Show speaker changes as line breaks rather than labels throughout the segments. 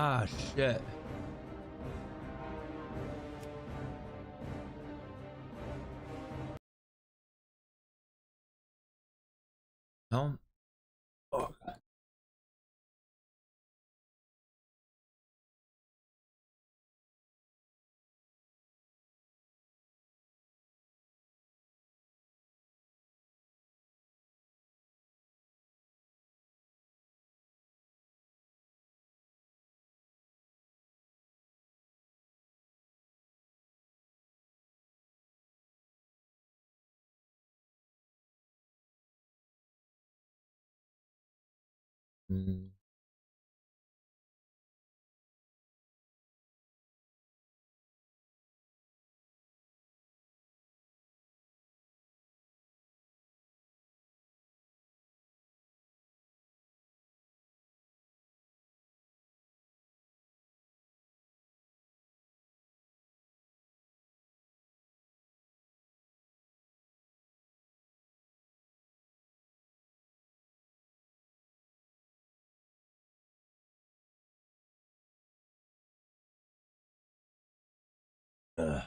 Ah, shit. No. Oh. Mm. Ugh.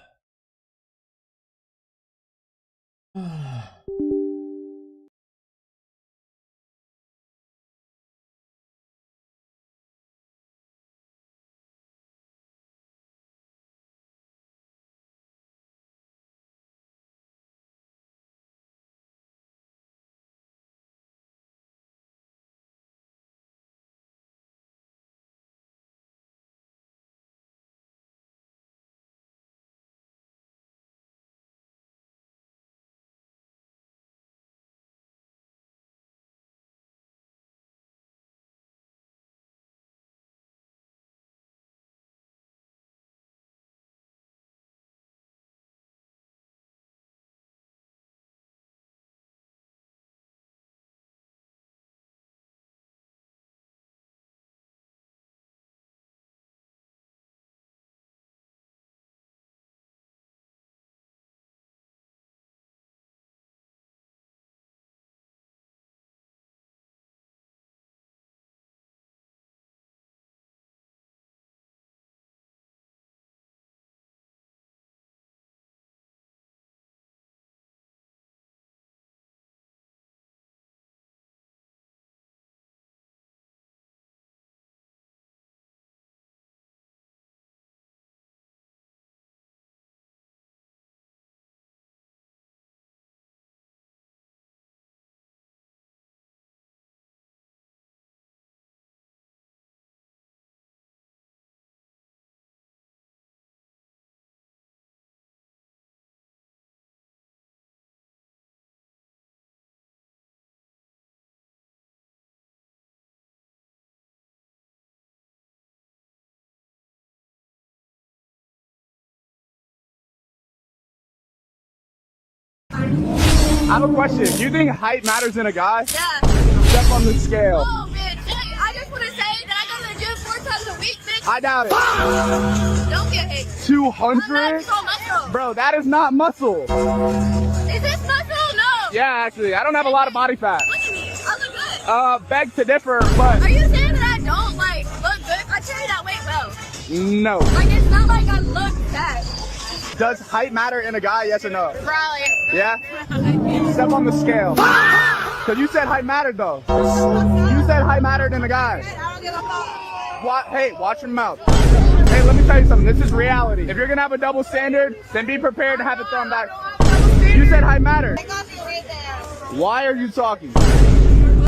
I have a question. Do you think height matters in a guy?
Yeah.
Step on the scale.
Oh, bitch. I just want to say that I go to the gym 4 times a week, bitch.
I doubt it.
Don't get hate.
200?
So muscle.
Bro, that is not muscle.
Is this muscle? No.
Yeah, actually, I don't have a lot of body fat.
Look at me. I look good.
Beg to differ, but
Are you saying that I don't, look good? I carry that weight well.
no.
It's not like I look fat.
Does height matter in a guy, yes or no?
Probably.
Yeah? Step on the scale. Because you said height mattered, though. You said height mattered in a guy.
I don't give a fuck.
Hey, watch your mouth. Hey, let me tell you something. This is reality. If you're going to have a double standard, then be prepared to have it thrown back. You said height mattered. Why are you talking?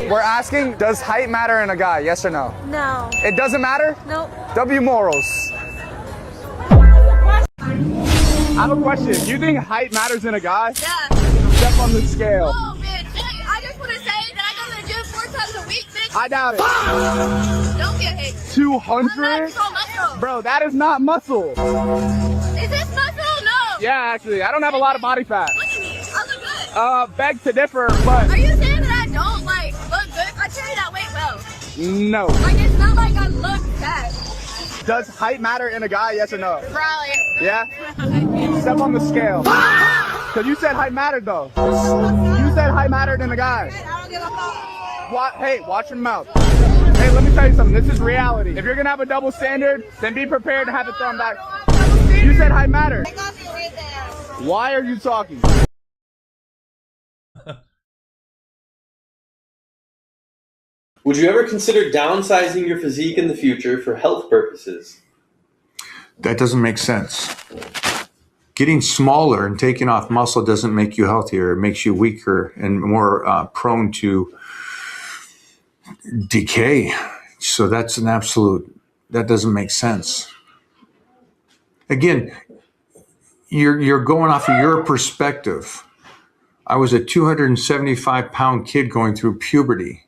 We're asking, does height matter in a guy, yes or no?
No.
It doesn't matter?
Nope.
W morals. I have a question. Do you think height matters in a guy?
Yeah.
Step on the scale.
Oh, bitch. I just want to say that I go to the gym 4 times a week, bitch.
I doubt it.
Don't get hate.
200?
So muscle.
Bro, that is not muscle.
Is this muscle? No.
Yeah, actually, I don't have a lot of body fat.
Look at me. I look good.
Beg to differ, but
Are you saying that I don't, look good? I carry that weight well.
no.
It's not like I look fat.
Does height matter in a guy, yes or no?
Probably.
Yeah? Step on the scale. Because you said height mattered, though. You said height mattered in a guy.
I don't give a fuck.
Hey, watch your mouth. Hey, let me tell you something. This is reality. If you're gonna have a double standard, then be prepared to have it thrown back. You said height matters. Why are you talking?
Would you ever consider downsizing your physique in the future for health purposes?
That doesn't make sense. Getting smaller and taking off muscle doesn't make you healthier. It makes you weaker and more prone to decay. So that's an absolute, that doesn't make sense. Again, you're going off of your perspective. I was a 275-pound kid going through puberty,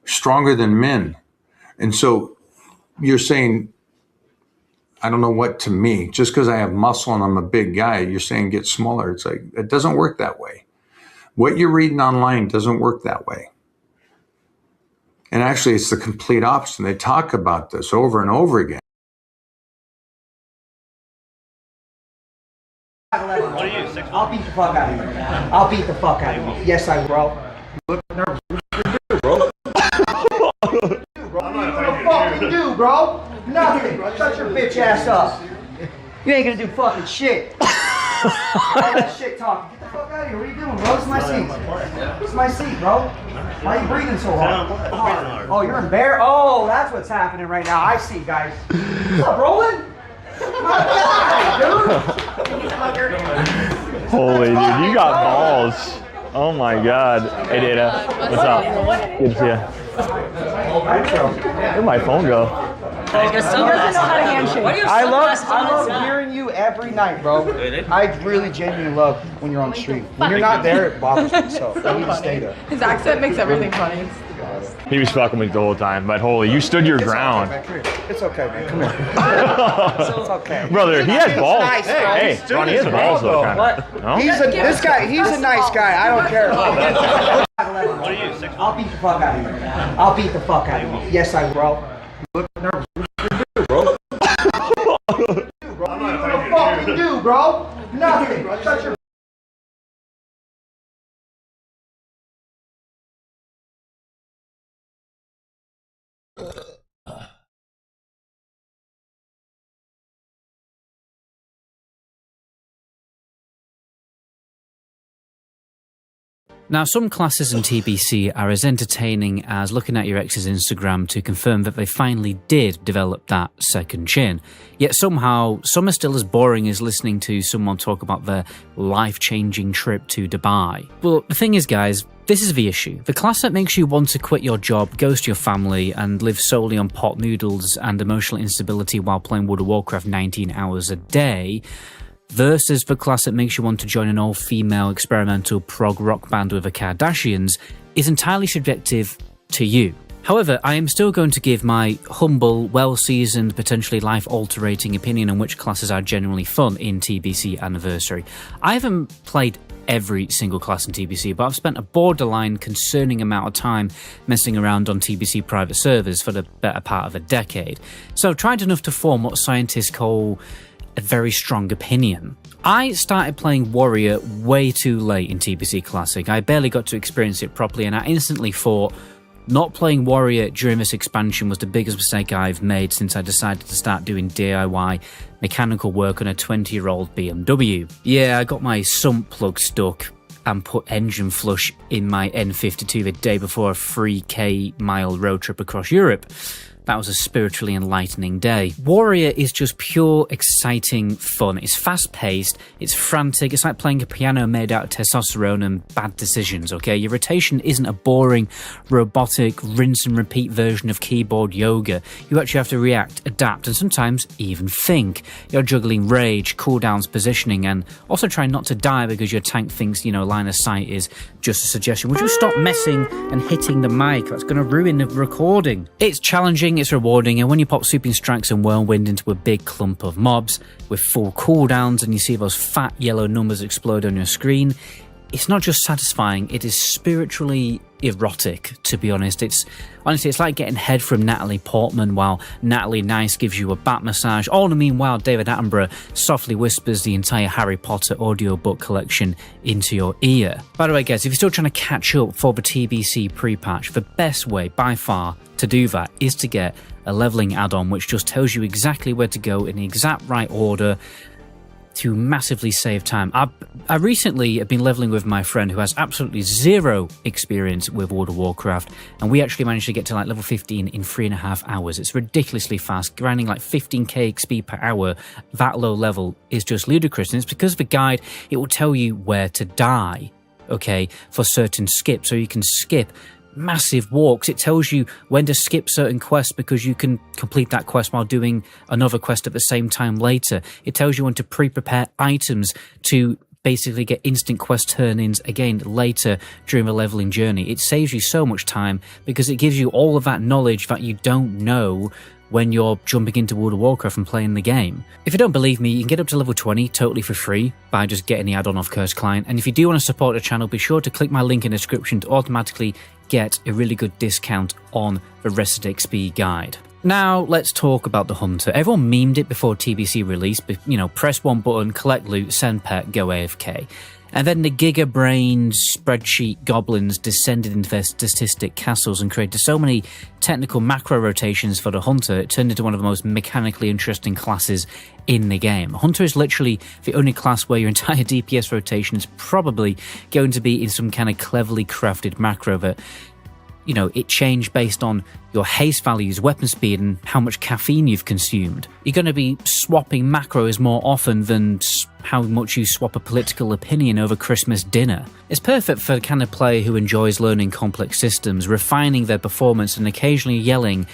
stronger than men. And so you're saying, I don't know what to me, just because I have muscle and I'm a big guy, you're saying get smaller. It's like, it doesn't work that way. What you're reading online doesn't work that way. And actually, it's the complete opposite. They talk about this over and over again.
What are you, 6'1"? I'll beat the fuck out of you. I'll beat the fuck out of you. Yes, I will. You look nervous. What you do, bro? I'm not fucking do, bro. Nothing. Shut your bitch ass up. You ain't gonna do fucking shit. All that shit talking. Get the fuck out of here. What are you doing, bro? It's my seat. It's my seat, bro. Why are you breathing so hard? Oh, you're embarrassed? Oh, that's what's happening right now. I see, guys. What's up, Roland? My God, dude.
Holy dude, you got balls. Oh my God. Hey Data, what's up? Good to see you. Where'd my phone go?
I love hearing you every night, bro. I really genuinely love when you're on the street. When you're not there, it bothers me, so I need to stay there.
His accent makes everything funny.
He was fucking with me the whole time, but holy, you stood your ground.
It's okay, man. Come here. It's okay.
Brother, he has balls.
Nice,
hey, Ronnie, he has balls though, kind of. No?
He's a nice guy. I don't care. What are you, 6'1"? I'll beat the fuck out of you. I'll beat the fuck out of you. Yes, I will. You look nervous. What you do, bro? I'm not fucking do, bro. Nothing. Shut your
Now, some classes in TBC are as entertaining as looking at your ex's Instagram to confirm that they finally did develop that second chin. Yet somehow, some are still as boring as listening to someone talk about their life-changing trip to Dubai. But the thing is, guys, this is the issue. The class that makes you want to quit your job, ghost your family, and live solely on pot noodles and emotional instability while playing World of Warcraft 19 hours a day, versus the class that makes you want to join an all-female experimental prog rock band with the Kardashians, is entirely subjective to you. However, I am still going to give my humble, well-seasoned, potentially life-altering opinion on which classes are genuinely fun in TBC Anniversary. I haven't played every single class in TBC, but I've spent a borderline concerning amount of time messing around on TBC private servers for the better part of a decade, so I've tried enough to form what scientists call a very strong opinion. I started playing Warrior way too late in TBC Classic. I barely got to experience it properly, and I instantly thought not playing Warrior during this expansion was the biggest mistake I've made since I decided to start doing DIY mechanical work on a 20-year-old BMW. Yeah, I got my sump plug stuck and put engine flush in my N52 the day before a 3k mile road trip across Europe. That was a spiritually enlightening day. Warrior is just pure, exciting fun. It's fast-paced, it's frantic, it's like playing a piano made out of testosterone and bad decisions, okay? Your rotation isn't a boring, robotic, rinse-and-repeat version of keyboard yoga. You actually have to react, adapt, and sometimes even think. You're juggling rage, cooldowns, positioning, and also trying not to die because your tank thinks, line of sight is just a suggestion. Would you stop messing and hitting the mic? That's going to ruin the recording. It's challenging, it's rewarding, and when you pop Sweeping Strikes and Whirlwind into a big clump of mobs with full cooldowns and you see those fat yellow numbers explode on your screen, it's not just satisfying, it is spiritually erotic, to be honest. It's like getting head from Natalie Portman while Natalie Nice gives you a back massage. All the meanwhile, David Attenborough softly whispers the entire Harry Potter audiobook collection into your ear. By the way, guys, if you're still trying to catch up for the TBC pre-patch, the best way by far to do that is to get a leveling add-on which just tells you exactly where to go in the exact right order to massively save time. I recently have been leveling with my friend who has absolutely zero experience with World of Warcraft, and we actually managed to get to like level 15 in 3.5 hours. It's ridiculously fast, grinding like 15k XP per hour. That low level is just ludicrous, and it's because of the guide. It will tell you where to die, okay, for certain skips, so you can skip massive walks. It tells you when to skip certain quests because you can complete that quest while doing another quest at the same time later. It tells you when to pre-prepare items to basically get instant quest turn-ins again later during the leveling journey. It saves you so much time because it gives you all of that knowledge that you don't know when you're jumping into World of Warcraft and playing the game. If you don't believe me, you can get up to level 20 totally for free by just getting the add-on off Curse Client. And if you do want to support the channel, be sure to click my link in the description to automatically get a really good discount on the Rested XP guide. Now, let's talk about the Hunter. Everyone memed it before TBC release, but, you know, press one button, collect loot, send pet, go AFK. And then the giga-brained spreadsheet goblins descended into their statistic castles and created so many technical macro rotations for the Hunter, it turned into one of the most mechanically interesting classes in the game. Hunter is literally the only class where your entire DPS rotation is probably going to be in some kind of cleverly crafted macro that, you know, it changed based on your haste values, weapon speed, and how much caffeine you've consumed. You're going to be swapping macros more often than how much you swap a political opinion over Christmas dinner. It's perfect for the kind of player who enjoys learning complex systems, refining their performance, and occasionally yelling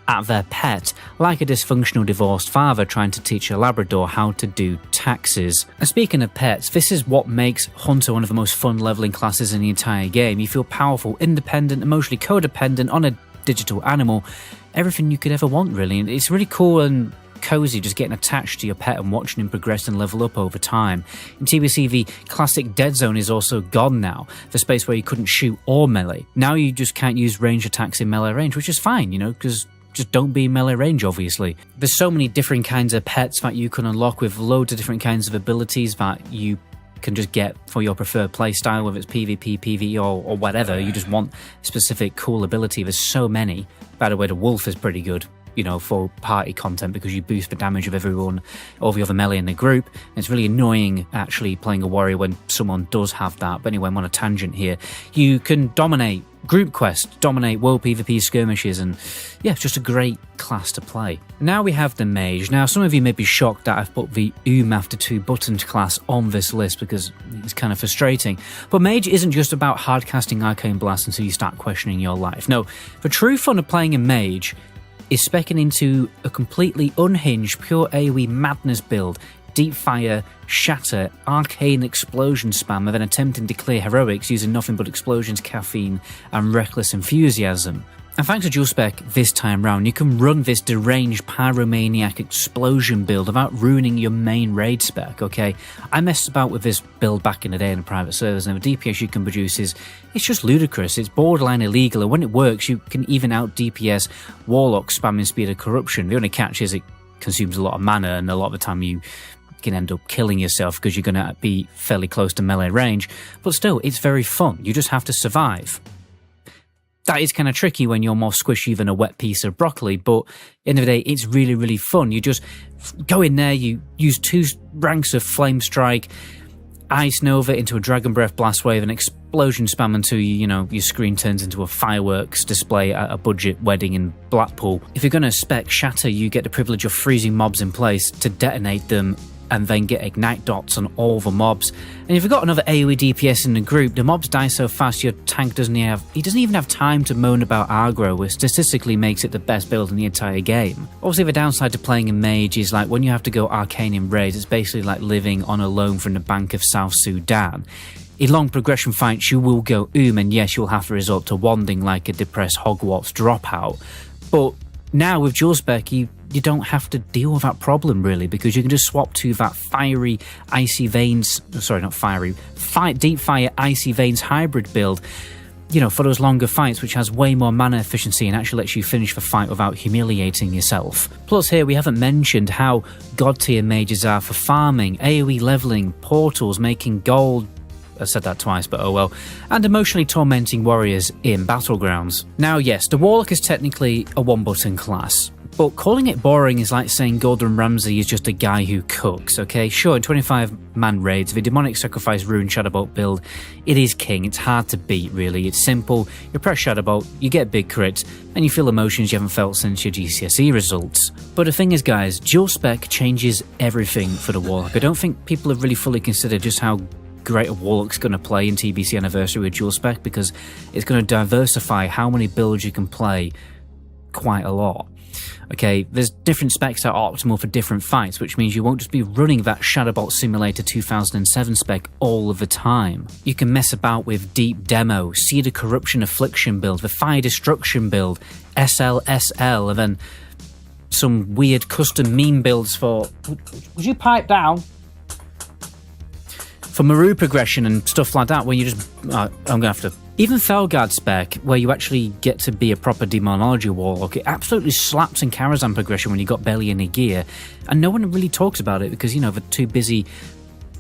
at their pet, like a dysfunctional divorced father trying to teach a Labrador how to do taxes. And speaking of pets, this is what makes Hunter one of the most fun leveling classes in the entire game. You feel powerful, independent, emotionally codependent on a digital animal, everything you could ever want, really. And it's really cool and cozy just getting attached to your pet and watching him progress and level up over time. In TBC, the classic dead zone is also gone now, the space where you couldn't shoot or melee. Now you just can't use range attacks in melee range, which is fine, you know, because just don't be in melee range, obviously. There's so many different kinds of pets that you can unlock with loads of different kinds of abilities that you can just get for your preferred playstyle, whether it's PvP, PvE, or whatever. You just want specific cool ability. There's so many. By the way, the wolf is pretty good, you know, for party content because you boost the damage of everyone, all the other melee in the group. And it's really annoying actually playing a warrior when someone does have that. But anyway, I'm on a tangent here. You can dominate group quests, dominate world PvP skirmishes, and yeah, it's just a great class to play. Now we have the Mage. Now, some of you may be shocked that I've put the after 2 buttons class on this list because it's kind of frustrating. But Mage isn't just about hard casting Arcane Blast until you start questioning your life. No, the true fun of playing a Mage is speccing into a completely unhinged, pure AoE madness build, deep fire, shatter, arcane explosion spam, and then attempting to clear heroics using nothing but explosions, caffeine, and reckless enthusiasm. And thanks to Dual Spec this time round, you can run this deranged pyromaniac explosion build without ruining your main raid spec, okay? I messed about with this build back in the day in the private servers, and the DPS you can produce it's just ludicrous. It's borderline illegal, and when it works, you can even out DPS Warlock spamming Speed of Corruption. The only catch is it consumes a lot of mana, and a lot of the time you can end up killing yourself because you're going to be fairly close to melee range, but still, it's very fun. You just have to survive. That is kind of tricky when you're more squishy than a wet piece of broccoli, but at the end of the day, it's really, really fun. You just go in there, you use 2 ranks of Flame Strike, Ice Nova into a Dragon Breath Blast Wave, and explosion spam until your screen turns into a fireworks display at a budget wedding in Blackpool. If you're going to spec Shatter, you get the privilege of freezing mobs in place to detonate them and then get ignite dots on all the mobs. And if you've got another AoE DPS in the group, the mobs die so fast your tank doesn't even have time to moan about aggro, which statistically makes it the best build in the entire game. Obviously, the downside to playing a mage is like when you have to go arcane in raids, it's basically like living on a loan from the bank of South Sudan. In long progression fights, you will go and yes, you'll have to resort to wanding like a depressed Hogwarts dropout. But now with Dual Spec, you don't have to deal with that problem really, because you can just swap to that fiery Icy Veins, sorry, not fiery, deep fire Icy Veins hybrid build you know, for those longer fights, which has way more mana efficiency and actually lets you finish the fight without humiliating yourself. Plus here we haven't mentioned how god tier mages are for farming, AoE leveling, portals, making gold, I said that twice, but oh well, and emotionally tormenting warriors in Battlegrounds. Now yes, the Warlock is technically a one-button class, but calling it boring is like saying Gordon Ramsay is just a guy who cooks, okay? Sure, in 25-man raids, the Demonic Sacrifice Rune Shadowbolt build, it is king, it's hard to beat really, it's simple, you press Shadowbolt, you get big crits, and you feel emotions you haven't felt since your GCSE results. But the thing is guys, dual spec changes everything for the Warlock. I don't think people have really fully considered just how great a Warlock's going to play in TBC Anniversary with dual spec, because it's going to diversify how many builds you can play quite a lot. Okay, there's different specs that are optimal for different fights, which means you won't just be running that Shadowbolt Simulator 2007 spec all of the time. You can mess about with Deep Demo, Seed of Corruption Affliction build, the Fire Destruction build, SLSL, and then some weird custom meme builds for... Would you pipe down? For Maru progression and stuff like that, where you just... I'm gonna have to... Even Felguard spec, where you actually get to be a proper Demonology Warlock, it absolutely slaps in Karazhan progression when you got barely any gear, and no one really talks about it because, you know, they're too busy,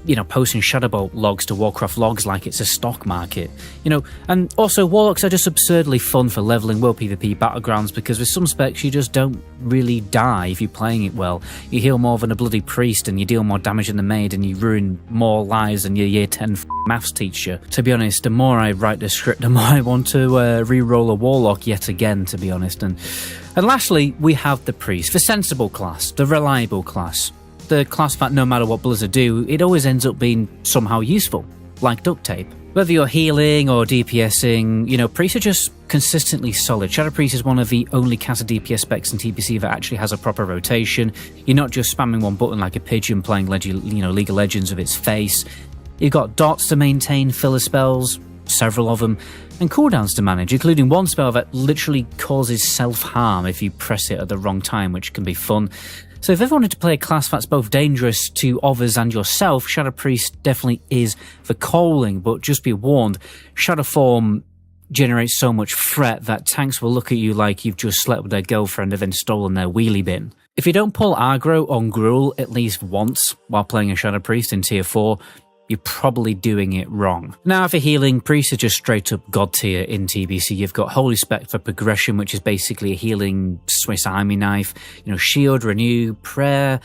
you know, posting Shadowbolt logs to Warcraft logs like it's a stock market, you know. And also Warlocks are just absurdly fun for leveling World PvP Battlegrounds, because with some specs you just don't really die if you're playing it well. You heal more than a bloody priest, and you deal more damage than the maid, and you ruin more lives than your year 10 maths teacher. To be honest, the more I write the script, the more I want to re-roll a Warlock yet again, to be honest. And lastly, we have the priest, the sensible class, the reliable class. The class that no matter what Blizzard do, it always ends up being somehow useful, like duct tape. Whether you're healing or DPSing, you know, priests are just consistently solid. Shadow Priest is one of the only caster DPS specs in TBC that actually has a proper rotation. You're not just spamming one button like a pigeon playing League of Legends with its face. You've got dots to maintain filler spells, several of them, and cooldowns to manage, including one spell that literally causes self-harm if you press it at the wrong time, which can be fun. So if everyone wanted to play a class that's both dangerous to others and yourself, Shadow Priest definitely is the calling, but just be warned, Shadow Form generates so much threat that tanks will look at you like you've just slept with their girlfriend and then stolen their wheelie bin. If you don't pull aggro on Gruul at least once while playing a Shadow Priest in tier 4, you're probably doing it wrong. Now for healing, priests are just straight up god tier in TBC. You've got Holy Spec for progression, which is basically a healing Swiss Army knife. You know, shield, renew, prayer,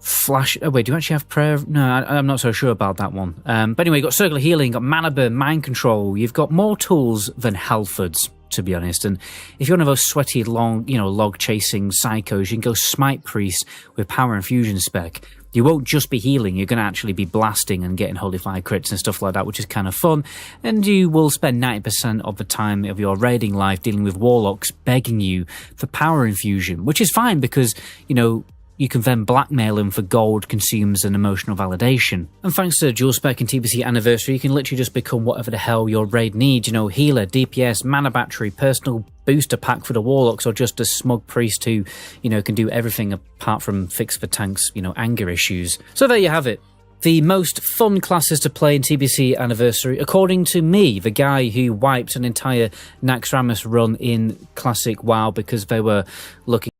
flash. Oh wait, do you actually have prayer? No, I'm not so sure about that one. But anyway, you've got circular healing, you've got mana burn, mind control. You've got more tools than Halfords, to be honest. And if you're one of those sweaty long, log chasing psychos, you can go smite priest with power infusion spec. You won't just be healing, you're going to actually be blasting and getting holy fire crits and stuff like that, which is kind of fun. And you will spend 90% of the time of your raiding life dealing with warlocks begging you for power infusion, which is fine because, you can then blackmail them for gold, consumes and emotional validation. And thanks to dual spec and TBC Anniversary, you can literally just become whatever the hell your raid needs. Healer, DPS, mana battery, personal booster pack for the warlocks, or just a smug priest who, can do everything apart from fix the tank's, anger issues. So there you have it. The most fun classes to play in TBC Anniversary, according to me, the guy who wiped an entire Naxxramas run in Classic WoW because they were looking...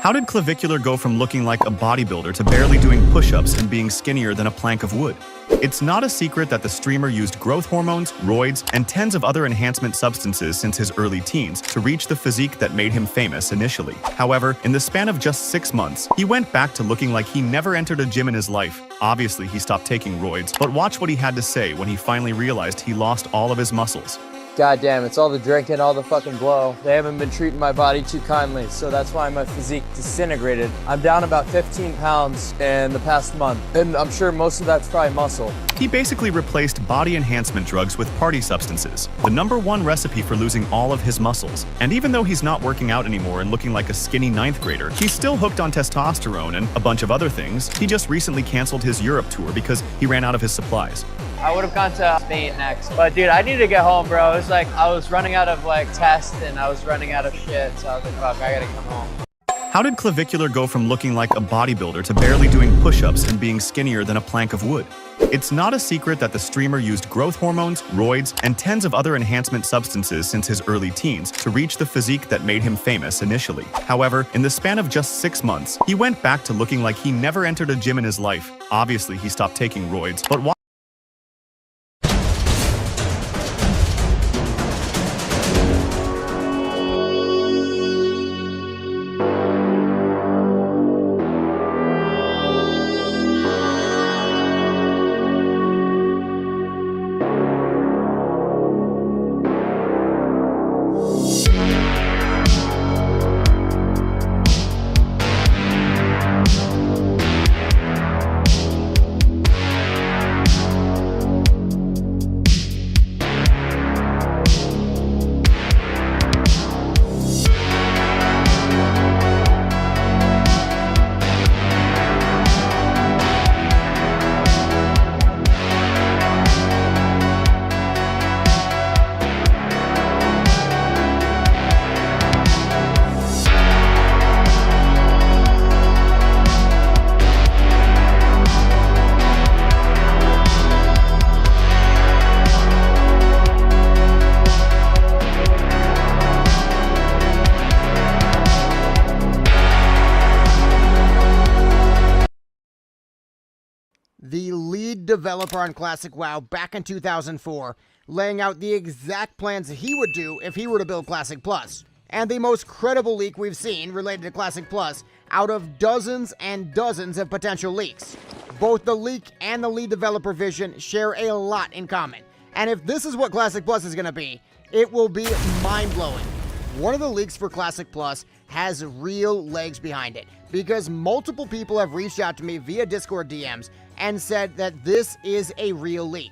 How did Clavicular go from looking like a bodybuilder to barely doing push-ups and being skinnier than a plank of wood? It's not a secret that the streamer used growth hormones, roids, and tens of other enhancement substances since his early teens to reach the physique that made him famous initially. However, in the span of just 6 months, he went back to looking like he never entered a gym in his life. Obviously, he stopped taking roids, but watch what he had to say when he finally realized he lost all of his muscles.
God damn, it's all the drinking, all the fucking blow. They haven't been treating my body too kindly, so that's why my physique disintegrated. I'm down about 15 pounds in the past month, and I'm sure most of that's probably muscle.
He basically replaced body enhancement drugs with party substances, the #1 recipe for losing all of his muscles. And even though he's not working out anymore and looking like a skinny 9th grader, he's still hooked on testosterone and a bunch of other things. He just recently canceled his Europe tour because he ran out of his supplies.
I would have gone to Spain next, but dude, I need to get home, bro. It was like I was running out of tests and I was running out of shit, so I was like, fuck, I gotta come home.
How did Clavicular go from looking like a bodybuilder to barely doing push-ups and being skinnier than a plank of wood? It's not a secret that the streamer used growth hormones, roids, and tens of other enhancement substances since his early teens to reach the physique that made him famous initially. However, in the span of just 6 months, he went back to looking like he never entered a gym in his life. Obviously, he stopped taking roids, but why?
The lead developer on Classic WoW back in 2004, laying out the exact plans he would do if he were to build Classic Plus. And the most credible leak we've seen related to Classic Plus out of dozens and dozens of potential leaks. Both the leak and the lead developer vision share a lot in common. And if this is what Classic Plus is going to be, it will be mind-blowing. One of the leaks for Classic Plus has real legs behind it, because multiple people have reached out to me via Discord DMs and said that this is a real leak,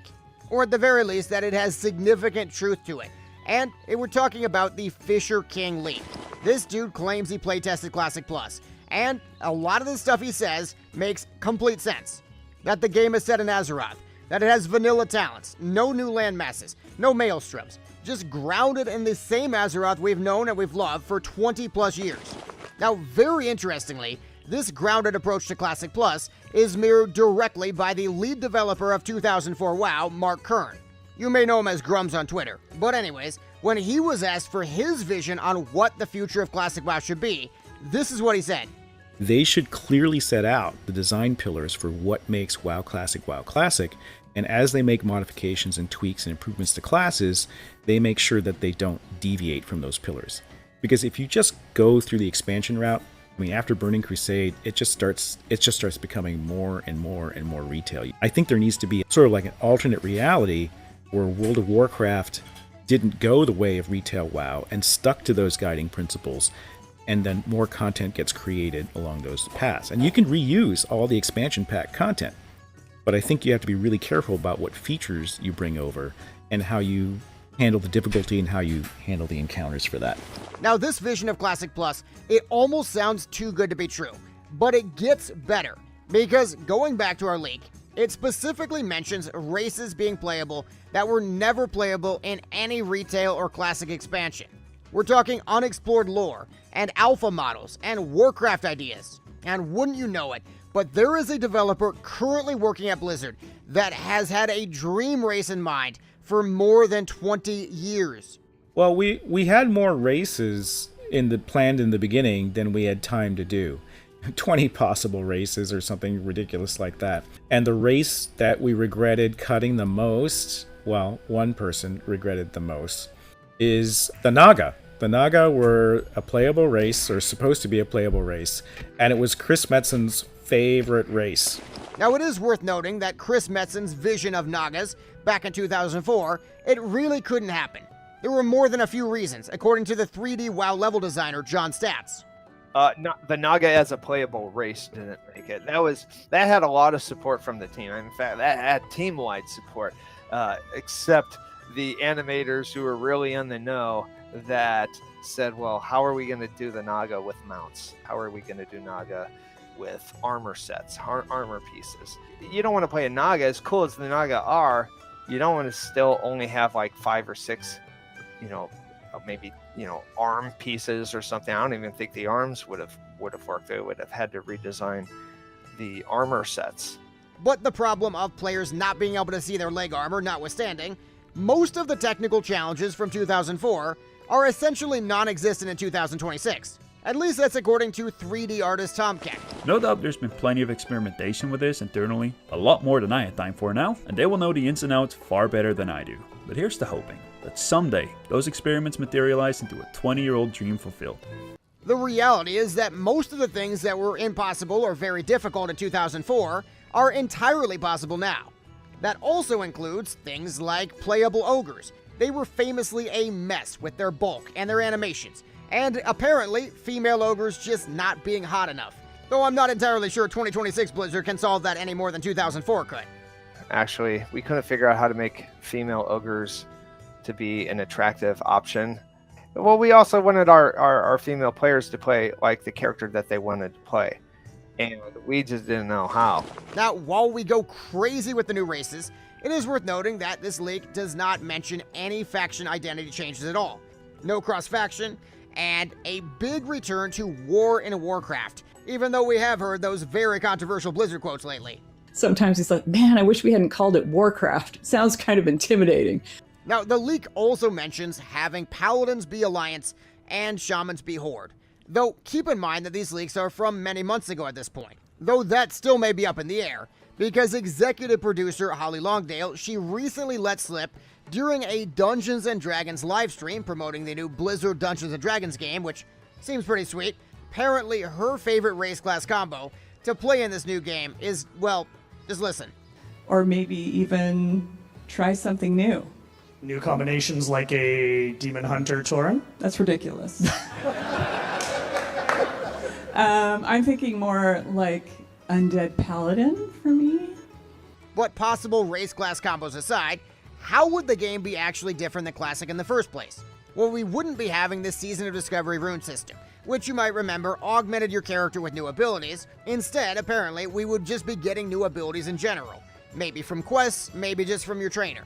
or at the very least that it has significant truth to it. And we're talking about the Fisher King leak. This dude claims he playtested Classic Plus, and a lot of the stuff he says makes complete sense. That the game is set in Azeroth, that it has vanilla talents, no new land masses, no maelstroms, just grounded in the same Azeroth we've known and we've loved for 20 plus years. Now, very interestingly, this grounded approach to Classic Plus is mirrored directly by the lead developer of 2004 WoW, Mark Kern. You may know him as Grums on Twitter, but anyways, when he was asked for his vision on what the future of Classic WoW should be, this is what he said.
They should clearly set out the design pillars for what makes WoW Classic, and as they make modifications and tweaks and improvements to classes, they make sure that they don't deviate from those pillars. Because if you just go through the expansion route, I mean, after Burning Crusade, it just starts becoming more and more and more retail. I think there needs to be sort of like an alternate reality where World of Warcraft didn't go the way of retail WoW and stuck to those guiding principles, and then more content gets created along those paths. And you can reuse all the expansion pack content, but I think you have to be really careful about what features you bring over and how you handle the difficulty and how you handle the encounters for that.
Now, this vision of Classic Plus, it almost sounds too good to be true, but it gets better, because going back to our leak, it specifically mentions races being playable that were never playable in any retail or classic expansion. We're talking unexplored lore, and alpha models, and Warcraft ideas. And wouldn't you know it, but there is a developer currently working at Blizzard that has had a dream race in mind for more than 20 years.
Well, we had more races planned in the beginning than we had time to do. 20 possible races or something ridiculous like that. And the race that we regretted cutting the most, well, one person regretted the most, is the Naga. The Naga were a playable race, or supposed to be a playable race, and it was Chris Metzen's favorite race.
Now, it is worth noting that Chris Metzen's vision of Nagas back in 2004, it really couldn't happen. There were more than a few reasons, according to the 3D WoW level designer John Statz.
The Naga as a playable race didn't make it. That had a lot of support from the team. In fact, that had team-wide support, except the animators who were really in the know that said, well, how are we going to do the Naga with mounts? How are we going to do Naga with armor sets, armor pieces? You don't want to play a Naga, as cool as the Naga are, you don't want to still only have like 5 or 6, maybe, you know, arm pieces or something. I don't even think the arms would have worked. They would have had to redesign the armor sets.
But the problem of players not being able to see their leg armor notwithstanding, most of the technical challenges from 2004 are essentially non-existent in 2026. At least that's according to 3D artist Tomcat.
No doubt there's been plenty of experimentation with this internally, a lot more than I have time for now, and they will know the ins and outs far better than I do. But here's the hoping, that someday those experiments materialize into a 20-year-old dream fulfilled.
The reality is that most of the things that were impossible or very difficult in 2004 are entirely possible now. That also includes things like playable ogres. They were famously a mess with their bulk and their animations, and apparently female ogres just not being hot enough. Though I'm not entirely sure 2026 Blizzard can solve that any more than 2004 could.
Actually, we couldn't figure out how to make female ogres to be an attractive option. Well, we also wanted our female players to play like the character that they wanted to play, and we just didn't know how.
Now, while we go crazy with the new races, it is worth noting that this leak does not mention any faction identity changes at all. No cross-faction, and a big return to War in Warcraft, even though we have heard those very controversial Blizzard quotes lately.
Sometimes it's like, man, I wish we hadn't called it Warcraft. It sounds kind of intimidating.
Now, the leak also mentions having Paladins be Alliance and Shamans be Horde. Though, keep in mind that these leaks are from many months ago at this point. Though that still may be up in the air, because executive producer Holly Longdale, she recently let slip during a Dungeons & Dragons livestream promoting the new Blizzard Dungeons & Dragons game, which seems pretty sweet. Apparently, her favorite race class combo to play in this new game is, well, just listen.
Or maybe even try something new.
New combinations like a Demon Hunter Tauren?
That's ridiculous. I'm thinking more like Undead Paladin for me.
But possible race class combos aside, how would the game be actually different than Classic in the first place? Well, we wouldn't be having this Season of Discovery rune system, which you might remember augmented your character with new abilities. Instead, apparently, we would just be getting new abilities in general. Maybe from quests, maybe just from your trainer.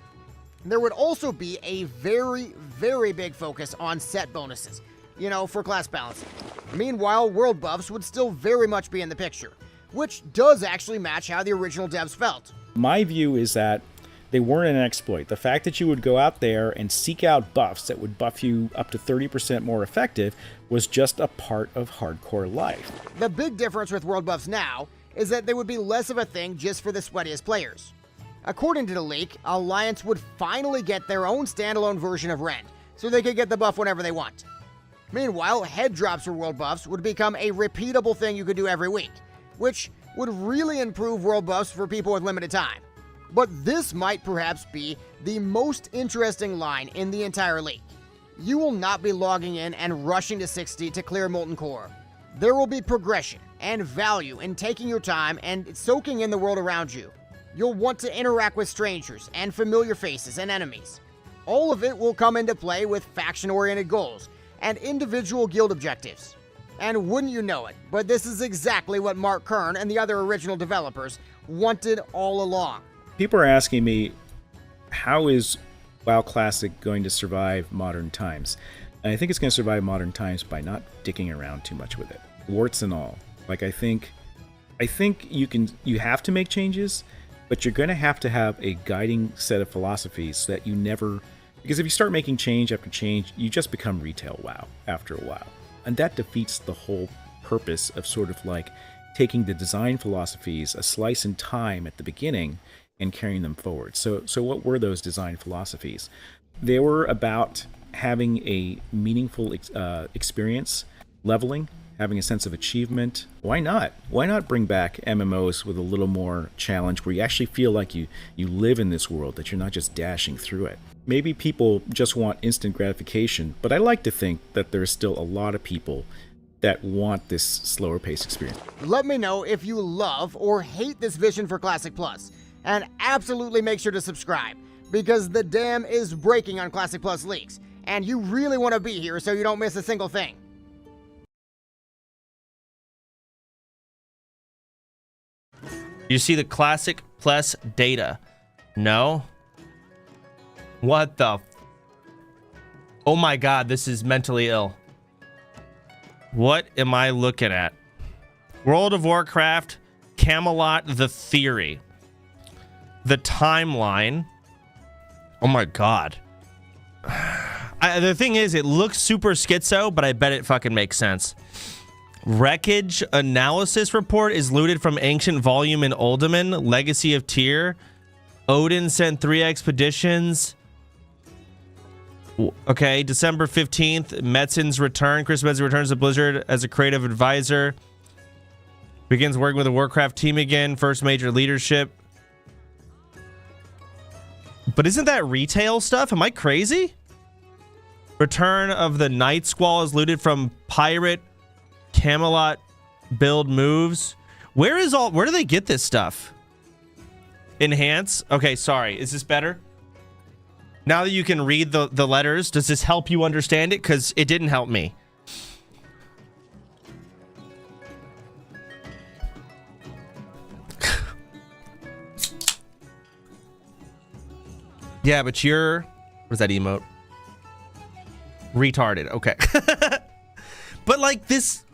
There would also be a very, very big focus on set bonuses, you know, for class balancing. Meanwhile, world buffs would still very much be in the picture, which does actually match how the original devs felt.
My view is that they weren't an exploit. The fact that you would go out there and seek out buffs that would buff you up to 30% more effective was just a part of hardcore life.
The big difference with world buffs now is that they would be less of a thing just for the sweatiest players. According to the leak, Alliance would finally get their own standalone version of Rend, so they could get the buff whenever they want. Meanwhile, head drops for world buffs would become a repeatable thing you could do every week, which would really improve world buffs for people with limited time. But this might perhaps be the most interesting line in the entire leak. You will not be logging in and rushing to 60 to clear Molten Core. There will be progression and value in taking your time and soaking in the world around you. You'll want to interact with strangers and familiar faces and enemies. All of it will come into play with faction-oriented goals and individual guild objectives. And wouldn't you know it, but this is exactly what Mark Kern and the other original developers wanted all along.
People are asking me, how is WoW Classic going to survive modern times? And I think it's going to survive modern times by not dicking around too much with it, warts and all. Like I think you have to make changes, but you're going to have a guiding set of philosophies so that you never, because if you start making change after change, you just become retail WoW after a while. And that defeats the whole purpose of sort of like taking the design philosophies, a slice in time at the beginning, and carrying them forward. So what were those design philosophies? They were about having a meaningful experience, leveling, having a sense of achievement. Why not? Why not bring back MMOs with a little more challenge where you actually feel like you live in this world, that you're not just dashing through it? Maybe people just want instant gratification, but I like to think that there's still a lot of people that want this slower paced experience.
Let me know if you love or hate this vision for Classic Plus, and absolutely make sure to subscribe, because the dam is breaking on Classic Plus leaks, and you really want to be here so you don't miss a single thing.
You see the Classic Plus data? No? What the Oh my god, this is mentally ill. What am I looking at? World of Warcraft, Camelot, the theory. The timeline. Oh my god. The thing is, it looks super schizo, but I bet it fucking makes sense. Wreckage analysis report is looted from ancient volume in Uldaman. Legacy of Tyr. Odin sent 3 expeditions. Okay, December 15th, Metzin's return. Chris Metzen returns to Blizzard as a creative advisor. Begins working with the Warcraft team again. First major leadership. But isn't that retail stuff? Am I crazy? Return of the Night Squall is looted from Pirate Camelot build moves. Where do they get this stuff? Enhance? Okay, sorry. Is this better? Now that you can read the letters, does this help you understand it? Because it didn't help me. Yeah, but you're... What is that emote? Retarded. Okay. But like this...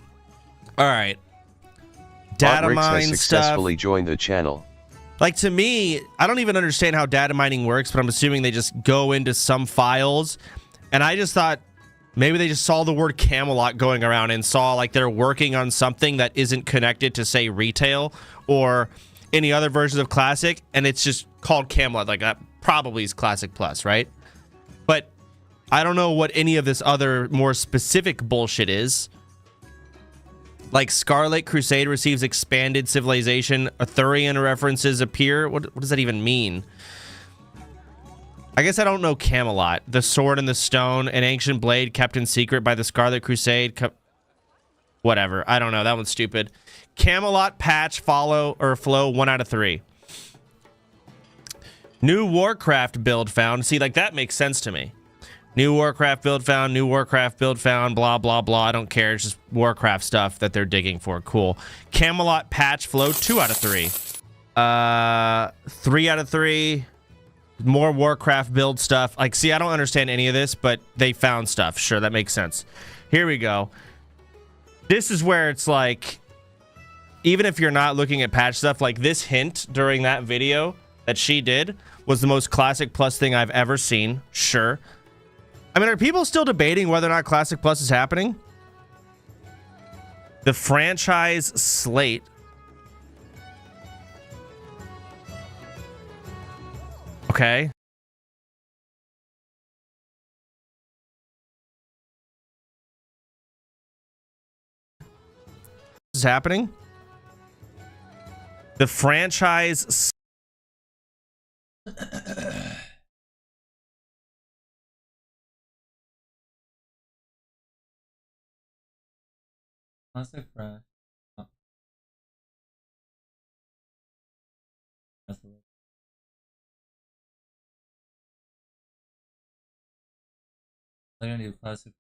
Alright. Data mine
has
stuff.
successfully joined the channel.
Like, to me, I don't even understand how data mining works, but I'm assuming they just go into some files. And I just thought maybe they just saw the word Camelot going around and saw like they're working on something that isn't connected to, say, retail or any other versions of Classic, and it's just called Camelot. Like, that probably is Classic Plus, right? But I don't know what any of this other more specific bullshit is. Like, Scarlet Crusade receives expanded civilization. Arthurian references appear. What does that even mean? I guess I don't know Camelot. The Sword and the Stone, an ancient blade kept in secret by the Scarlet Crusade. Whatever. I don't know. That one's stupid. Camelot patch flow 1 out of 3. New Warcraft build found. See, like, that makes sense to me. New Warcraft build found, new Warcraft build found, blah, blah, blah. I don't care. It's just Warcraft stuff that they're digging for. Cool. Camelot patch flow, 2 out of 3. 3 out of 3. More Warcraft build stuff. Like, see, I don't understand any of this, but they found stuff. Sure, that makes sense. Here we go. This is where it's like, even if you're not looking at patch stuff, like this hint during that video that she did was the most Classic Plus thing I've ever seen. Sure. I mean, are people still debating whether or not Classic Plus is happening? The franchise slate. Okay. This is happening? The franchise...
Classic Fresh. Oh. They're gonna do Classic.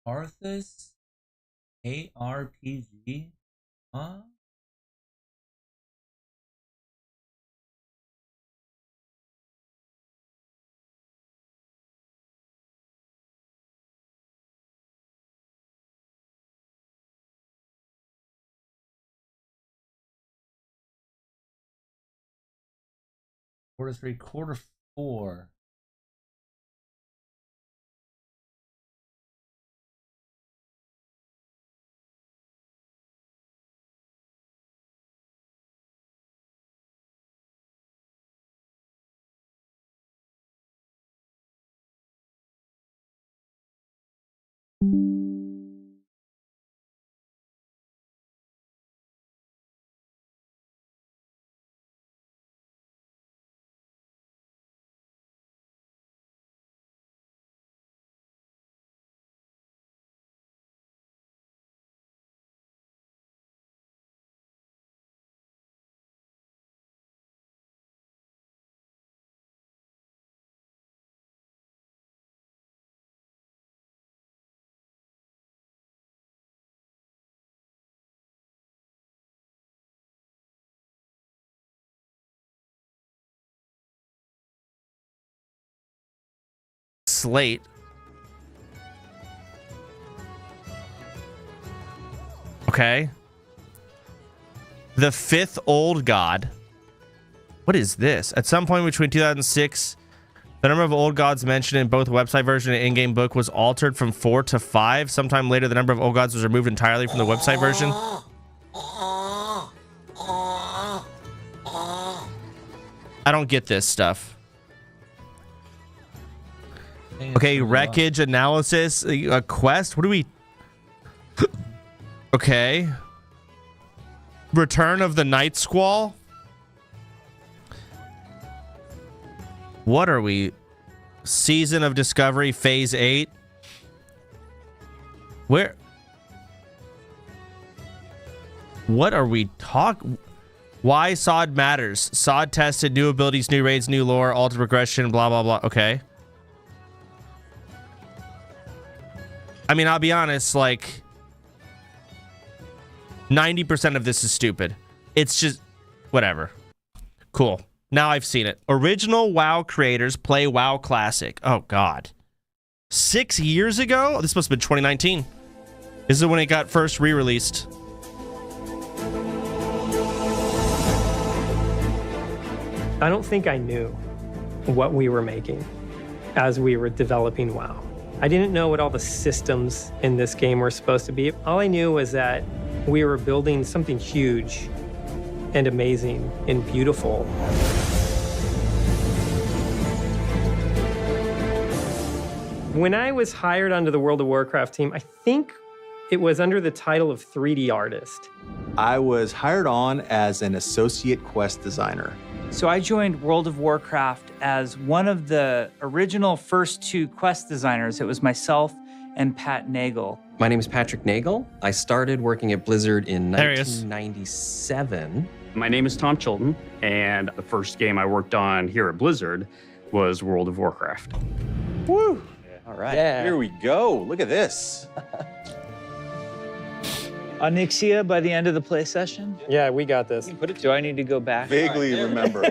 Arthas ARPG? Huh? Quarter 3, quarter 4.
slate. Okay. The fifth old god. What is this? At some point between 2006, the number of old gods mentioned in both website version and in-game book was altered from 4 to 5. Sometime later, the number of old gods was removed entirely from the website version. I don't get this stuff. Okay, wreckage analysis, a quest. What do we... Okay. Return of the Night Squall. What are we? Season of Discovery, Phase 8. Where? What are we talking? Why SOD matters. SOD tested, new abilities, new raids, new lore, altered progression, blah, blah, blah. Okay. I mean, I'll be honest, like... 90% of this is stupid. It's just... Whatever. Cool. Now I've seen it. Original WoW creators play WoW Classic. Oh, God. 6 years ago? This must have been 2019. This is when it got first re-released.
I don't think I knew what we were making as we were developing WoW. I didn't know what all the systems in this game were supposed to be. All I knew was that we were building something huge and amazing and beautiful. When I was hired onto the World of Warcraft team, I think it was under the title of 3D artist.
I was hired on as an associate quest designer.
So I joined World of Warcraft as one of the original first 2 quest designers. It was myself and Pat Nagel.
My name is Patrick Nagel. I started working at Blizzard in 1997.
My name is Tom Chilton, and the first game I worked on here at Blizzard was World of Warcraft.
Woo! All right, here we go. Look at this.
Onyxia by the end of the play session?
Yeah, we got this.
Do I need to go back?
Vaguely remember.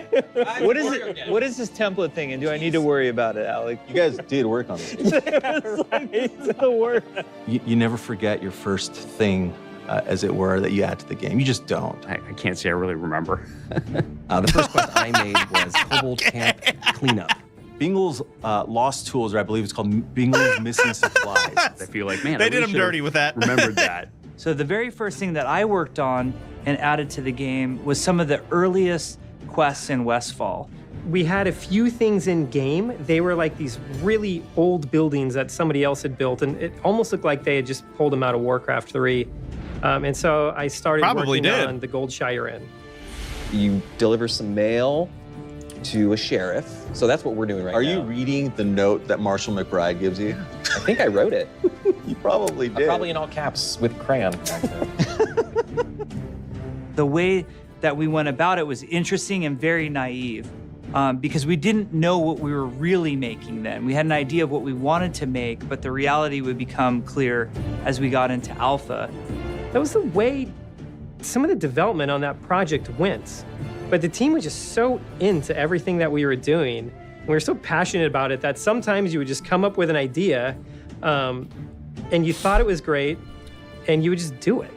What is it? What is this template thing, and do I need to worry about it, Alec?
You guys did work on this.
It's the worst.
You never forget your first thing, as it were, that you add to the game. You just don't.
I can't say I really remember.
The first quest I made was Kobold Camp Cleanup.
Bingle's lost tools, or I believe it's called Bingle's Missing Supplies.
I feel like, man,
they
I
did
really
him dirty with that.
Remembered that.
So the very first thing that I worked on and added to the game was some of the earliest quests in Westfall.
We had a few things in game. They were like these really old buildings that somebody else had built, and it almost looked like they had just pulled them out of Warcraft 3. And so I started working on the Goldshire Inn.
You deliver some mail to a sheriff. So that's what we're doing right now.
Are you reading the note that Marshall McBride gives you?
I think I wrote it.
You probably did.
Probably in all caps with crayon.
The way that we went about it was interesting and very naive because we didn't know what we were really making then. We had an idea of what we wanted to make, but the reality would become clear as we got into alpha.
That was the way some of the development on that project went. But the team was just so into everything that we were doing. We were so passionate about it that sometimes you would just come up with an idea and you thought it was great and you would just do it.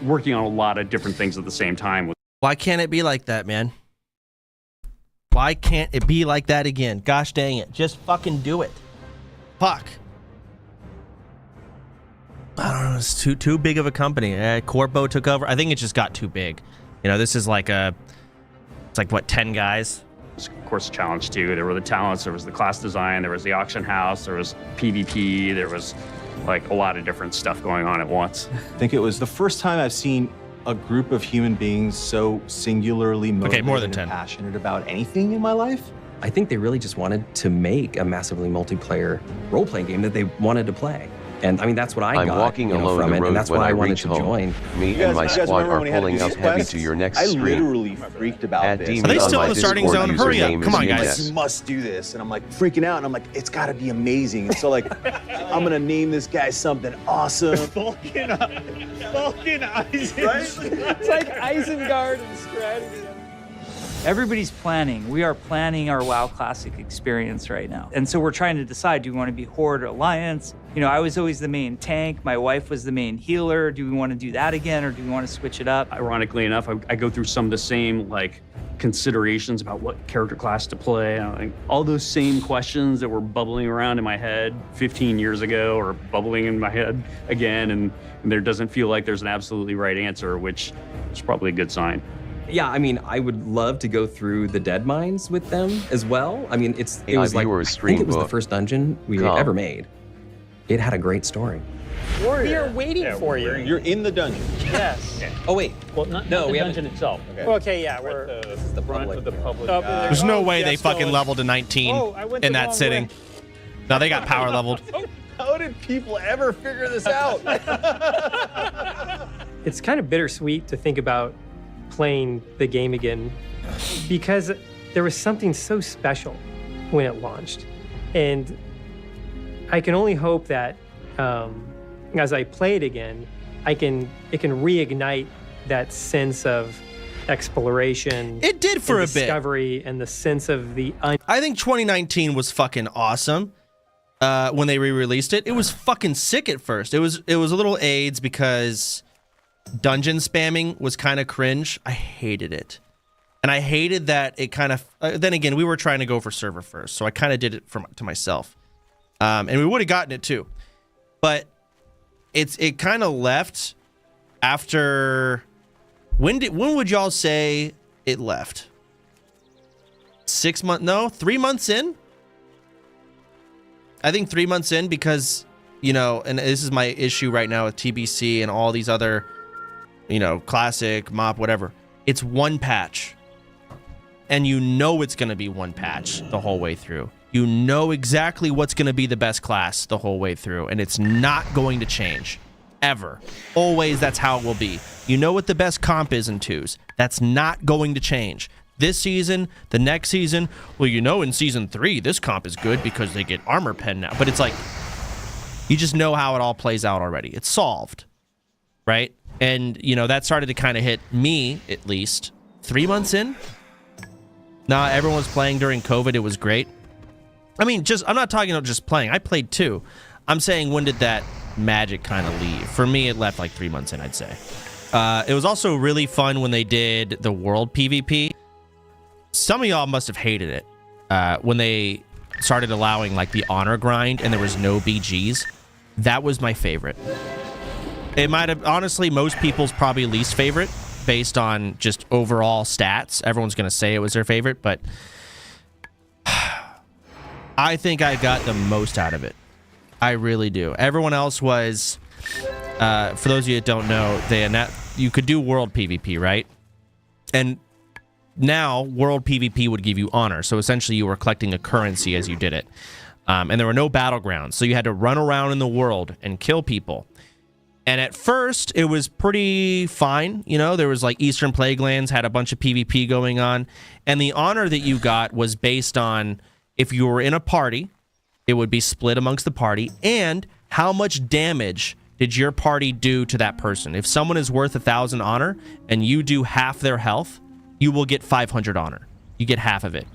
Working on a lot of different things at the same time.
Why can't it be like that, man? Why can't it be like that again? Gosh dang it. Just fucking do it. Fuck. I don't know. It's too big of a company. Corpo took over. I think it just got too big. You know, this is like it's like, what, 10 guys?
Of course, Challenge 2. There were the talents. There was the class design. There was the auction house. There was PvP. There was like a lot of different stuff going on at once.
I think it was the first time I've seen a group of human beings so singularly motivated
more than 10.
and passionate about anything in my life.
I think they really just wanted to make a massively multiplayer role-playing game that they wanted to play. And I mean, that's what I
I'm
got
walking alone
from
the
it,
road
and that's
when
why I wanted
reach
to
home.
join.
Me and my squad are pulling up heavy to your next
I
stream.
literally freaked about
Add
this.
Demon Are they still on in the starting Discord zone? Hurry up. Come on, guys.
You must do this. And I'm like freaking out. And I'm like, it's got to be amazing. And so like, I'm going to name this guy something awesome.
Vulcan Isengard.
Right?
It's like Isengard and strategy. Everybody's planning. We are planning our WoW Classic experience right now. And so we're trying to decide, do we want to be Horde or Alliance? You know, I was always the main tank. My wife was the main healer. Do we want to do that again, or do we want to switch it up?
Ironically enough, I go through some of the same like considerations about what character class to play. Like, all those same questions that were bubbling around in my head 15 years ago are bubbling in my head again, and there doesn't feel like there's an absolutely right answer, which is probably a good sign.
Yeah, I mean, I would love to go through the Dead Mines with them as well. I mean, it was like, I think it was the first dungeon we ever made. It had a great story.
We are waiting for you.
You're in the dungeon.
Yes.
Oh, wait.
Well, not
No,
the
we
dungeon itself.
Okay.
Yeah, we're
This is the
front of the public.
There's no way they fucking leveled to 19 in that sitting. No, they got power leveled.
How did people ever figure this out?
It's kind of bittersweet to think about playing the game again because there was something so special when it launched. And I can only hope that as I play it again, it can reignite that sense of exploration.
It did for a bit.
Discovery and the sense of the
I think 2019 was fucking awesome. When they re-released it, it was fucking sick at first. It was a little AIDS because dungeon spamming was kind of cringe. I hated it. And I hated that it kind of then again, we were trying to go for server first, so I kind of did it to myself. And we would have gotten it too. But it kind of left after when would y'all say it left? 6 months? No, 3 months in? I think 3 months in, because, you know, and this is my issue right now with TBC and all these other, you know, classic, mop, whatever. It's one patch. And you know it's going to be one patch the whole way through. You know exactly what's going to be the best class the whole way through. And it's not going to change. Ever. Always, that's how it will be. You know what the best comp is in 2s. That's not going to change. This season, the next season, well, you know, in season 3, this comp is good because they get armor pen now. But it's like, you just know how it all plays out already. It's solved, right? And, you know, that started to kind of hit me, at least, 3 months in. Nah, everyone was playing during COVID. It was great. I mean, I'm not talking about just playing. I played too. I'm saying, when did that magic kind of leave? For me, it left like 3 months in, I'd say. It was also really fun when they did the world PvP. Some of y'all must have hated it when they started allowing like the honor grind and there was no BGs. That was my favorite. It might have, honestly, most people's probably least favorite based on just overall stats. Everyone's going to say it was their favorite, but I think I got the most out of it. I really do. Everyone else was, for those of you that don't know, you could do world PvP, right? And now world PvP would give you honor. So essentially you were collecting a currency as you did it. And there were no battlegrounds. So you had to run around in the world and kill people. And at first it was pretty fine. You know, there was like Eastern Plaguelands had a bunch of PvP going on. And the honor that you got was based on if you were in a party, it would be split amongst the party, and how much damage did your party do to that person. If someone is worth 1,000 honor and you do half their health, you will get 500 honor. You get half of it.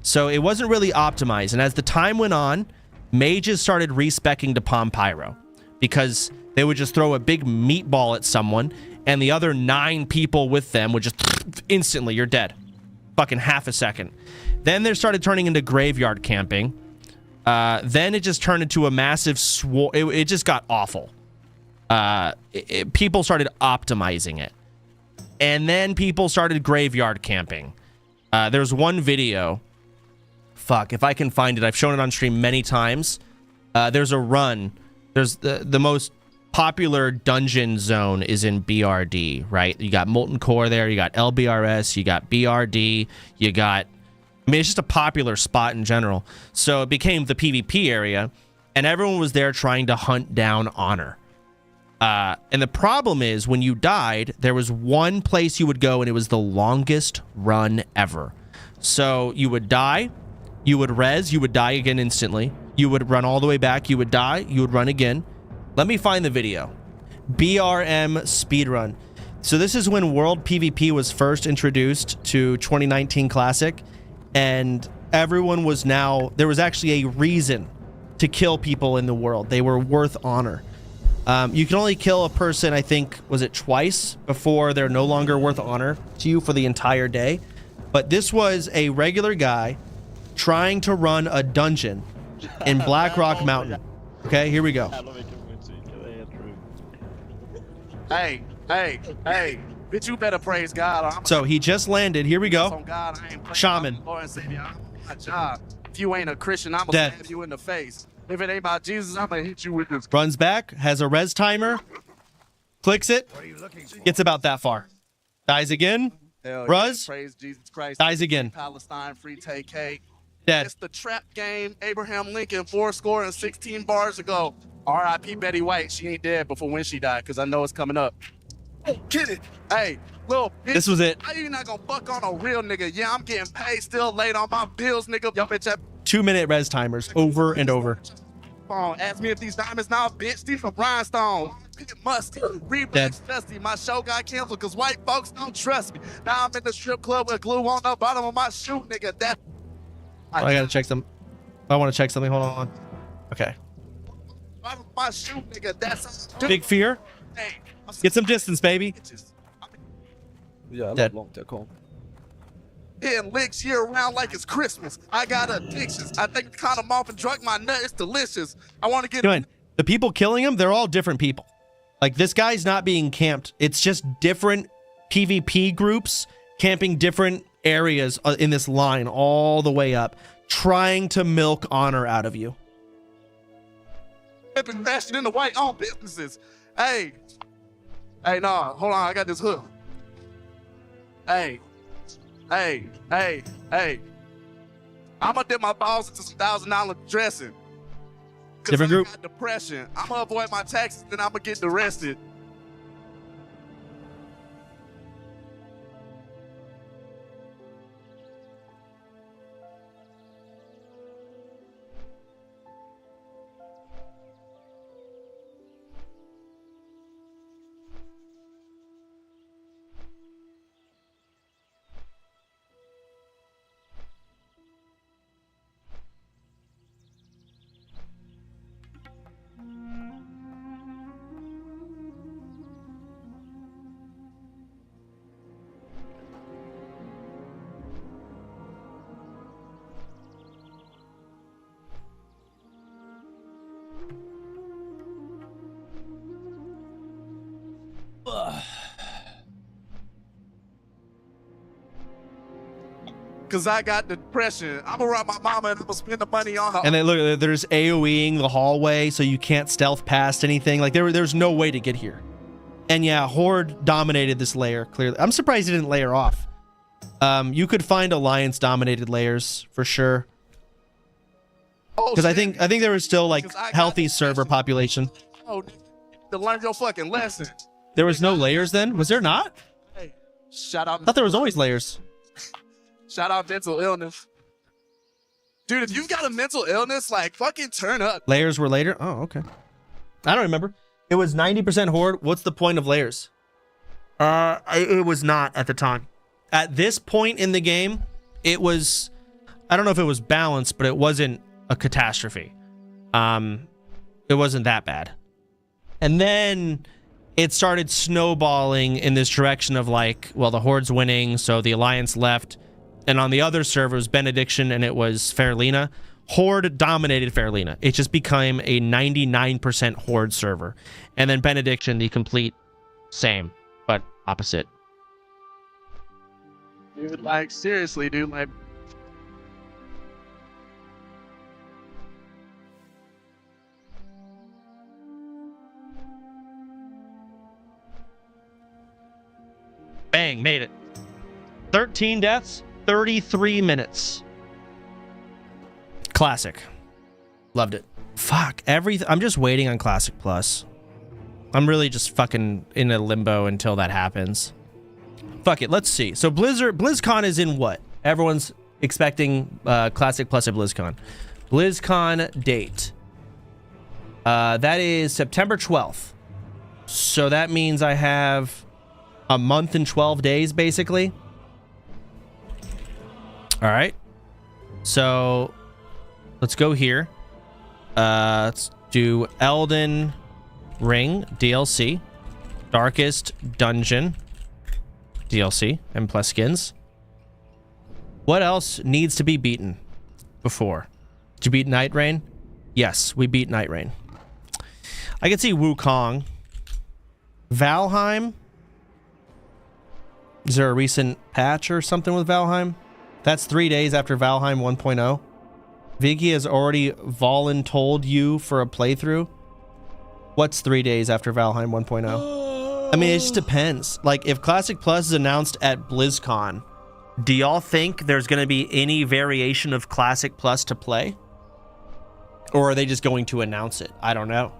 So it wasn't really optimized. And as the time went on, mages started respecking to Palm Pyro because they would just throw a big meatball at someone and the other 9 people with them would just instantly, you're dead. Fucking half a second. Then they started turning into graveyard camping. Then it just turned into a massive it just got awful. People started optimizing it. And then people started graveyard camping. There's one video. Fuck, if I can find it. I've shown it on stream many times. There's a run. There's the most popular dungeon zone is in BRD, right? You got Molten Core there. You got LBRS. You got BRD. You got... I mean, it's just a popular spot in general. So it became the PvP area, and everyone was there trying to hunt down honor. And the problem is, when you died, there was one place you would go, and it was the longest run ever. So you would die, you would res, you would die again instantly. You would run all the way back, you would die, you would run again. Let me find the video. BRM speedrun. So this is when World PvP was first introduced to 2019 Classic, and everyone was there was actually a reason to kill people in the world. They were worth honor. You can only kill a person, I think, was it twice before they're no longer worth honor to you for the entire day. But this was a regular guy trying to run a dungeon in Black Rock Mountain. Okay, here we go.
Hey, bitch, you better praise God.
So he just landed. Here we go. Shaman.
If you ain't a Christian, I'm gonna stab you in the face. If it ain't about Jesus, I'm gonna hit you with this.
Runs back, has a res timer, clicks it, gets about that far. Dies again. Ruz.
Praise Jesus Christ.
Dies again.
Palestine, free TK.
Dead.
It's the trap game. Abraham Lincoln, 416 bars ago. R.I.P. Betty White. She ain't dead before when she died, because I know it's coming up. Oh, get it. Hey, little bitch.
This was it.
How you not gonna fuck on a real nigga? Yeah, I'm getting paid still late on my bills, nigga. Yo, bitch,
2-minute res timers over and over.
phone. Ask me if these diamonds now, bitch. These from Rhinestone. Musty. Reblack's dusty. My show got canceled because white folks don't trust me. Now I'm in the strip club with glue on the bottom of my shoe, nigga. That.
I gotta check some. I want to check something. Hold on. Okay.
Bottom of my shoe, nigga. That's
Big fear.
Hey,
Get some distance, baby.
Yeah, I
Dead.
love long hitting licks year round like it's Christmas. I got addictions. I think the condom off and drug my nut. It's delicious. I want to get.
Good. The people killing him, they're all different people. Like, this guy's not being camped. It's just different PvP groups camping different areas in this line all the way up, trying to milk honor out of you.
Been fashion in the white-owned businesses. Hey, nah, hold on. I got this hook. Hey. I'm gonna dip my balls into some $1,000 dressing.
Different group.
I got depression. I'm gonna avoid my taxes, then I'm gonna get arrested. Cause I got depression. I'm gonna rob my mama and I'm gonna spend the money on her.
And then look, there's AoEing the hallway, so you can't stealth past anything. Like, there's no way to get here. And yeah, Horde dominated this layer, clearly. I'm surprised it didn't layer off. You could find Alliance dominated layers for sure. Because I think there was still like healthy server population.
Oh, to learn your fucking lesson.
There was no layers then? Was there not?
Hey, shout out.
I thought there was always layers.
Shout out mental illness. Dude, if you've got a mental illness, like, fucking turn up.
Layers were later? Oh, okay. I don't remember. It was 90% Horde. What's the point of layers? It was not at the time. At this point in the game, it was, I don't know if it was balanced, but it wasn't a catastrophe. It wasn't that bad. And then it started snowballing in this direction of like, well, the Horde's winning, so the Alliance left. And on the other servers, Benediction, and it was Fairlina. Horde dominated Fairlina. It just became a 99% Horde server. And then Benediction, the complete same, but opposite.
Dude, like, seriously, dude, like.
Bang, made it. 13 deaths, 33 minutes. Classic. Loved it. Fuck, I'm just waiting on Classic Plus. I'm really just fucking in a limbo until that happens. Fuck it, let's see. So BlizzCon is in what? Everyone's expecting Classic Plus at BlizzCon. BlizzCon date. That is September 12th. So that means I have a month and 12 days, basically. All right. So let's go here. Let's do Elden Ring DLC, Darkest Dungeon DLC, and plus skins. What else needs to be beaten before? Did you beat Night Rain? Yes, we beat Night Rain. I can see Wukong. Valheim. Is there a recent patch or something with Valheim? That's 3 days after Valheim 1.0. Vicky has already voluntold you for a playthrough. What's 3 days after Valheim 1.0? I mean, it just depends. Like, if Classic Plus is announced at BlizzCon, do y'all think there's going to be any variation of Classic Plus to play? Or are they just going to announce it? I don't know.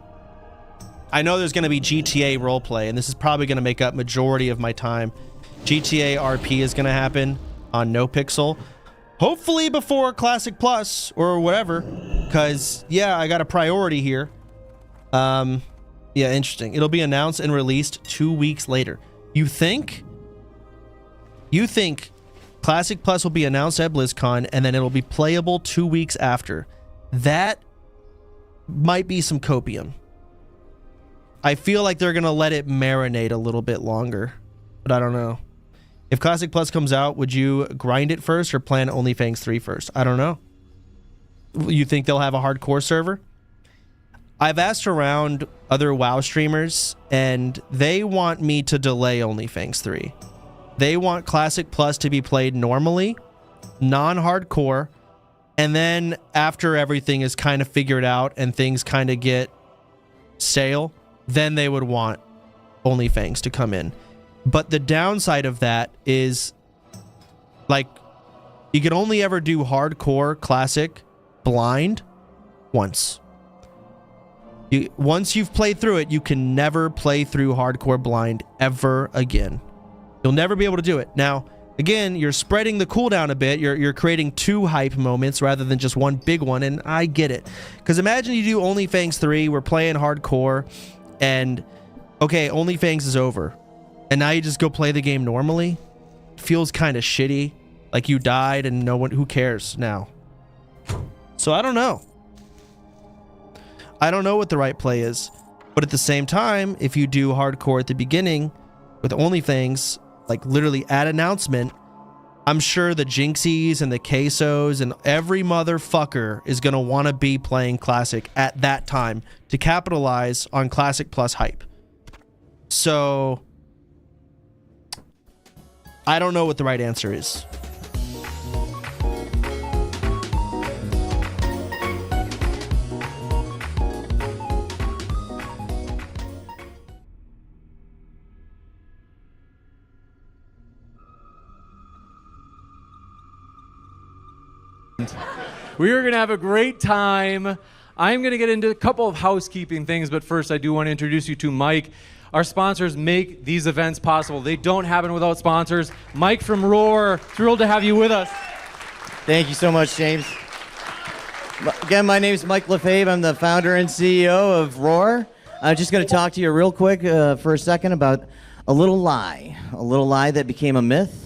I know there's going to be GTA roleplay, and this is probably going to make up majority of my time. GTA RP is going to happen on NoPixel. Hopefully before Classic Plus or whatever, because, yeah, I got a priority here. Yeah, interesting. It'll be announced and released 2 weeks later. You think Classic Plus will be announced at BlizzCon, and then it'll be playable 2 weeks after. That might be some copium. I feel like they're going to let it marinate a little bit longer, but I don't know. If Classic Plus comes out, would you grind it first or plan OnlyFans 3 first? I don't know. You think they'll have a hardcore server? I've asked around other WoW streamers, and they want me to delay OnlyFans 3. They want Classic Plus to be played normally, non-hardcore, and then after everything is kind of figured out and things kind of get stale, then they would want OnlyFans to come in. But the downside of that is, like, you can only ever do hardcore Classic blind once. Once you've played through it, you can never play through hardcore blind ever again. You'll never be able to do it. Now, again, you're spreading the cooldown a bit. You're creating 2 hype moments rather than just one big one, and I get it. Because imagine you do OnlyFans 3, we're playing hardcore, and, okay, OnlyFans is over. And now you just go play the game normally? Feels kind of shitty. Like you died and no one, who cares now? So I don't know. I don't know what the right play is. But at the same time, if you do hardcore at the beginning with OnlyFans, like literally at announcement, I'm sure the Jinxies and the Quesos and every motherfucker is going to want to be playing Classic at that time to capitalize on Classic Plus hype. So I don't know what the right answer is.
We are going to have a great time. I'm going to get into a couple of housekeeping things, but first I do want to introduce you to Mike. Our sponsors make these events possible. They don't happen without sponsors. Mike from Roar, thrilled to have you with us.
Thank you so much, James. Again, my name is Mike Lefebvre. I'm the founder and CEO of Roar. I'm just going to talk to you real quick for a second about a little lie that became a myth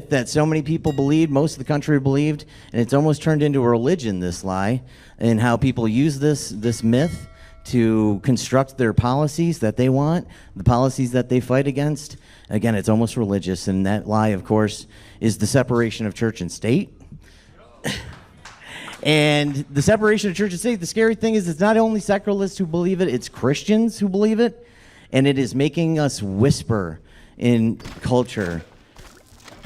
that so many people believed, most of the country believed, and it's almost turned into a religion, this lie, and how people use this myth to construct their policies that they want, the policies that they fight against. Again, it's almost religious, and that lie, of course, is the separation of church and state. And the separation of church and state, the scary thing is it's not only secularists who believe it, it's Christians who believe it, and it is making us whisper in culture.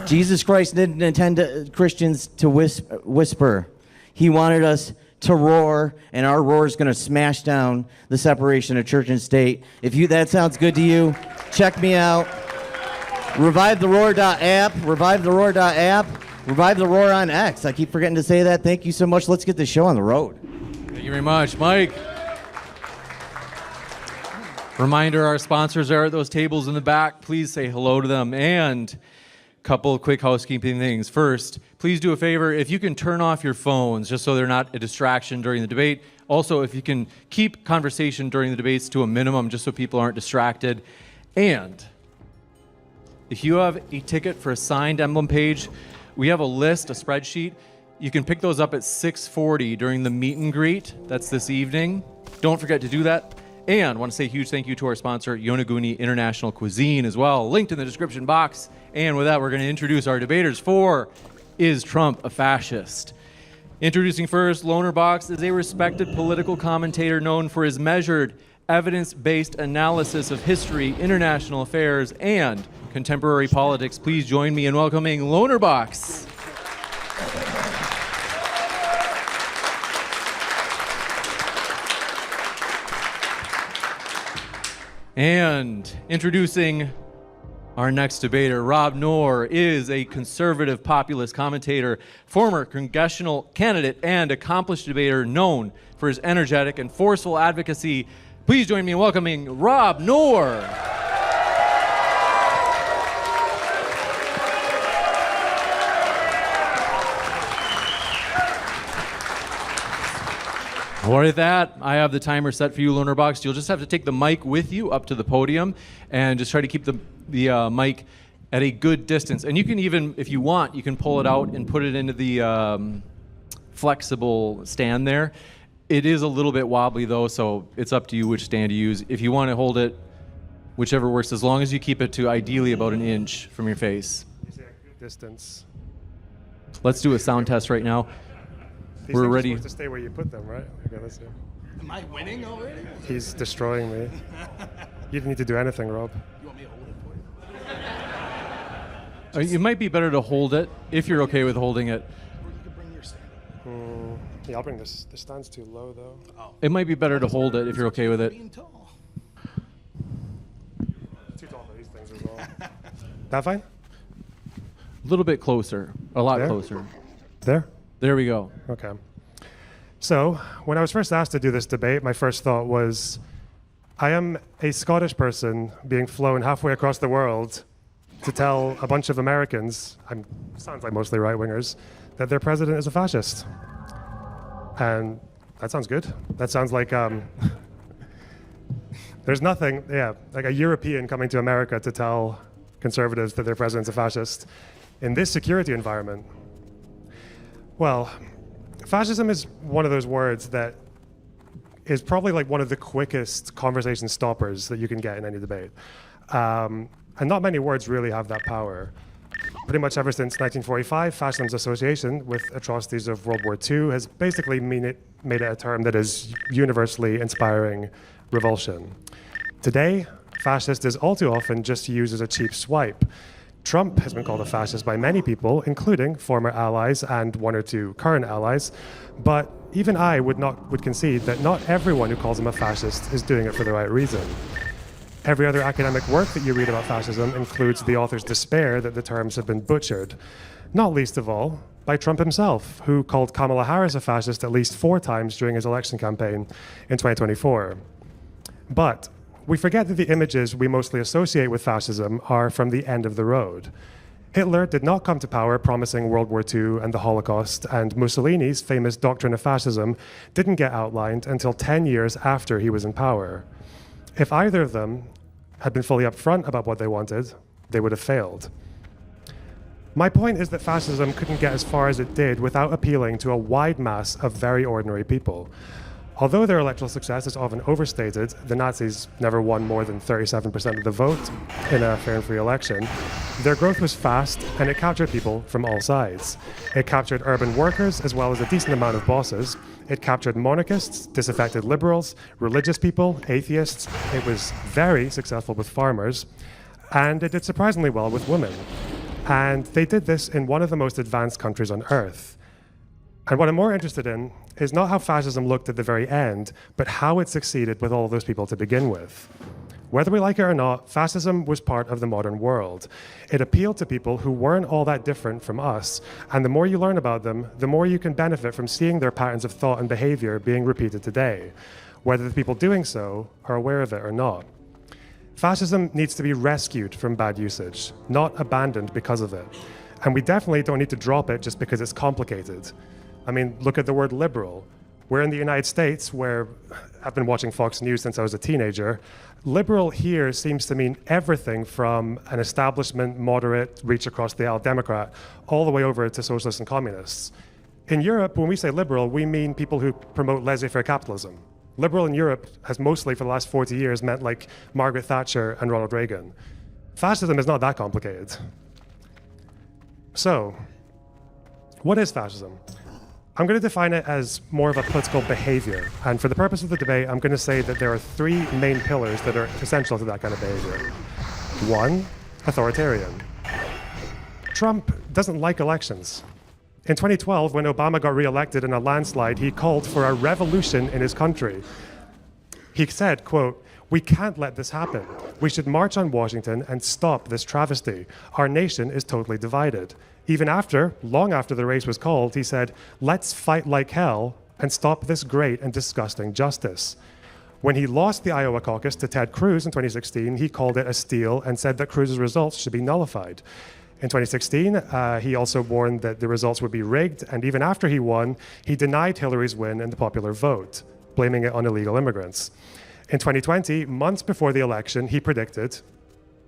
Jesus Christ didn't intend Christians to whisper. He wanted us to roar, and our roar is going to smash down the separation of church and state. If that sounds good to you, check me out. ReviveTheRoar.app, ReviveTheRoar.app, Revive the Roar on X. I keep forgetting to say that. Thank you so much. Let's get this show on the road.
Thank you very much, Mike. Reminder, our sponsors are at those tables in the back. Please say hello to them. And a couple of quick housekeeping things. First, please do a favor. If you can turn off your phones just so they're not a distraction during the debate. Also, if you can keep conversation during the debates to a minimum just so people aren't distracted. And if you have a ticket for a signed emblem page, we have a list, a spreadsheet. You can pick those up at 6:40 during the meet and greet. That's this evening. Don't forget to do that. And I want to say a huge thank you to our sponsor, Yonaguni International Cuisine as well, linked in the description box. And with that, we're going to introduce our debaters for Is Trump a Fascist? Introducing first, Loner Box is a respected political commentator known for his measured, evidence-based analysis of history, international affairs, and contemporary politics. Please join me in welcoming Loner Box. And introducing our next debater, Rob Noor is a conservative populist commentator, former congressional candidate, and accomplished debater known for his energetic and forceful advocacy. Please join me in welcoming Rob Noor. With that, I have the timer set for you, Loner Box. You'll just have to take the mic with you up to the podium and just try to keep the mic at a good distance. And you can even, if you want, you can pull it out and put it into the flexible stand there. It is a little bit wobbly though, so it's up to you which stand to use. If you want to hold it, whichever works, as long as you keep it to ideally about an inch from your face.
Distance.
Let's do a sound test right now.
These
We're
things are
ready.
supposed to stay where you put them, right? Okay, let's see.
Am I winning already?
He's destroying me. You didn't need to do anything, Rob.
You want me to hold it for you?
It might be better to hold it if you're okay with holding it.
Or you can bring your stand.
Yeah, I'll bring this. The stand's too low, though.
Oh.
It might be better to hold it if you're okay with it.
Being tall.
Too tall for these things as well. That fine?
A little bit closer, a lot
There?
closer.
There?
There we go.
Okay. So, when I was first asked to do this debate, my first thought was, I am a Scottish person being flown halfway across the world to tell a bunch of Americans, sounds like mostly right-wingers, that their president is a fascist. And that sounds good. That sounds like, there's nothing, like a European coming to America to tell conservatives that their president's a fascist. In this security environment, well, fascism is one of those words that is probably like one of the quickest conversation stoppers that you can get in any debate. And not many words really have that power. Pretty much ever since 1945, fascism's association with atrocities of World War II has basically made it a term that is universally inspiring revulsion. Today, fascist is all too often just used as a cheap swipe. Trump has been called a fascist by many people, including former allies and one or two current allies, but even I would concede that not everyone who calls him a fascist is doing it for the right reason. Every other academic work that you read about fascism includes the author's despair that the terms have been butchered, not least of all by Trump himself, who called Kamala Harris a fascist at least 4 times during his election campaign in 2024. But we forget that the images we mostly associate with fascism are from the end of the road. Hitler did not come to power promising World War II and the Holocaust, and Mussolini's famous doctrine of fascism didn't get outlined until 10 years after he was in power. If either of them had been fully upfront about what they wanted, they would have failed. My point is that fascism couldn't get as far as it did without appealing to a wide mass of very ordinary people. Although their electoral success is often overstated, the Nazis never won more than 37% of the vote in a fair and free election. Their growth was fast, and it captured people from all sides. It captured urban workers as well as a decent amount of bosses. It captured monarchists, disaffected liberals, religious people, atheists. It was very successful with farmers, and it did surprisingly well with women. And they did this in one of the most advanced countries on earth. And what I'm more interested in is not how fascism looked at the very end, but how it succeeded with all of those people to begin with. Whether we like it or not, fascism was part of the modern world. It appealed to people who weren't all that different from us, and the more you learn about them, the more you can benefit from seeing their patterns of thought and behavior being repeated today, whether the people doing so are aware of it or not. Fascism needs to be rescued from bad usage, not abandoned because of it. And we definitely don't need to drop it just because it's complicated. I mean, look at the word liberal. Where in the United States, where I've been watching Fox News since I was a teenager, liberal here seems to mean everything from an establishment, moderate, reach across the aisle Democrat, all the way over to socialists and communists. In Europe, when we say liberal, we mean people who promote laissez-faire capitalism. Liberal in Europe has mostly, for the last 40 years, meant like Margaret Thatcher and Ronald Reagan. Fascism is not that complicated. So, what is fascism? I'm going to define it as more of a political behavior. And for the purpose of the debate, I'm going to say that there are three main pillars that are essential to that kind of behavior. One, authoritarian. Trump doesn't like elections. In 2012, when Obama got reelected in a landslide, he called for a revolution in his country. He said, quote, "We can't let this happen. We should march on Washington and stop this travesty. Our nation is totally divided." Even after, long after the race was called, he said, "Let's fight like hell and stop this great and disgusting justice." When he lost the Iowa caucus to Ted Cruz in 2016, he called it a steal and said that Cruz's results should be nullified. In 2016, he also warned that the results would be rigged, and even after he won, he denied Hillary's win in the popular vote, blaming it on illegal immigrants. In 2020, months before the election, he predicted,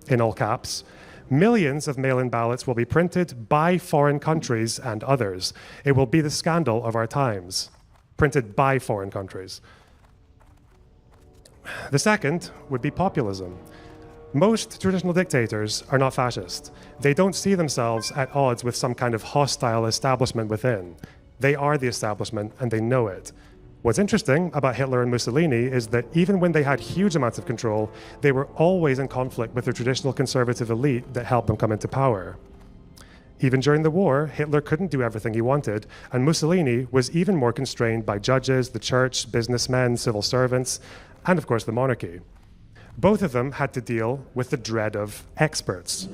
in all caps, millions of mail-in ballots will be printed by foreign countries and others. It will be the scandal of our times. Printed by foreign countries. The second would be populism. Most traditional dictators are not fascist. They don't see themselves at odds with some kind of hostile establishment within. They are the establishment, and they know it. What's interesting about Hitler and Mussolini is that even when they had huge amounts of control, they were always in conflict with the traditional conservative elite that helped them come into power. Even during the war, Hitler couldn't do everything he wanted, and Mussolini was even more constrained by judges, the church, businessmen, civil servants, and of course the monarchy. Both of them had to deal with the dread of experts.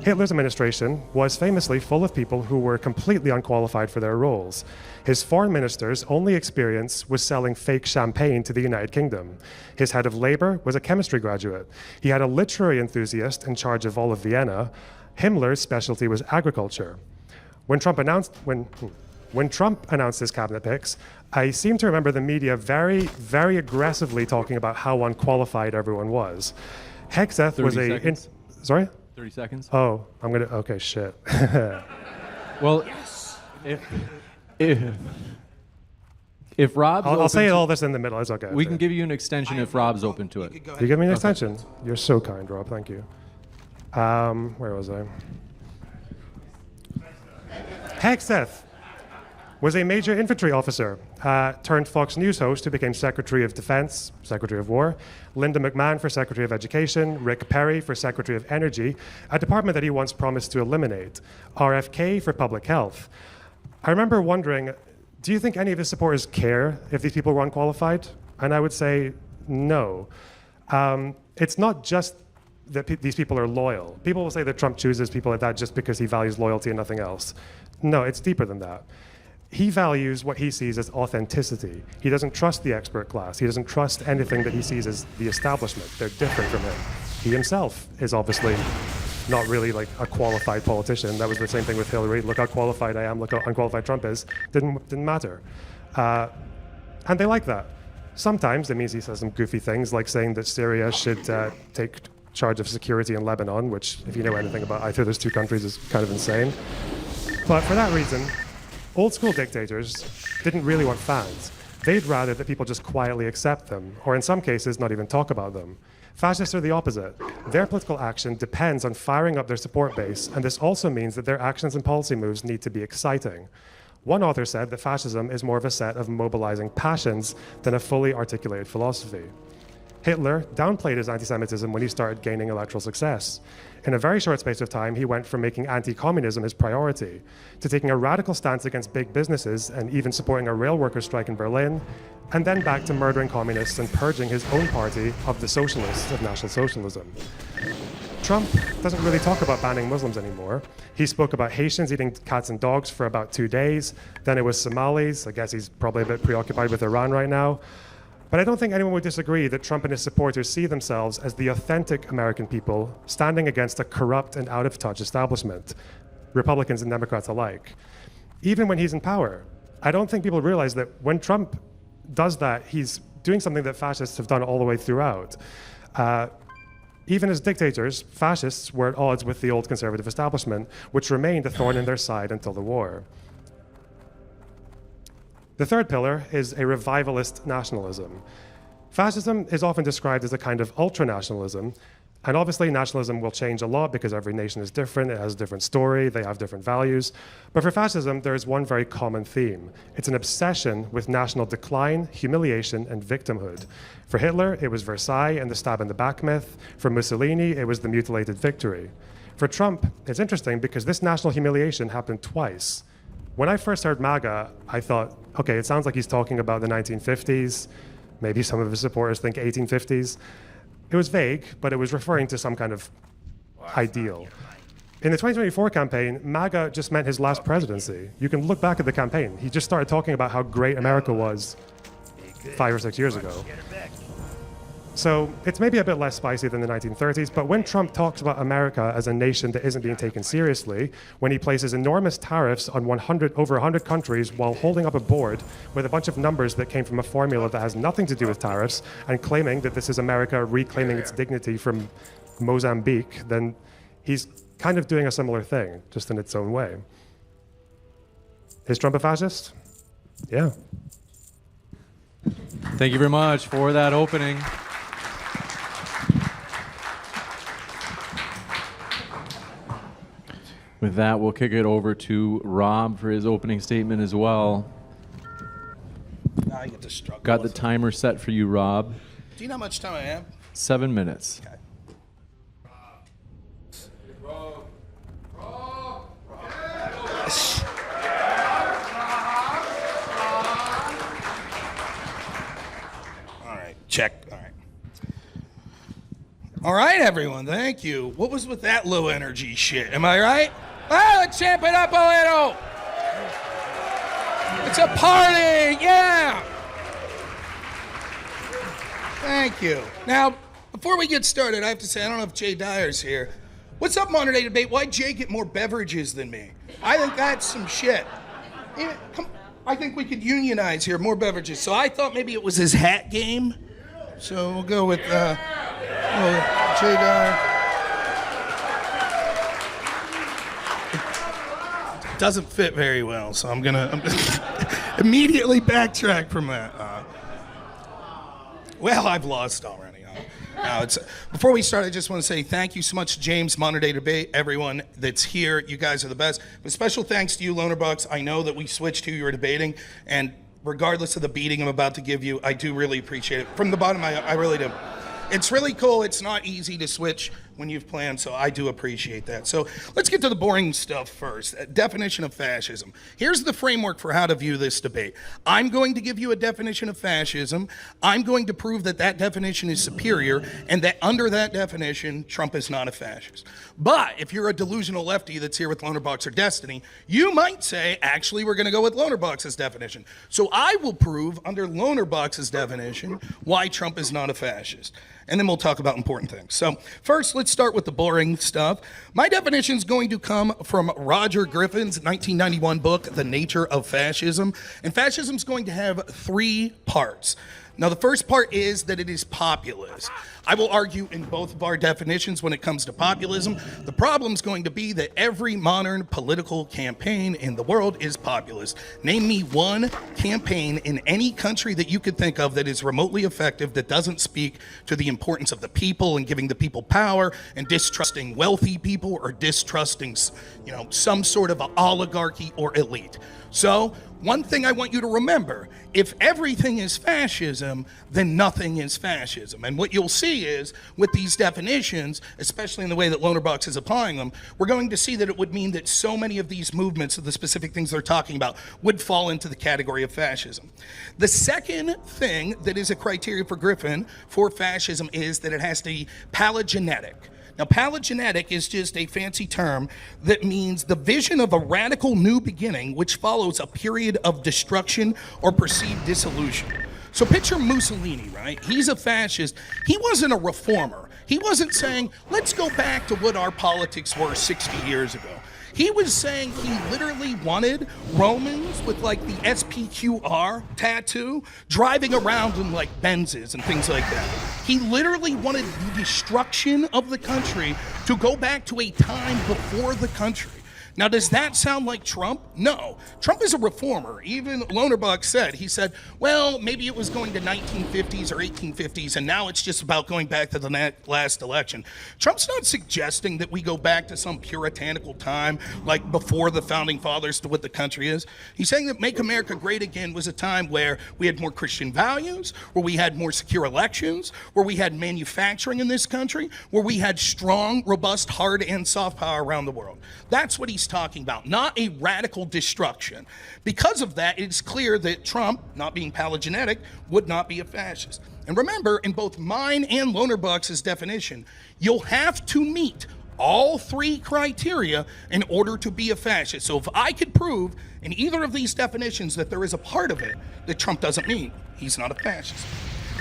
Hitler's administration was famously full of people who were completely unqualified for their roles. His foreign minister's only experience was selling fake champagne to the United Kingdom. His head of labor was a chemistry graduate. He had a literary enthusiast in charge of all of Vienna. Himmler's specialty was agriculture. When Trump announced his cabinet picks, I seem to remember the media very, very aggressively talking about how unqualified everyone was. Hegseth was a... Sorry?
30 seconds.
Oh, okay, shit.
Well, if Rob's
I'll say all this in the middle, it's okay.
We can give you an extension if Rob's open to it.
You give me an extension? You're so kind, Rob, thank you. Where was I? Hegseth was a major infantry officer, turned Fox News host who became Secretary of Defense, Secretary of War, Linda McMahon for Secretary of Education, Rick Perry for Secretary of Energy, a department that he once promised to eliminate, RFK for Public Health. I remember wondering, do you think any of his supporters care if these people were unqualified? And I would say no. It's not just that these people are loyal. People will say that Trump chooses people like that just because he values loyalty and nothing else. No, it's deeper than that. He values what he sees as authenticity. He doesn't trust the expert class. He doesn't trust anything that he sees as the establishment. They're different from him. He himself is obviously not really like a qualified politician. That was the same thing with Hillary. Look how qualified I am, look how unqualified Trump is. Didn't matter. And they like that. Sometimes it means he says some goofy things like saying that Syria should take charge of security in Lebanon, which if you know anything about either of those two countries is kind of insane. But for that reason, old school dictators didn't really want fans. They'd rather that people just quietly accept them, or in some cases, not even talk about them. Fascists are the opposite. Their political action depends on firing up their support base, and this also means that their actions and policy moves need to be exciting. One author said that fascism is more of a set of mobilizing passions than a fully articulated philosophy. Hitler downplayed his anti-Semitism when he started gaining electoral success. In a very short space of time, he went from making anti-communism his priority to taking a radical stance against big businesses and even supporting a rail workers' strike in Berlin, and then back to murdering communists and purging his own party of the socialists of National Socialism. Trump doesn't really talk about banning Muslims anymore. He spoke about Haitians eating cats and dogs for about 2 days. Then it was Somalis. I guess he's probably a bit preoccupied with Iran right now. But I don't think anyone would disagree that Trump and his supporters see themselves as the authentic American people standing against a corrupt and out-of-touch establishment, Republicans and Democrats alike. Even when he's in power, I don't think people realize that when Trump does that, he's doing something that fascists have done all the way throughout. Even as dictators, fascists were at odds with the old conservative establishment, which remained a thorn in their side until the war. The third pillar is a revivalist nationalism. Fascism is often described as a kind of ultranationalism, and obviously nationalism will change a lot because every nation is different, it has a different story, they have different values. But for fascism, there is one very common theme. It's an obsession with national decline, humiliation, and victimhood. For Hitler, it was Versailles and the stab in the back myth. For Mussolini, it was the mutilated victory. For Trump, it's interesting because this national humiliation happened twice. When I first heard MAGA, I thought, okay, it sounds like he's talking about the 1950s. Maybe some of his supporters think 1850s. It was vague, but it was referring to some kind of ideal. In the 2024 campaign, MAGA just meant his last presidency. You can look back at the campaign. He just started talking about how great America was 5 or 6 years ago. So it's maybe a bit less spicy than the 1930s, but when Trump talks about America as a nation that isn't being taken seriously, when he places enormous tariffs on over 100 countries while holding up a board with a bunch of numbers that came from a formula that has nothing to do with tariffs, and claiming that this is America reclaiming its dignity from Mozambique, then he's kind of doing a similar thing, just in its own way. Is Trump a fascist? Yeah.
Thank you very much for that opening. With that, we'll kick it over to Rob for his opening statement as well.
Now I get to struggle.
Got the timer set for you, Rob.
Do you know how much time I have?
7 minutes.
Okay. All right, check. All right. All right, everyone. Thank you. What was with that low energy shit? Am I right? Let's champ it up a little. It's a party. Yeah. Thank you. Now, before we get started, I have to say, I don't know if Jay Dyer's here. What's up, Modern Day Debate? Why'd Jay get more beverages than me? I think that's some shit. I think we could unionize here, more beverages. So I thought maybe it was his hat game. So we'll go with Jay Dyer. It doesn't fit very well, so I'm gonna immediately backtrack from that. Well, I've lost already. Before we start, I just want to say thank you so much, James, Modern Day Debate, everyone that's here. You guys are the best. But special thanks to you, Lonerbucks. I know that we switched who you were debating, and regardless of the beating I'm about to give you, I do really appreciate it. From the bottom, I really do. It's really cool. It's not easy to switch when you've planned, so I do appreciate that. So let's get to the boring stuff first. Definition of fascism. Here's the framework for how to view this debate. I'm going to give you a definition of fascism. I'm going to prove that that definition is superior, and that under that definition, Trump is not a fascist. But if you're a delusional lefty that's here with Lonerbox or Destiny, you might say, actually, we're going to go with Lonerbox's definition. So I will prove under Lonerbox's definition why Trump is not a fascist. And then we'll talk about important things. So first, let's start with the boring stuff. My definition is going to come from Roger Griffin's 1991 book, The Nature of Fascism. And fascism is going to have 3 parts. Now, the first part is that it is populist. I will argue in both of our definitions when it comes to populism. The problem is going to be that every modern political campaign in the world is populist. Name me one campaign in any country that you could think of that is remotely effective, that doesn't speak to the importance of the people and giving the people power and distrusting wealthy people or distrusting, some sort of oligarchy or elite. So, one thing I want you to remember, if everything is fascism, then nothing is fascism. And what you'll see is, with these definitions, especially in the way that Lonerbox is applying them, we're going to see that it would mean that so many of these movements of the specific things they're talking about would fall into the category of fascism. The second thing that is a criteria for Griffin for fascism is that it has to be paleogenetic. Now, paleogenetic is just a fancy term that means the vision of a radical new beginning which follows a period of destruction or perceived dissolution. So picture Mussolini, right? He's a fascist. He wasn't a reformer. He wasn't saying, let's go back to what our politics were 60 years ago. He was saying he literally wanted Romans with like the SPQR tattoo driving around in like Benzes and things like that. He literally wanted the destruction of the country to go back to a time before the country. Now, does that sound like Trump? No. Trump is a reformer. Even Lonerbuck said, he said, well, maybe it was going to 1950s or 1850s, and now it's just about going back to the last election. Trump's not suggesting that we go back to some puritanical time, like before the founding fathers, to what the country is. He's saying that Make America Great Again was a time where we had more Christian values, where we had more secure elections, where we had manufacturing in this country, where we had strong, robust, hard, and soft power around the world. That's what he's talking about, not a radical destruction. Because of that, it's clear that Trump, not being palingenetic, would not be a fascist. And remember, in both mine and Lonerbuck's definition, you'll have to meet all three criteria in order to be a fascist. So if I could prove in either of these definitions that there is a part of it that Trump doesn't mean, he's not a fascist.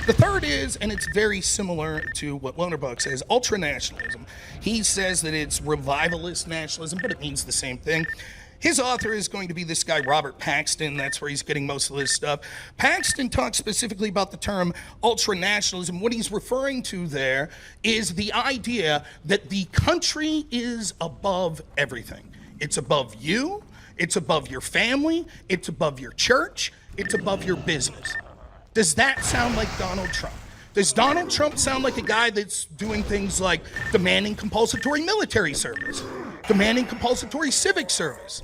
The third is, and it's very similar to what Lonerbuck says, ultranationalism. He says that it's revivalist nationalism, but it means the same thing. His author is going to be this guy, Robert Paxton. That's where he's getting most of this stuff. Paxton talks specifically about the term ultranationalism. What he's referring to there is the idea that the country is above everything. It's above you, it's above your family, it's above your church, it's above your business. Does that sound like Donald Trump? Does Donald Trump sound like a guy that's doing things like demanding compulsory military service, demanding compulsory civic service,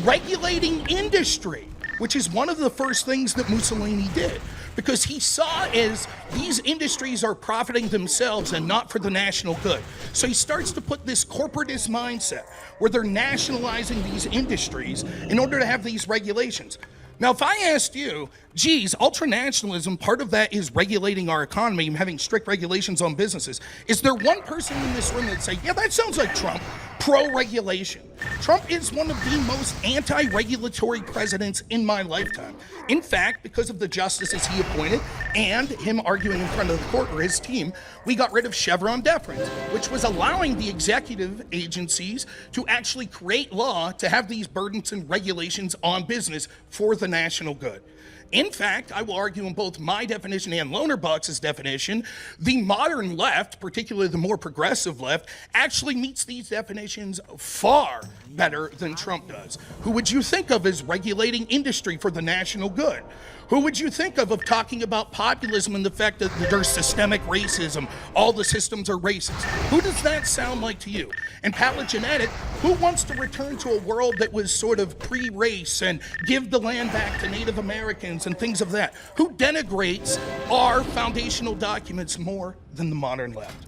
regulating industry, which is one of the first things that Mussolini did, because he saw as these industries are profiting themselves and not for the national good. So he starts to put this corporatist mindset where they're nationalizing these industries in order to have these regulations. Now, if I asked you, geez, ultranationalism, part of that is regulating our economy and having strict regulations on businesses. Is there one person in this room that'd say, yeah, that sounds like Trump, pro-regulation? Trump is one of the most anti-regulatory presidents in my lifetime. In fact, because of the justices he appointed and him arguing in front of the court or his team, we got rid of Chevron deference, which was allowing the executive agencies to actually create law to have these burdensome regulations on business for the national good. In fact, I will argue in both my definition and Lonerbuck's definition, the modern left, particularly the more progressive left, actually meets these definitions far better than Trump does. Who would you think of as regulating industry for the national good? Who would you think of talking about populism and the fact that there's systemic racism, all the systems are racist? Who does that sound like to you? And palingenetic, who wants to return to a world that was sort of pre-race and give the land back to Native Americans and things of that? Who denigrates our foundational documents more than the modern left?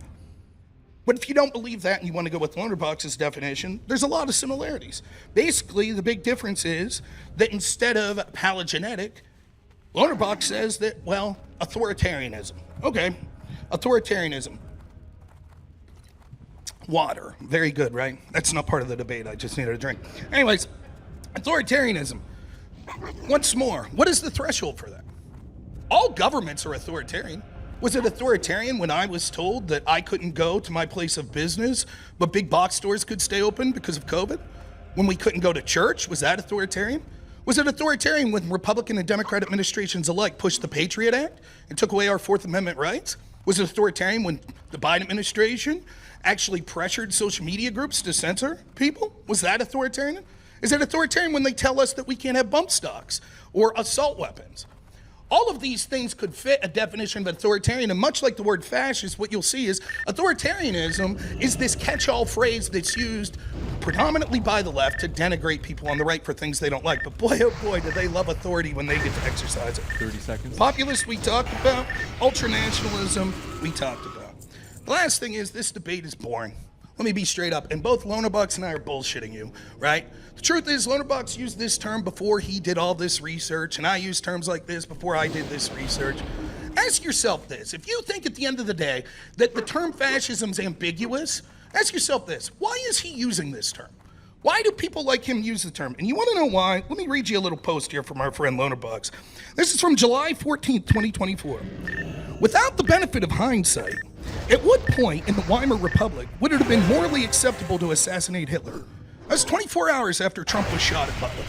But if you don't believe that and you want to go with Lonerbuck's definition, there's a lot of similarities. Basically, the big difference is that instead of palingenetic, Lonerbuck says that, well, authoritarianism. Okay, authoritarianism. Water. Very good, right? That's not part of the debate. I just needed a drink. Anyways, authoritarianism. Once more, what is the threshold for that? All governments are authoritarian. Was it authoritarian when I was told that I couldn't go to my place of business, but big box stores could stay open because of COVID? When we couldn't go to church, was that authoritarian? Was it authoritarian when Republican and Democrat administrations alike pushed the Patriot Act and took away our Fourth Amendment rights? Was it authoritarian when the Biden administration actually pressured social media groups to censor people? Was that authoritarian? Is it authoritarian when they tell us that we can't have bump stocks or assault weapons? All of these things could fit a definition of authoritarian, and much like the word fascist, what you'll see is authoritarianism is this catch-all phrase that's used predominantly by the left to denigrate people on the right for things they don't like. But boy, oh boy, do they love authority when they get to exercise it.
30 seconds.
Populist, we talked about. Ultranationalism, we talked about. The last thing is, this debate is boring. Let me be straight up, and both Lonerbuck and I are bullshitting you, right? The truth is, Lonerbuck used this term before he did all this research, and I used terms like this before I did this research. Ask yourself this. If you think at the end of the day that the term fascism is ambiguous, ask yourself this. Why is he using this term? Why do people like him use the term? And you want to know why? Let me read you a little post here from our friend Lonerbuck. This is from July 14th, 2024. Without the benefit of hindsight, At what point in the Weimar Republic would it have been morally acceptable to assassinate Hitler? That's 24 hours after Trump was shot in public.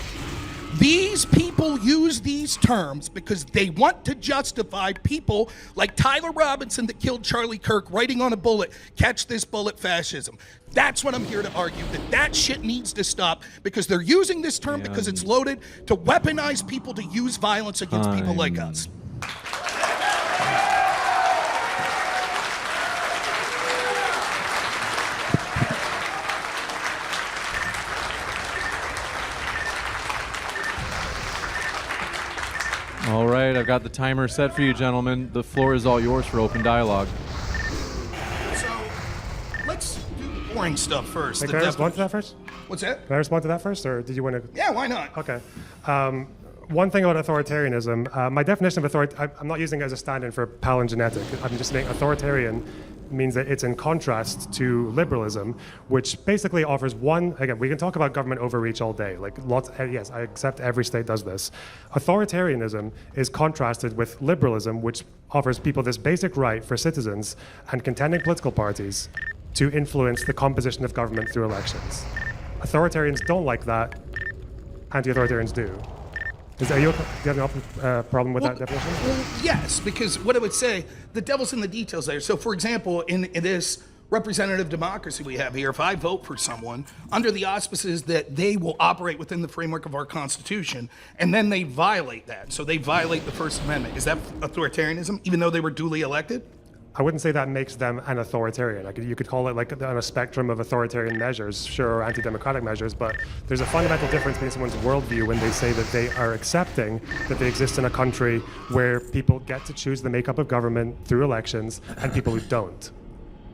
These people use these terms because they want to justify people like Tyler Robinson that killed Charlie Kirk writing on a bullet, "Catch this bullet, fascism." That's what I'm here to argue, that shit needs to stop because they're using this term because it's loaded to weaponize people to use violence against people like us.
All right, I've got the timer set for you, gentlemen. The floor is all yours for open dialogue.
So, let's do the boring stuff first.
Can I respond to that first?
What's that?
Can I respond to that first, or did you want to?
Yeah, why not?
Okay. One thing about authoritarianism, my definition of I'm not using it as a stand-in for palingenetic. I'm just saying authoritarian means that it's in contrast to liberalism, which basically offers one, again, we can talk about government overreach all day, like lots, yes, I accept every state does this. Authoritarianism is contrasted with liberalism, which offers people this basic right for citizens and contending political parties to influence the composition of government through elections. Authoritarians don't like that, anti-authoritarians do. Do you have a problem with that definition?
Well, yes, because what I would say, the devil's in the details there. So, for example, in this representative democracy we have here, if I vote for someone under the auspices that they will operate within the framework of our Constitution, and then they violate that, so they violate the First Amendment, is that authoritarianism, even though they were duly elected?
I wouldn't say that makes them an authoritarian. You could call it like on a spectrum of authoritarian measures, sure, or anti-democratic measures, but there's a fundamental difference between someone's worldview when they say that they are accepting that they exist in a country where people get to choose the makeup of government through elections and people who don't.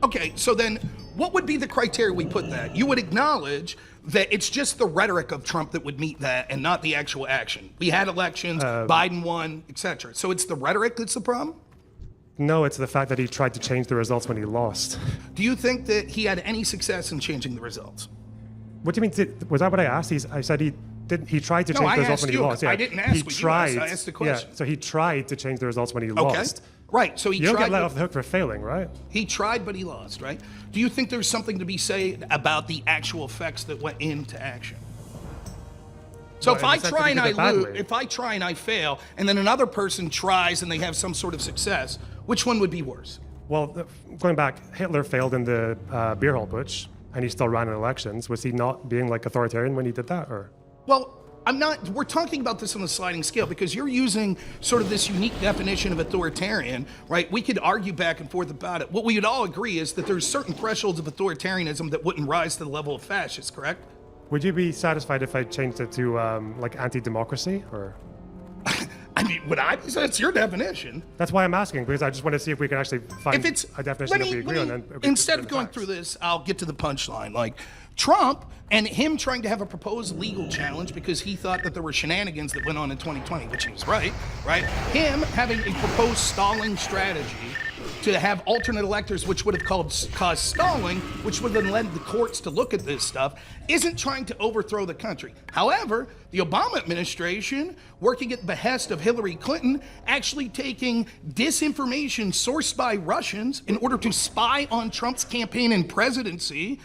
Okay, so then what would be the criteria we put that? You would acknowledge that it's just the rhetoric of Trump that would meet that and not the actual action. We had elections, Biden won, etc. So it's the rhetoric that's the problem?
No, it's the fact that he tried to change the results when he lost.
Do you think that he had any success in changing the results?
What do you mean? Was that what I asked? I said he didn't. He tried to change the results when he lost. Yeah.
I didn't ask what you asked. I asked the question.
Yeah, so he tried to change the results when he lost.
Right, so he tried.
You don't get let off the hook for failing, right?
He tried, but he lost, right? Do you think there's something to be said about the actual effects that went into action? So if I try and I lose, if I try and I fail, and then another person tries and they have some sort of success, which one would be worse?
Well, going back, Hitler failed in the beer hall putsch, and he still ran in elections. Was he not being like authoritarian when he did that, or?
Well, I'm not. We're talking about this on a sliding scale because you're using sort of this unique definition of authoritarian, right? We could argue back and forth about it. What we would all agree is that there's certain thresholds of authoritarianism that wouldn't rise to the level of fascist, correct?
Would you be satisfied if I changed it to like anti-democracy, or?
I mean, would I? That's your definition.
That's why I'm asking, because I just want to see if we can actually find a definition that we agree on. Then
instead of going through this, I'll get to the punchline. Like Trump and him trying to have a proposed legal challenge because he thought that there were shenanigans that went on in 2020, which he was right? Him having a proposed stalling strategy to have alternate electors, which would have caused stalling, which would have led the courts to look at this stuff, isn't trying to overthrow the country. However, the Obama administration, working at the behest of Hillary Clinton, actually taking disinformation sourced by Russians in order to spy on Trump's campaign and presidency,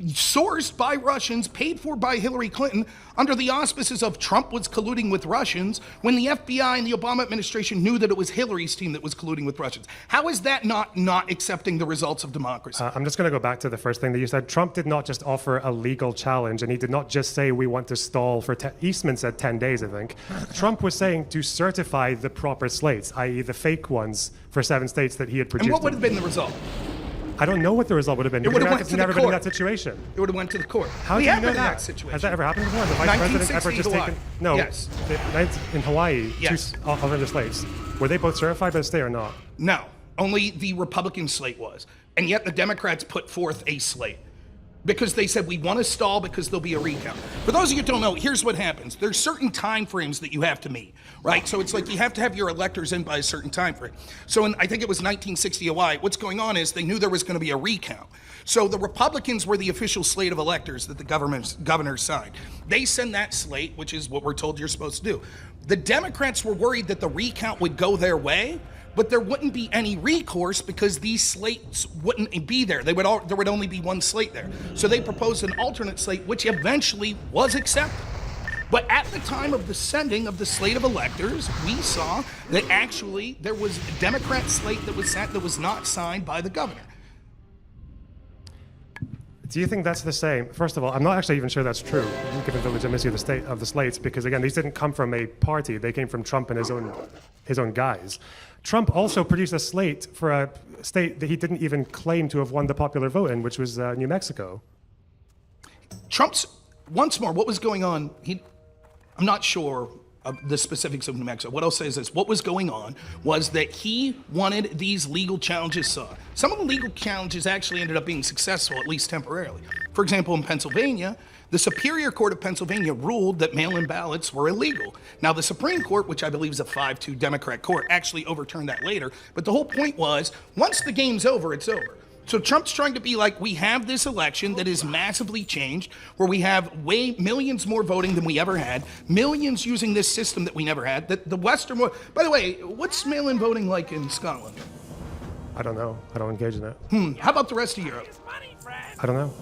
sourced by Russians, paid for by Hillary Clinton, under the auspices of Trump was colluding with Russians, when the FBI and the Obama administration knew that it was Hillary's team that was colluding with Russians. How is that not accepting the results of democracy?
I'm just going to go back to the first thing that you said. Trump did not just offer a legal challenge, and he did not just say we want to stall for Eastman said 10 days, I think. Trump was saying to certify the proper slates, i.e. the fake ones for 7 states that he had produced.
And what would have been the result?
I don't know what the result would have been.
It would have went to the court.
Never been in that situation.
It would have went to the court.
How do you know that? Situation. Has that ever happened before? Has the vice president ever just taken? No.
Yes.
In Hawaii,
yes.
2 other slates. Were they both certified by the state or not?
No. Only the Republican slate was. And yet the Democrats put forth a slate. Because they said, we want to stall because there'll be a recount. For those of you who don't know, here's what happens. There's certain time frames that you have to meet, right? So it's like you have to have your electors in by a certain time frame. So in, I think it was 1960 Hawaii, what's going on is they knew there was going to be a recount. So the Republicans were the official slate of electors that the governor signed. They send that slate, which is what we're told you're supposed to do. The Democrats were worried that the recount would go their way, but there wouldn't be any recourse because these slates wouldn't be there. There would only be one slate there. So they proposed an alternate slate, which eventually was accepted. But at the time of the sending of the slate of electors, we saw that actually there was a Democrat slate that was sent that was not signed by the governor.
Do you think that's the same? First of all, I'm not actually even sure that's true, given the legitimacy of the slates, because again, these didn't come from a party; they came from Trump and his own guys. Trump also produced a slate for a state that he didn't even claim to have won the popular vote in, which was New Mexico.
Trump's once more, what was going on? I'm not sure of the specifics of New Mexico. What I'll say is this. What was going on was that he wanted these legal challenges sought. Some of the legal challenges actually ended up being successful, at least temporarily. For example, in Pennsylvania, the Superior Court of Pennsylvania ruled that mail-in ballots were illegal. Now, the Supreme Court, which I believe is a 5-2 Democrat court, actually overturned that later. But the whole point was, once the game's over, it's over. So Trump's trying to be like, we have this election that is massively changed, where we have millions more voting than we ever had, millions using this system that we never had, that the Western world. By the way, what's mail-in voting like in Scotland?
I don't know. I don't engage in it.
How about the rest of Europe?
I don't know.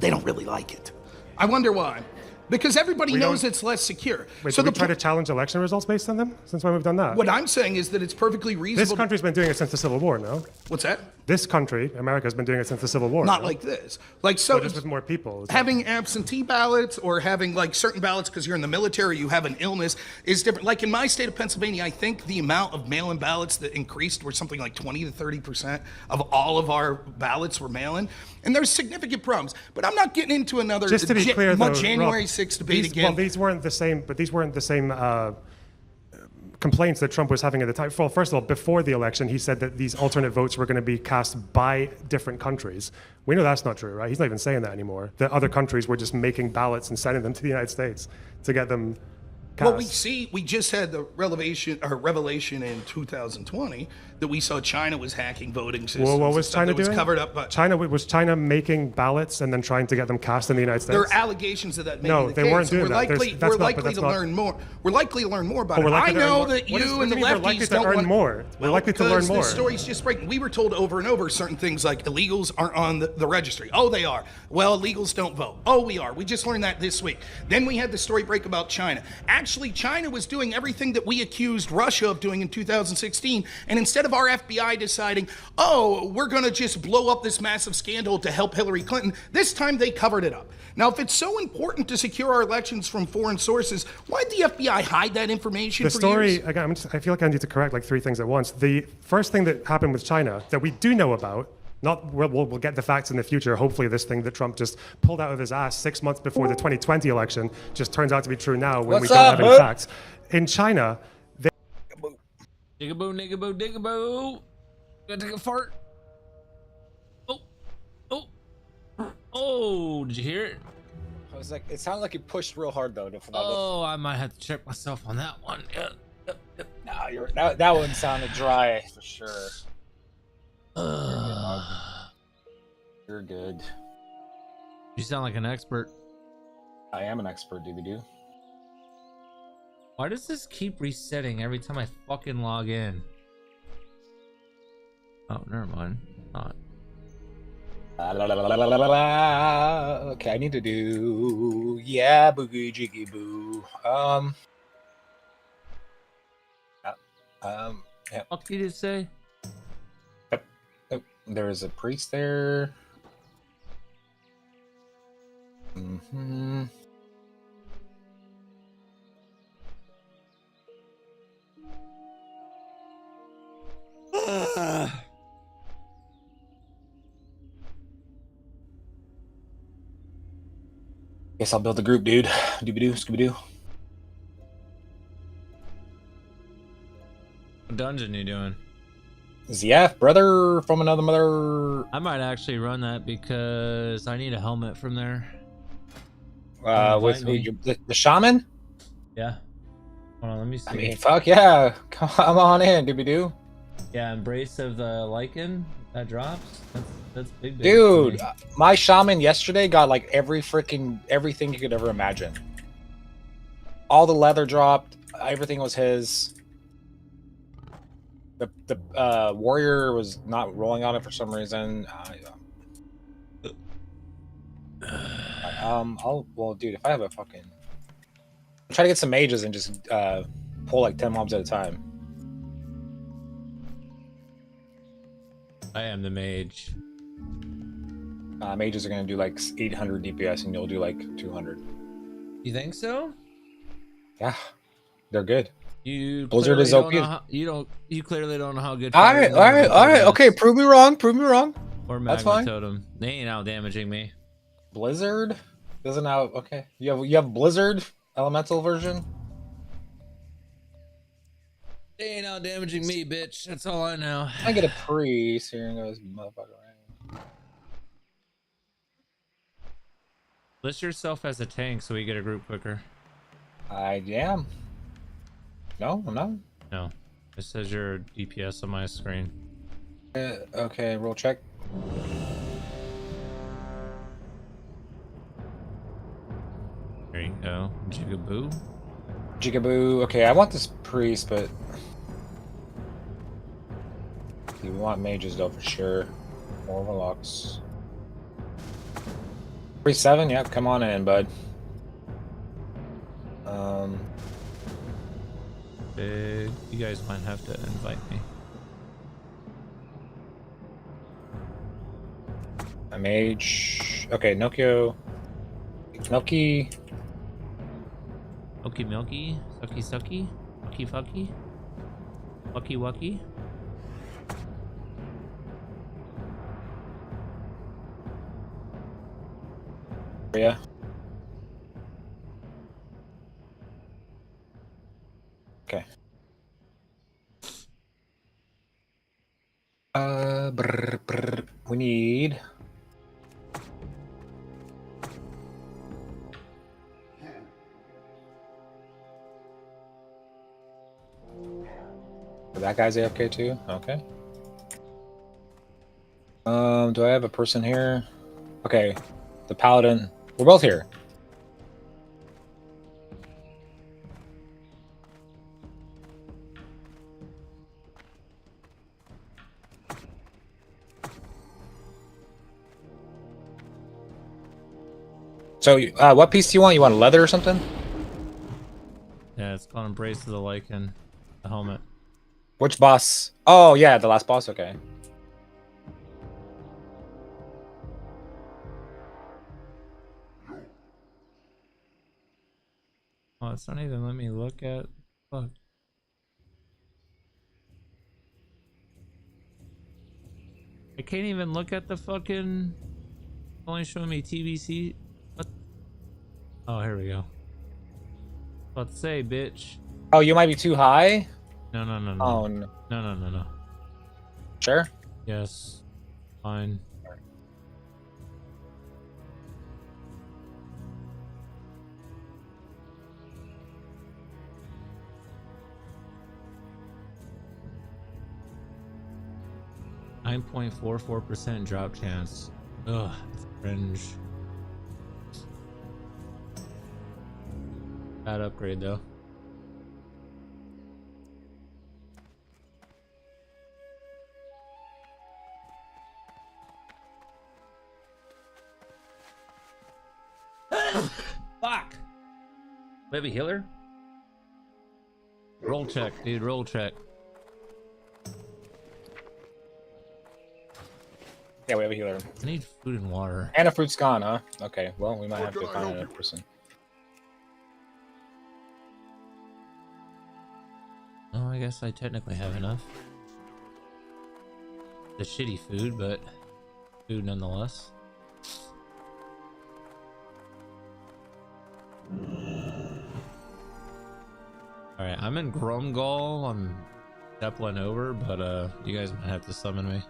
They don't really like it. I wonder why. Because everybody knows it's less secure.
Wait, so we try to challenge election results based on them? Since when we've done that?
What I'm saying is that it's perfectly reasonable.
This country's been doing it since the Civil War, no?
What's that?
This country, America, has been doing it since the Civil War.
Not
no?
like this. Like so,
just with more people.
Having absentee ballots or having like certain ballots because you're in the military, you have an illness, is different. Like in my state of Pennsylvania, I think the amount of mail-in ballots that increased were something like 20 to 30% of all of our ballots were mail-in. And there's significant problems. But I'm not getting into another
just to be clear, though,
January
Rob,
6th debate again.
Well, these weren't the same, but these weren't the same complaints that Trump was having at the time. Well, first of all, before the election, he said that these alternate votes were going to be cast by different countries. We know that's not true, right? He's not even saying that anymore. That other countries were just making ballots and sending them to the United States to get them cast.
Well, we just had the revelation in 2020 that we saw China was hacking voting systems.
Well, what was China doing?
Was covered up by
was China making ballots and then trying to get them cast in the United States?
There are allegations of that.
No, they weren't doing that.
We're likely to learn more. We're likely to learn more about it. I know that you and the lefties don't want
more. We're likely to learn more.
The story's just breaking. We were told over and over certain things like illegals aren't on the registry. Oh, they are. Well, illegals don't vote. Oh, we are. We just learned that this week. Then we had the story break about China. Actually, China was doing everything that we accused Russia of doing in 2016, and instead of our FBI deciding, oh, we're going to just blow up this massive scandal to help Hillary Clinton, this time they covered it up. Now, if it's so important to secure our elections from foreign sources, why did the FBI hide that information
the
for
story,
years?
Again, I feel like I need to correct like 3 things at once. The first thing that happened with China that we do know about, we'll get the facts in the future. Hopefully this thing that Trump just pulled out of his ass 6 months before the 2020 election just turns out to be true now when we don't have any facts. In China,
Digaboo, nigaboo, digaboo. Gonna take a fart. Oh, did you hear it?
I was like, it sounded like you pushed real hard though.
Oh, I might have to check myself on that one. Yeah.
No, that one sounded dry for sure. You're good.
You sound like an expert.
I am an expert, DVD.
Why does this keep resetting every time I fucking log in? Oh, never mind. Not.
Okay, I need to do boogie jiggy boo.
Yeah. What did you say?
Yep. There's a priest there. Guess I'll build a group, dude. Doobie-doo, Scooby-Doo.
What dungeon you doing?
ZF, brother from another mother.
I might actually run that because I need a helmet from there.
With the shaman?
Yeah. Hold on, let me see.
I mean, fuck yeah. Come on in, doobie-doo.
Yeah, Embrace of the Lycan that drops. That's big.
Dude, my shaman yesterday got like everything you could ever imagine. All the leather dropped. Everything was his. The warrior was not rolling on it for some reason. Well, dude, if I have a fucking, try to get some mages and just pull like 10 mobs at a time.
I am the mage.
Mages are gonna do like 800 DPS, and you'll do like 200.
You think so?
Yeah, they're good.
You
Blizzard
clearly
is
don't
OP.
know how, you clearly don't know how good.
All right. Okay, prove me wrong.
Or
That's
magma
fine.
totem. They ain't out damaging me.
Blizzard doesn't have. Okay, you have Blizzard elemental version.
They ain't out damaging me, bitch. That's all I know.
I get a priest. Here goes motherfucker.
List yourself as a tank so we get a group quicker.
I am. No, I'm not.
No, it says your DPS on my screen.
Okay, roll check.
There you go. Jigaboo.
Jigaboo. Okay, I want this priest, but you want mages though for sure. More warlocks. Priest 7. Yep, come on in, bud.
You guys might have to invite me.
A mage. Okay, Nokio. Milky.
Milky Milky. Sucky Sucky. Fucky Fucky. Wucky Wucky.
Yeah. Okay. We need. That guy's AFK too? Okay. Do I have a person here? Okay. The paladin. We're both here. So, what piece do you want? You want leather or something?
Yeah, it's called Embrace of the Lycan. The helmet.
Which boss? Oh, yeah, the last boss? Okay.
Oh, it's not even letting me look at. Fuck. I can't even look at the fucking. Only showing me TBC. What? Oh, here we go. Let's say, bitch.
Oh, you might be too high?
No, no, no, no.
Oh, no.
No, no, no, no.
Sure?
Yes. Fine. .44% drop chance. Ugh, it's cringe. Bad upgrade though. Fuck! We have a healer? Roll check, dude, roll check.
Yeah, we have a healer.
I need food and water.
And a fruit's gone, huh? Okay, well, we might have to find another person.
Oh, I guess I technically have enough. The shitty food, but food nonetheless. Alright, I'm in Gromgall. I'm Zeppelin over, but you guys might have to summon me.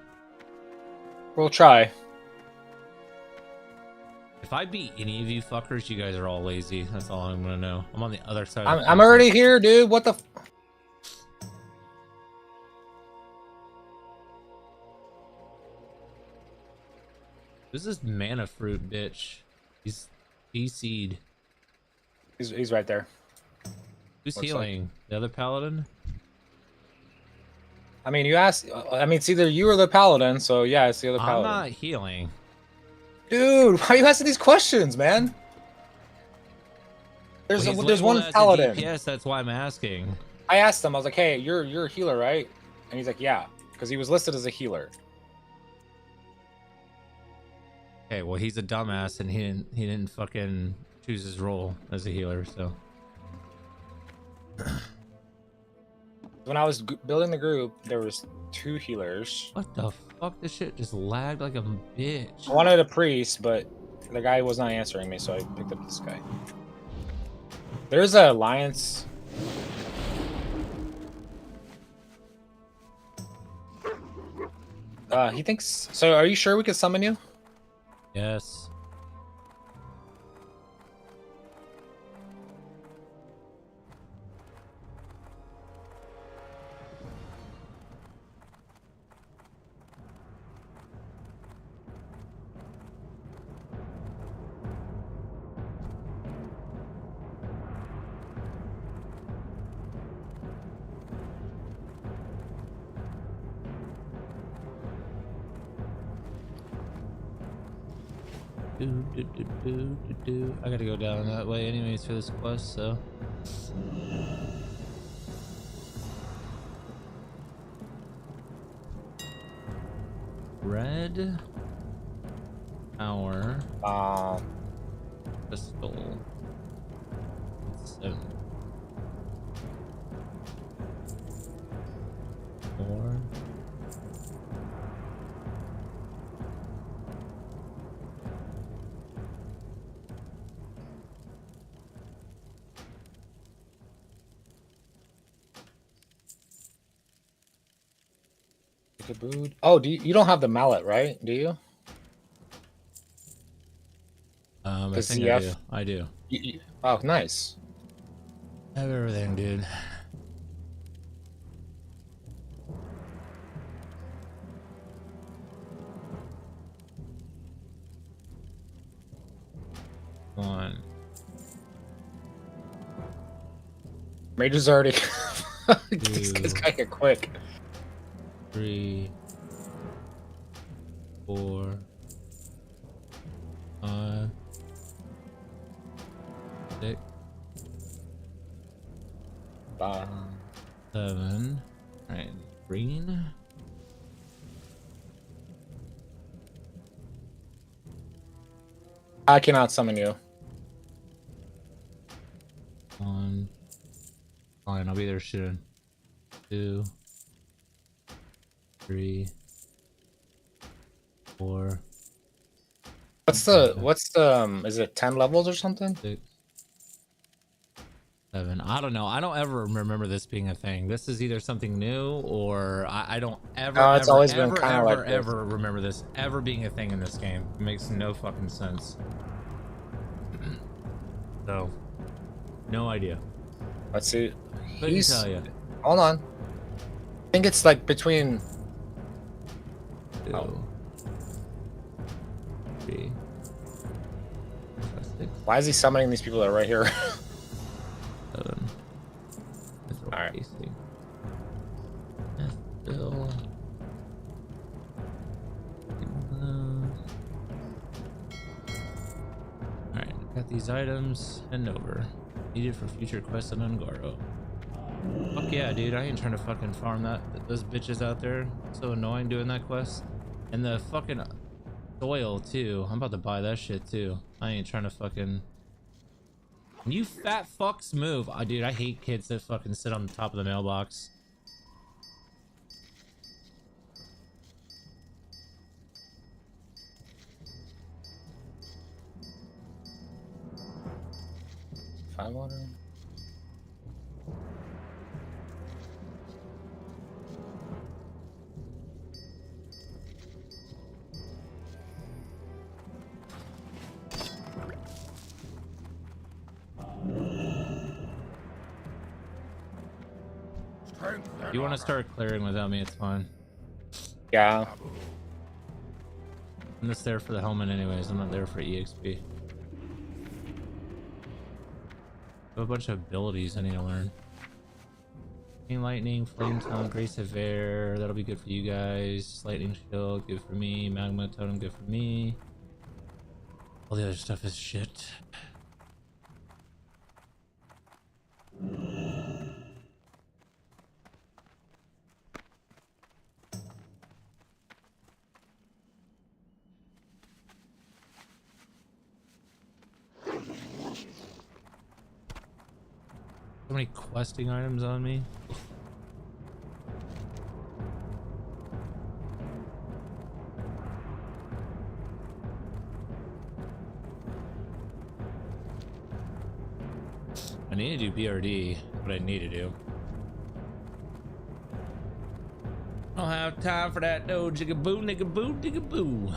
We'll try.
If I beat any of you fuckers, you guys are all lazy. That's all I'm gonna know. I'm on the other side.
I'm already here, dude. What the?
This is mana fruit, bitch. He's BC'd.
He's right there.
Who's
Looks
healing?
like.
The other paladin?
I mean, you asked. I mean, it's either you or the paladin. So yeah, it's the other
I'm
paladin.
not healing.
Dude, why are you asking these questions, man? There's
Well, he's
there's one
labeled as a
paladin.
DPS, that's why I'm asking.
I asked him. I was like, "Hey, you're a healer, right?" And he's like, "Yeah," because he was listed as a healer.
Okay, well he's a dumbass and he didn't fucking choose his role as a healer, so.
When I was building the group, there was 2 healers.
What the fuck? This shit just lagged like a bitch.
I wanted a priest, but the guy was not answering me, so I picked up this guy. There's a alliance. He thinks. So, are you sure we can summon you?
Yes. I gotta go down that way anyways for this quest, so. Red Power Pistol 7 4
Oh, you don't have the mallet, right? Do you?
I think I do. I do.
Oh, nice.
I have everything, dude. On.
Mage's already. This guy's gotta get quick.
3, 4, 5, 6, 7. Alright, green.
I cannot summon you.
1. Fine, I'll be there soon. 2, 3, 4.
What's the is it 10 levels or something?
6, 7. I don't know. I don't ever remember this being a thing. This is either something new or I don't ever.
No, it's
ever,
always
ever,
been kind of
ever,
like this.
ever remember this ever being a thing in this game. It makes no fucking sense. So, no idea.
Let's see.
Couldn't tell you.
Hold on. I think it's like between.
2, 3, 4, 6.
Why is he summoning these people that are right here?
7.
All right.
Still. Alright, got these items. Heading over. Needed for future quests on Ungaro. Fuck yeah, dude. I ain't trying to fucking farm those bitches out there. So annoying doing that quest. And the fucking soil too. I'm about to buy that shit too. I ain't trying to fucking. You fat fucks move. Oh, dude, I hate kids that fucking sit on the top of the mailbox.
Five water.
If you want to start clearing without me, it's fine.
Yeah.
I'm just there for the helmet anyways. I'm not there for EXP. I have a bunch of abilities I need to learn. Chain Lightning, Flame Tongue, Grace of Air. That'll be good for you guys. Lightning Shield, good for me. Magma Totem, good for me. All the other stuff is shit. So many questing items on me. I need to do BRD, what I need to do. I don't have time for that though. Jigaboo, niggaboo, diggaboo.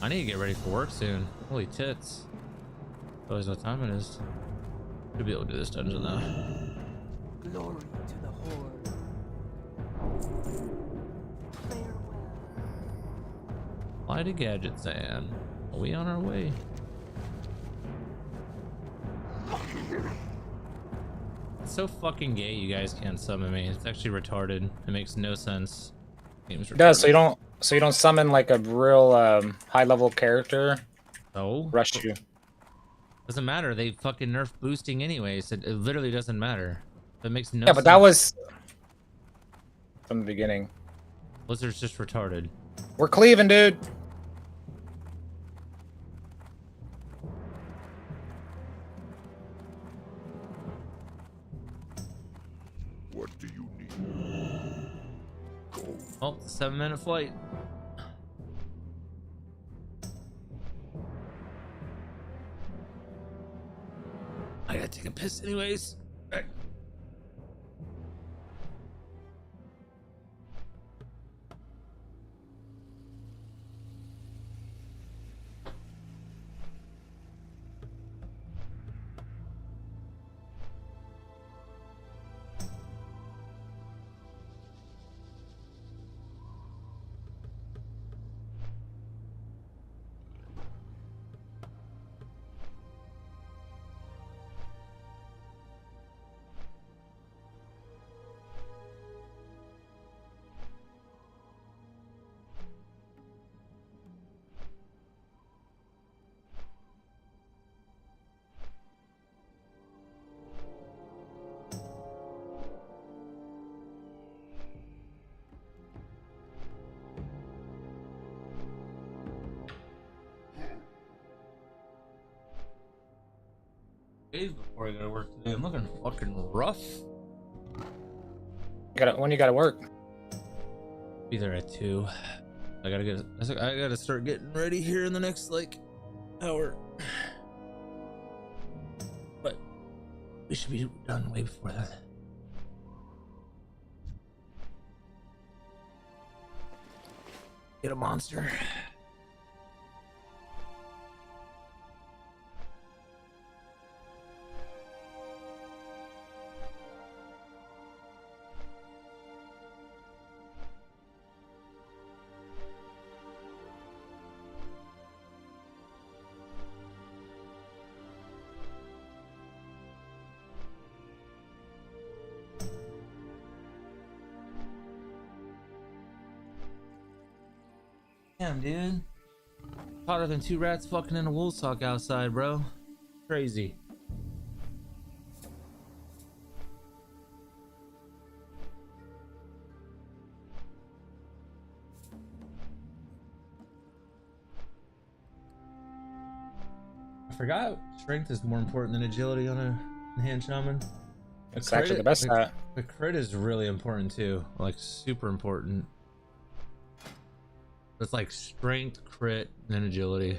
I need to get ready for work soon. Holy tits. Always what time it is. Should be able to do this dungeon though.
Glory to the Horde.
Fly to Gadget Sand. Are we on our way? It's so fucking gay you guys can't summon me. It's actually retarded. It makes no sense. Game's
It does, so you don't summon like a real high level character.
No.
Rush you.
Doesn't matter. They fucking nerf boosting anyways. It literally doesn't matter. It makes no
Yeah,
sense.
but that was from the beginning.
Blizzard's just retarded.
We're cleaving, dude.
What do you need?
Oh, 7-minute flight. I gotta take a piss anyways. Right. Days before I gotta work today. I'm looking fucking rough.
When you gotta work?
Be there at 2. I gotta start getting ready here in the next like hour. But we should be done way before that. Get a monster. Damn, dude. Hotter than 2 rats fucking in a wool sock outside, bro. Crazy. I forgot strength is more important than agility on a hand shaman.
It's actually the best stat.
The crit is really important too, like super important. It's like strength, crit, and agility.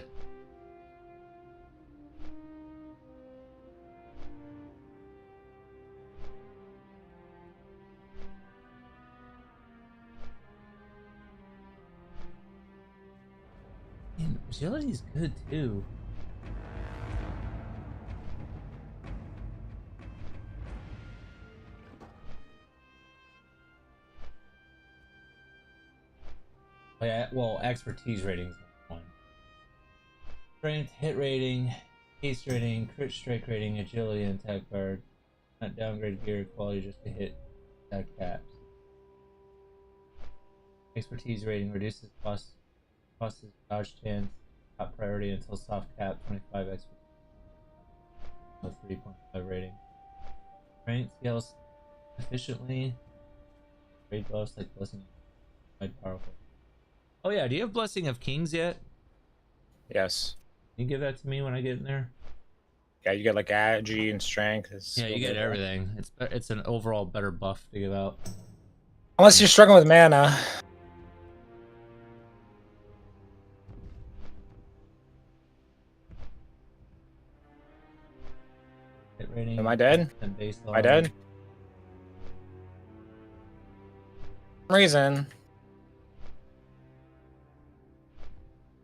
And agility's good too. Well, expertise rating is one. Strength, hit rating, haste rating, crit strike rating, agility, and attack guard. Not downgrade gear quality just to hit that caps. Expertise rating reduces cost dodge chance. Top priority until soft cap 25 expertise. 3.5 rating. Strength scales efficiently. Great buffs like Blessing quite powerful. Oh yeah, do you have Blessing of Kings yet?
Yes.
Can you give that to me when I get in there?
Yeah, you get like agi and strength.
Yeah, you get everything. It's an overall better buff to give out.
Unless you're struggling with mana.
Hit rating.
Am I dead?
And baseline.
Am I dead? For some reason.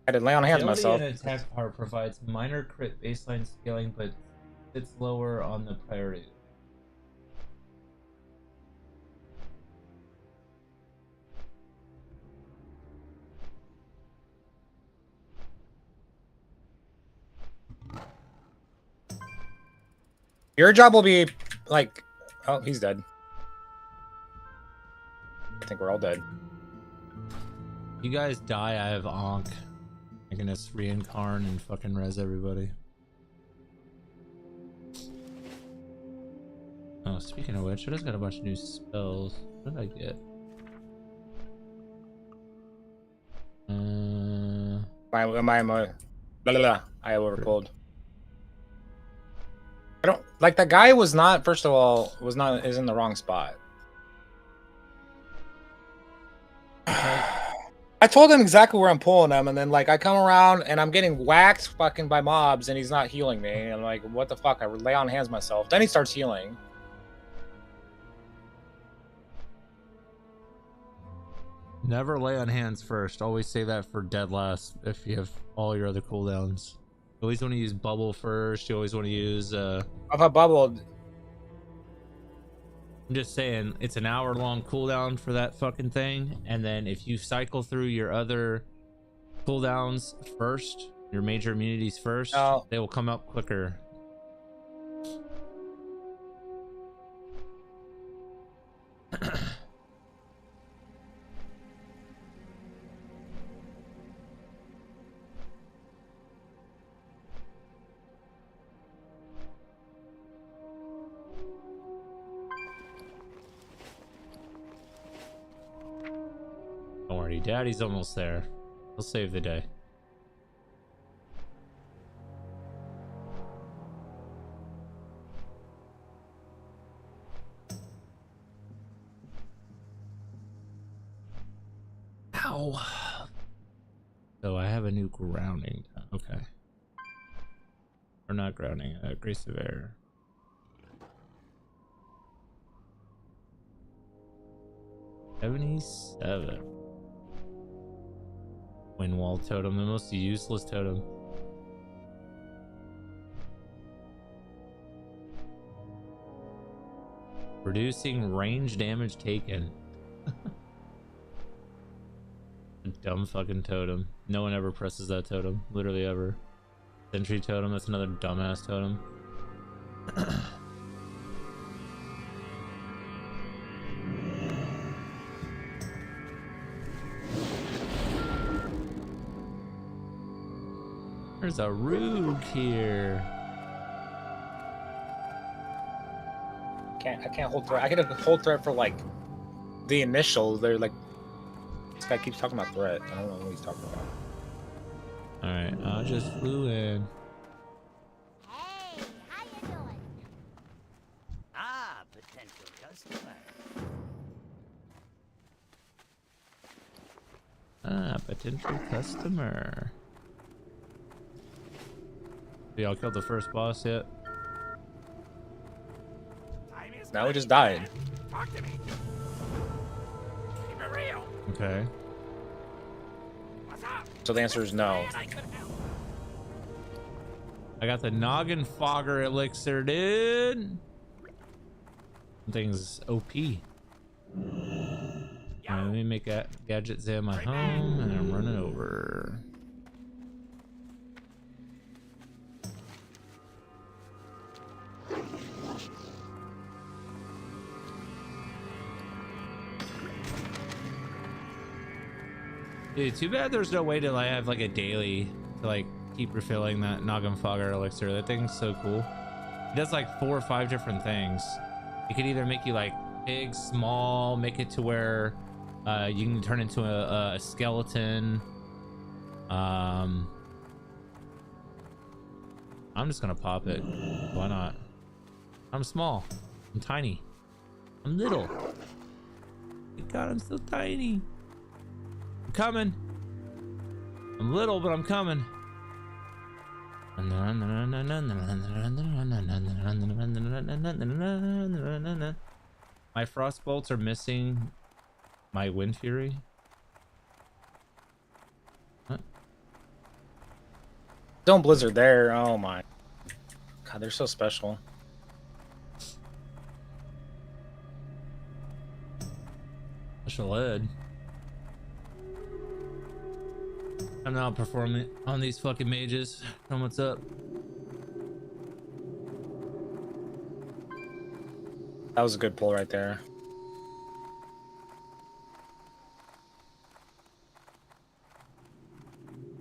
I had to lay on hands myself.
Agility and attack power provides minor crit baseline scaling, but it's lower on the priority.
Your job will be like, oh, he's dead. I think we're all dead.
You guys die, I have Ankh. I can just reincarn and fucking res everybody. Oh, speaking of which, I just got a bunch of new spells. What did I get?
I overpulled. I don't like that guy was not, first of all, is in the wrong spot. I told him exactly where I'm pulling him, and then like I come around and I'm getting whacked fucking by mobs and he's not healing me. And I'm like, what the fuck? I lay on hands myself. Then he starts healing.
Never lay on hands first. Always say that for dead last if you have all your other cooldowns. You always want to use bubble first. You always want to use
If I bubbled.
I'm just saying it's an hour-long cooldown for that fucking thing, and then if you cycle through your other cooldowns first, your major immunities first, they will come up quicker. Don't worry, Daddy's almost there. He'll save the day. Ow. So I have a new grounding. Okay. Or not grounding, Grace of Air. $77. Windwall totem, the most useless totem. Reducing range damage taken. A dumb fucking totem. No one ever presses that totem. Literally ever. Sentry totem, that's another dumbass totem. There's a Roog here.
I can't hold threat. I can hold threat for like the initial. They're like, this guy keeps talking about threat. I don't know what he's talking about.
All right, I just flew in.
Hey, how you doing? Ah, potential customer.
Ah, potential customer. Y'all killed the first boss yet?
Now we just died.
Talk to me. Keep it real.
Okay.
What's up?
So the answer is no.
I got the Noggin Fogger elixir, dude. Thing's OP. Alright, let me make that Gadget Zam my home, and I'm running over. Dude, too bad there's no way to like have like a daily to like keep refilling that Nagamfogger elixir. That thing's so cool. It does like 4 or 5 different things. It could either make you like big, small, make it to where you can turn into a skeleton. I'm just gonna pop it. Why not? I'm small. I'm tiny. I'm little. God, I'm so tiny. I'm coming. I'm little, but I'm coming. My frost bolts are missing my wind fury. What?
Don't blizzard there. Oh my God, they're so special.
Special ed. I'm not performing on these fucking mages. Tell 'em what's up.
That was a good pull right there.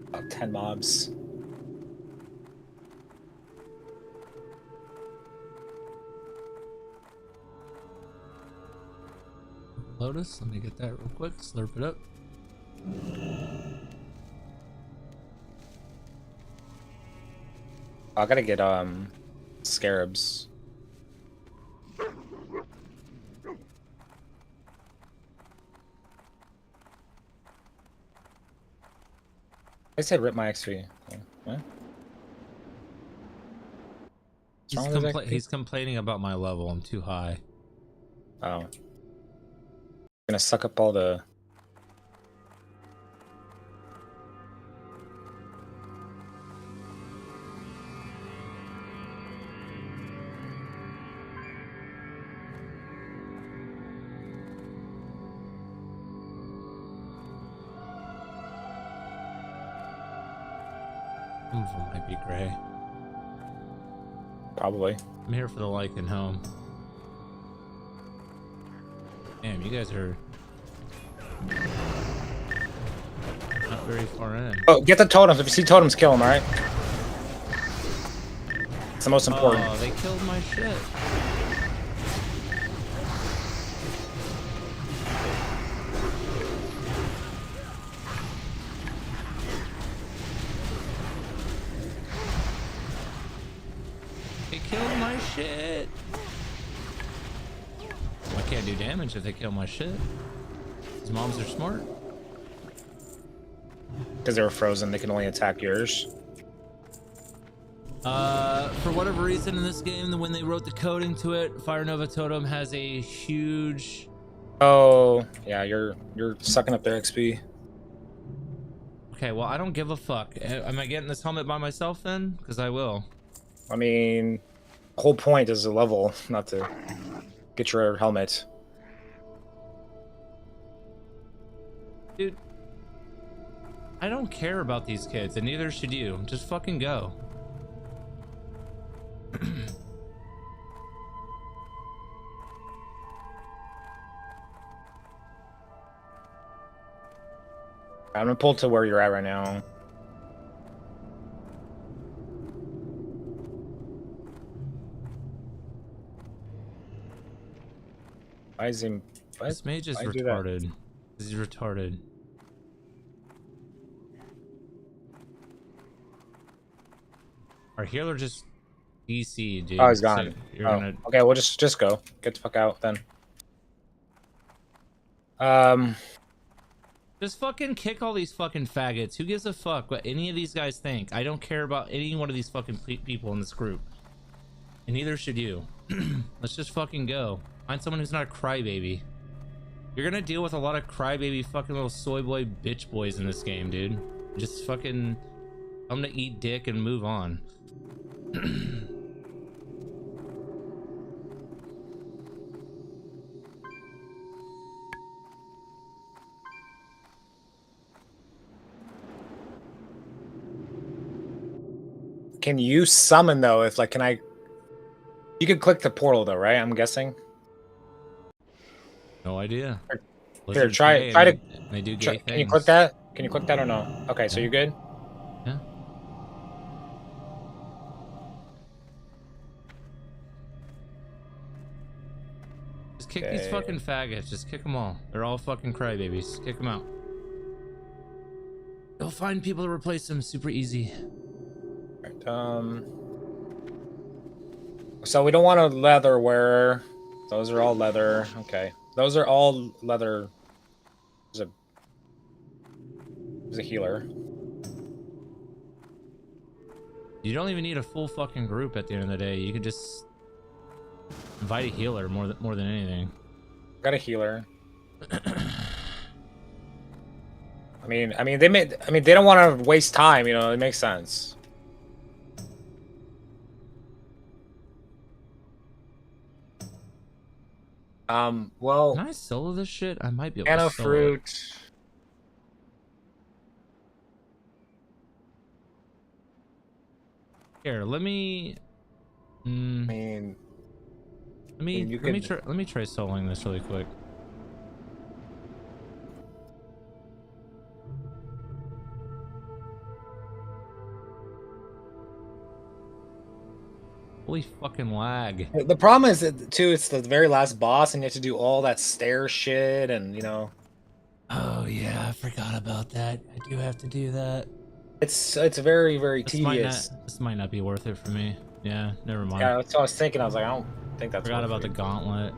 About 10 mobs.
Lotus, let me get that real quick. Slurp it up.
I gotta get scarabs. I said rip my XP. What?
He's complaining about my level. I'm too high.
Oh. Gonna suck up all the...
Some of them might be gray.
Probably.
I'm here for the Lycan home. Damn, you guys are not very far in.
Oh, get the totems. If you see totems, kill them, alright? It's the most important.
Oh, they killed my shit. They killed my shit. I can't do damage if they kill my shit. These mobs are smart.
Because they were frozen, they can only attack yours.
For whatever reason in this game, when they wrote the coding to it, Fire Nova Totem has a huge...
Oh, yeah, you're sucking up their XP.
Okay, well, I don't give a fuck. Am I getting this helmet by myself then? Because I will.
I mean, the whole point is a level, not to get your helmet.
Dude, I don't care about these kids, and neither should you. Just fucking go.
I'm gonna pull to where you're at right now. Why is him?
This mage is retarded. He's retarded. Our healer just DC, dude.
Oh, he's gone.
So you're gonna...
Okay, well just go. Get the fuck out then.
Just fucking kick all these fucking faggots. Who gives a fuck what any of these guys think? I don't care about any one of these fucking people in this group. And neither should you. Let's just fucking go. Find someone who's not a crybaby. You're gonna deal with a lot of crybaby fucking little soy boy bitch boys in this game, dude. Just fucking... I'm gonna eat dick and move on.
Can you summon though? If like, can I? You could click the portal though, right? I'm guessing.
No idea.
Here, try to.
They do gay
Can you
things.
click that? Can you click that or no? Okay, so you're good?
Yeah. Just kick these fucking faggots. Just kick them all. They're all fucking crybabies. Kick them out. You'll find people to replace them super easy.
Right, so we don't want a leather wearer. Those are all leather. Okay. Those are all leather. There's a healer.
You don't even need a full fucking group at the end of the day. You could just invite a healer more than anything.
Got a healer. I mean they don't want to waste time, you know, it makes sense. Well,
can I solo this shit? I might be able
Anna
to solo
fruit.
it. Here, let me let me try soloing this really quick. Holy fucking lag.
The problem is that too, it's the very last boss and you have to do all that stair shit and, you know.
Oh yeah, I forgot about that. I do have to do that.
It's very, very tedious.
This might not be worth it for me. Yeah, never mind.
Yeah, that's what I was thinking. I was like, I don't think that's
Forgot
worth
about
it.
the gauntlet.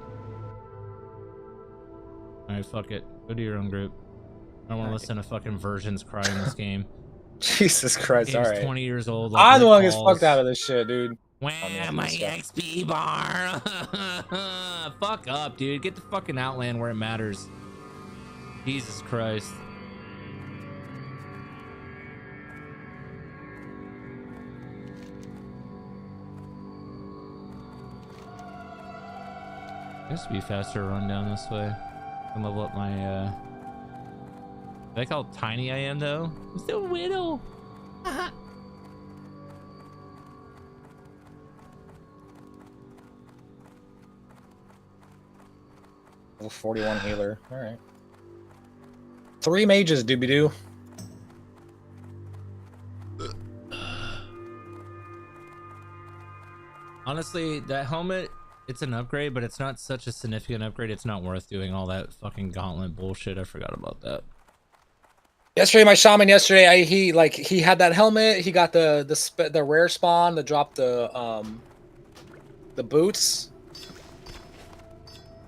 Alright, fuck it. Go to your own group. I don't want to listen to fucking virgins cry in this game.
Jesus Christ,
Game's
alright.
20 years old.
I'm the one who gets
balls.
fucked out of this shit, dude.
Wham, my XP bar. Fuck up, dude. Get the fucking Outland where it matters. Jesus Christ. It used to be faster to run down this way. I can level up my I like how tiny I am though. I'm so little.
Level 41 healer. Alright. 3 mages, doobie-doo.
Honestly, that helmet, it's an upgrade, but it's not such a significant upgrade. It's not worth doing all that fucking gauntlet bullshit. I forgot about that.
Yesterday, my shaman he had that helmet. He got the rare spawn to drop the boots.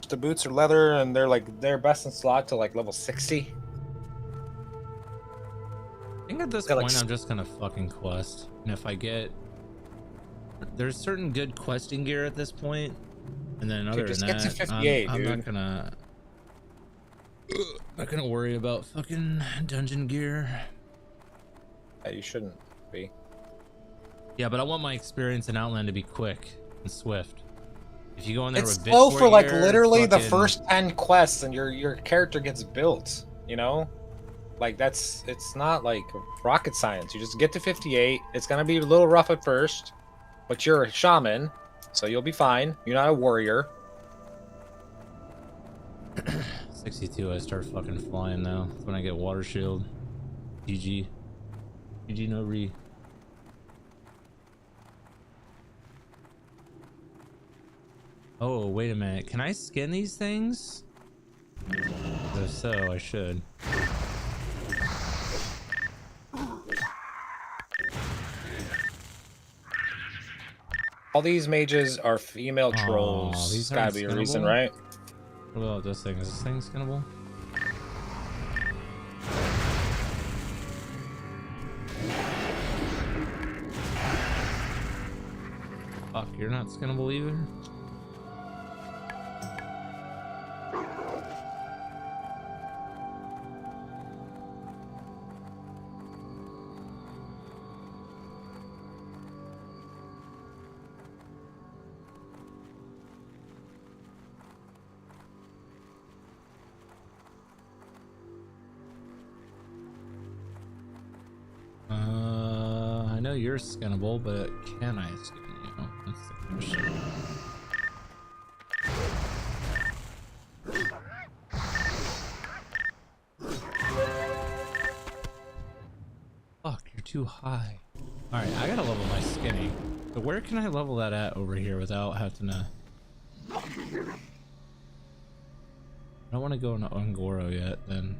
The boots are leather and they're best in slot to like level 60.
I think at this point I'm just gonna fucking quest, and if I get, there's certain good questing gear at this point, and then other
just
than
get to
that,
58,
I'm
dude.
not gonna worry about fucking dungeon gear.
Yeah, you shouldn't be.
Yeah, but I want my experience in Outland to be quick and swift. If you go in there
It's
with
slow
Bitch
for like
Warrior,
literally the
fucking-
first 10 quests and your character gets built, you know? Like it's not like rocket science. You just get to 58. It's gonna be a little rough at first, but you're a shaman, so you'll be fine. You're not a warrior.
62, I start fucking flying now. That's when I get water shield. GG. GG no re. Oh, wait a minute. Can I skin these things? If so, I should.
All these mages are female trolls.
These
Gotta
aren't
be a reason,
skinnable?
right?
What about this thing? Is this thing skinnable? Fuck, you're not skinnable either? I know you're skinnable, but can I skin you? That's the question. too high. All right, I gotta level my skinny. So where can I level that at over here without having to? I don't want to go into Ungoro yet then.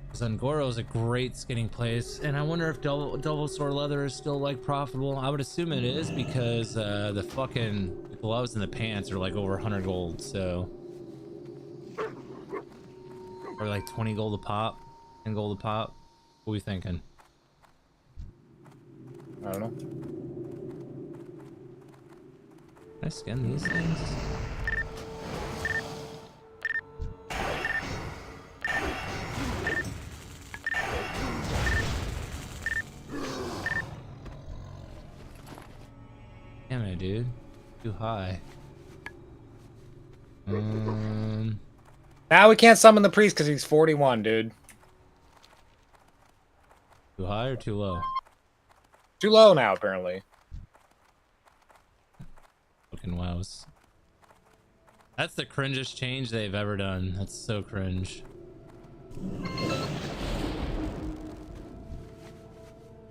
Because Ungoro is a great skinning place, and I wonder if double sword leather is still like profitable. I would assume it is because the fucking gloves and the pants are like over 100 gold, so or like 20 gold a pop, 10 gold a pop. What are we thinking?
I don't know.
Can I skin these things? Damn it, dude. Too high.
Now we can't summon the priest because he's 41, dude.
Too high or too low?
Too low now, apparently.
Fucking wows. That's the cringest change they've ever done. That's so cringe.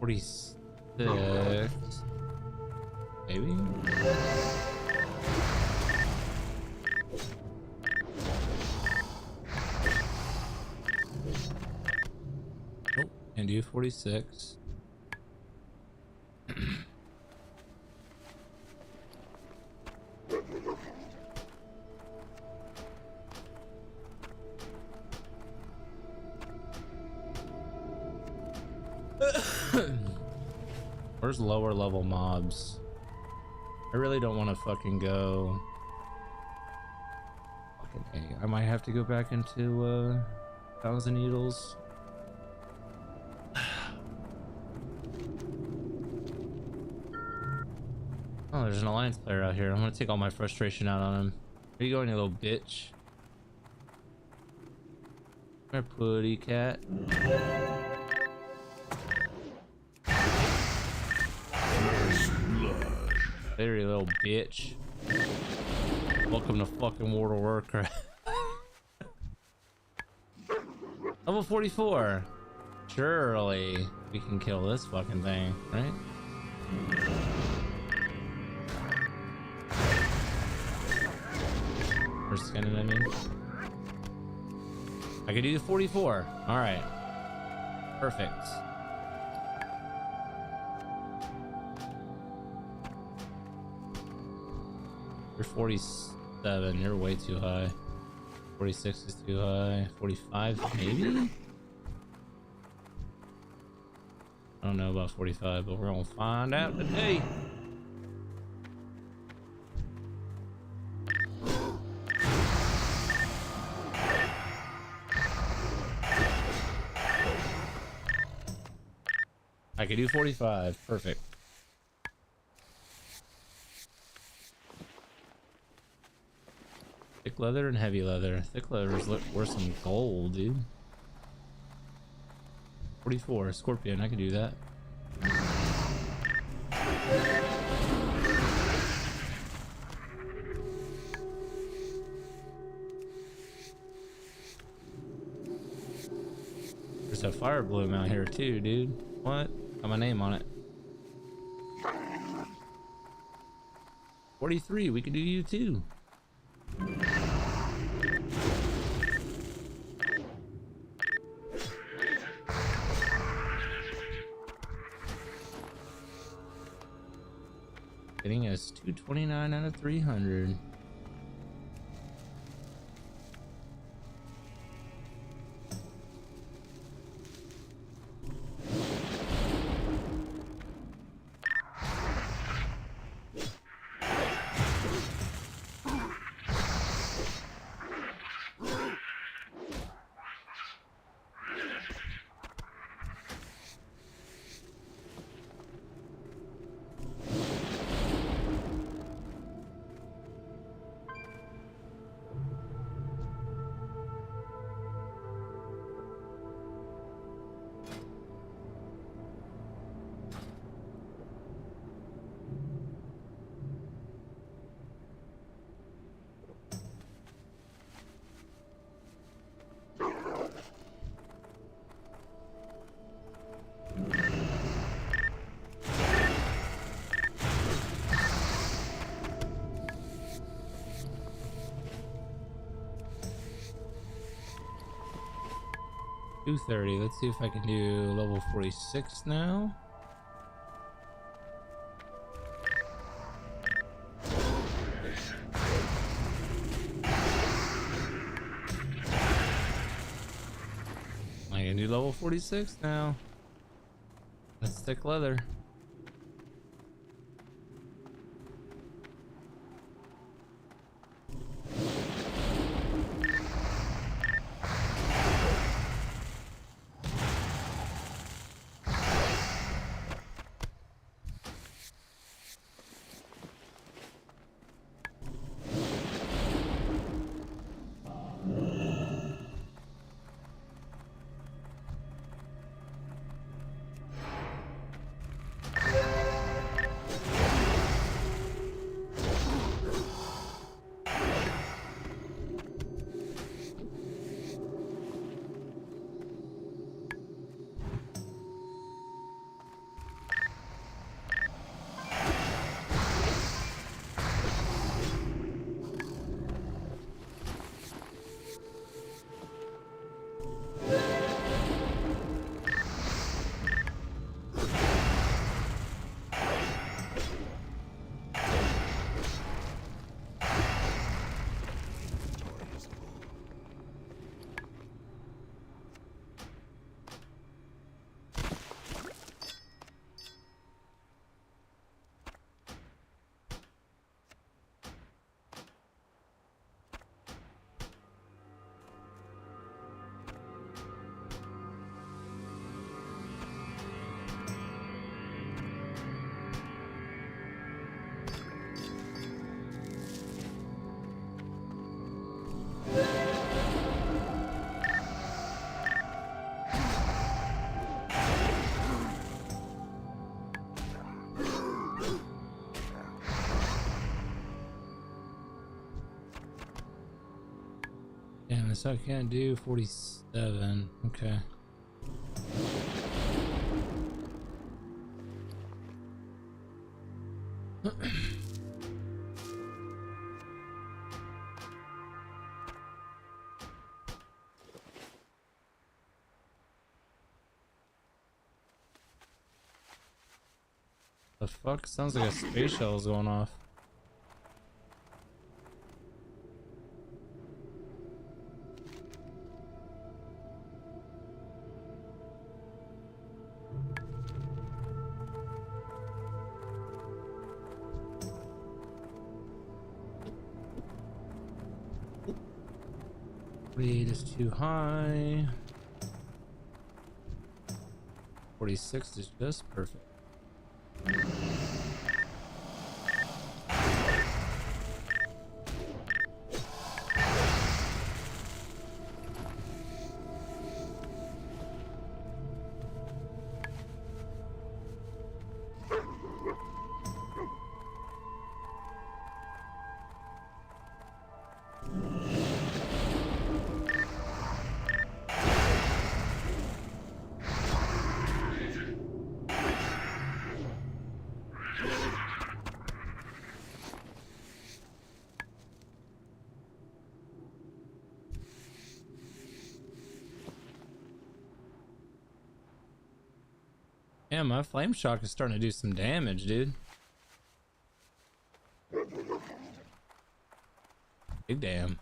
46. Maybe? Oh, and do 46. Where's lower level mobs? I really don't want to fucking go. Fucking A. I might have to go back into Thousand Needles. Oh, there's an alliance player out here. I'm gonna take all my frustration out on him. Where you going, you little bitch? Where putty cat? There, you little bitch. Welcome to fucking World of Warcraft. Level 44. Surely we can kill this fucking thing, right? We're skinning, I mean. I could do the 44. All right. Perfect. You're 47. You're way too high. 46 is too high. 45, maybe? I don't know about 45, but we're gonna find out today. I could do 45. Perfect. Thick leather and heavy leather. Thick leather is worth some gold, dude. 44. Scorpion. I can do that. There's a fire bloom out here too, dude. What? Got my name on it. 43. We could do you too. Getting us 229 out of 300. 230. Let's see if I can do level 46 now. I can do level 46 now. That's thick leather. Damn, so I can't do 47. Okay. The fuck? Sounds like a space shuttle is going off. Weight is too high. 46 is just perfect. Yeah, my flame shock is starting to do some damage, dude. Big damn.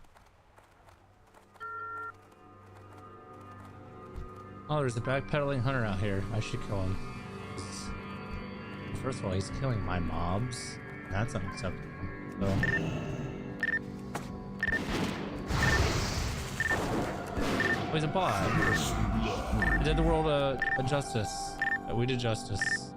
Oh, there's a backpedaling hunter out here. I should kill him. First of all, he's killing my mobs. That's unacceptable. So. Oh, he's a bot. He did the world a justice. We did justice.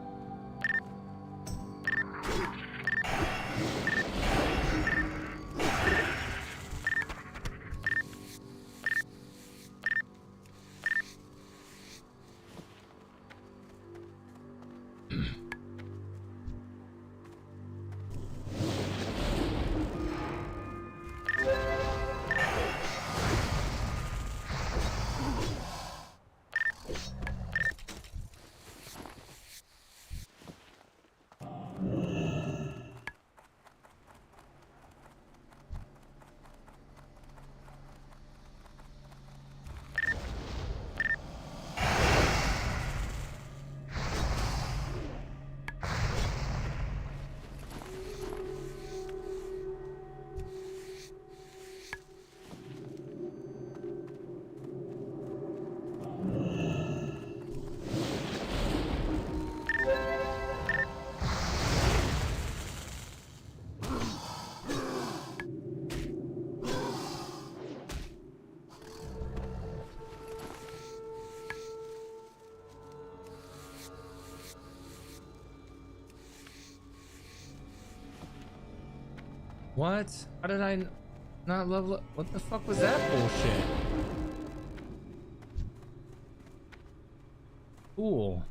What? How did I not level up? What the fuck was that bullshit? Cool.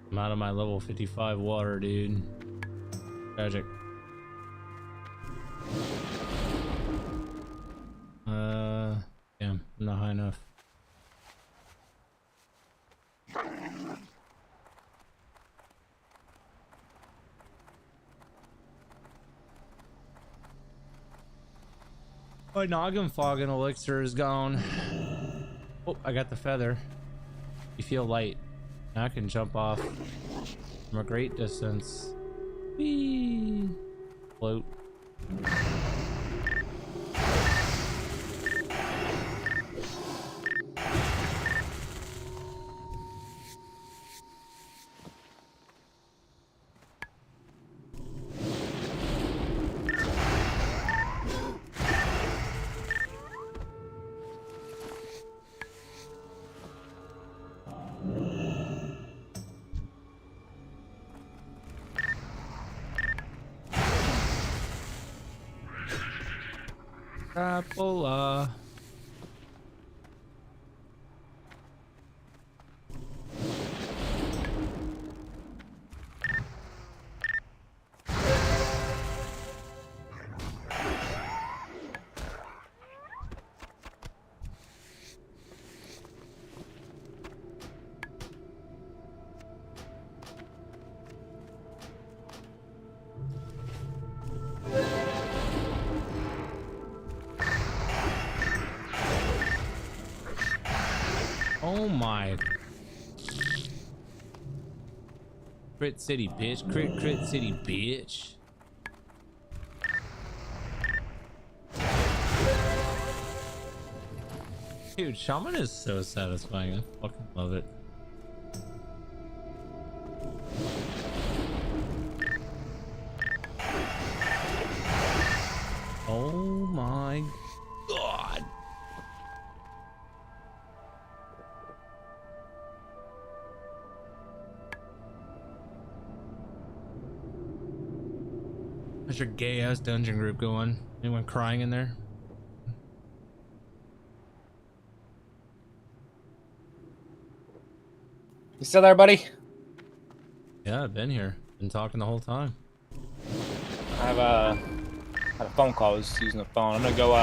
I'm out of my level 55 water, dude. Tragic. Damn, I'm not high enough. My noggin fogging elixir is gone. Oh, I got the feather. You feel light. Now I can jump off from a great distance. Whee! Float. Crapola. Oh my. Crit City, bitch. Crit City, bitch. Dude, Shaman is so satisfying. I fucking love it. Oh my god. How's your gay ass dungeon group going? Anyone crying in there?
You still there, buddy?
Yeah, I've been here. Been talking the whole time.
I have had a phone call. I was using the phone. I'm gonna go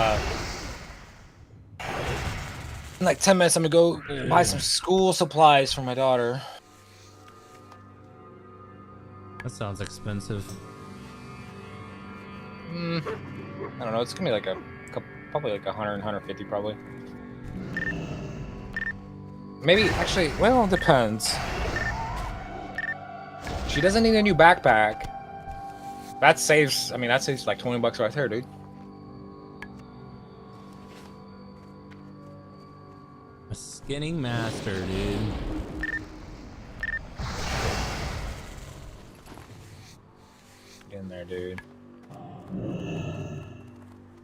in like 10 minutes. I'm gonna go buy some school supplies for my daughter.
That sounds expensive.
I don't know. It's gonna be like probably like 100, 150 probably. Maybe actually, well, it depends. She doesn't need a new backpack. That saves. I mean, that saves like $20 right there, dude.
A skinning master, dude.
Get in there, dude.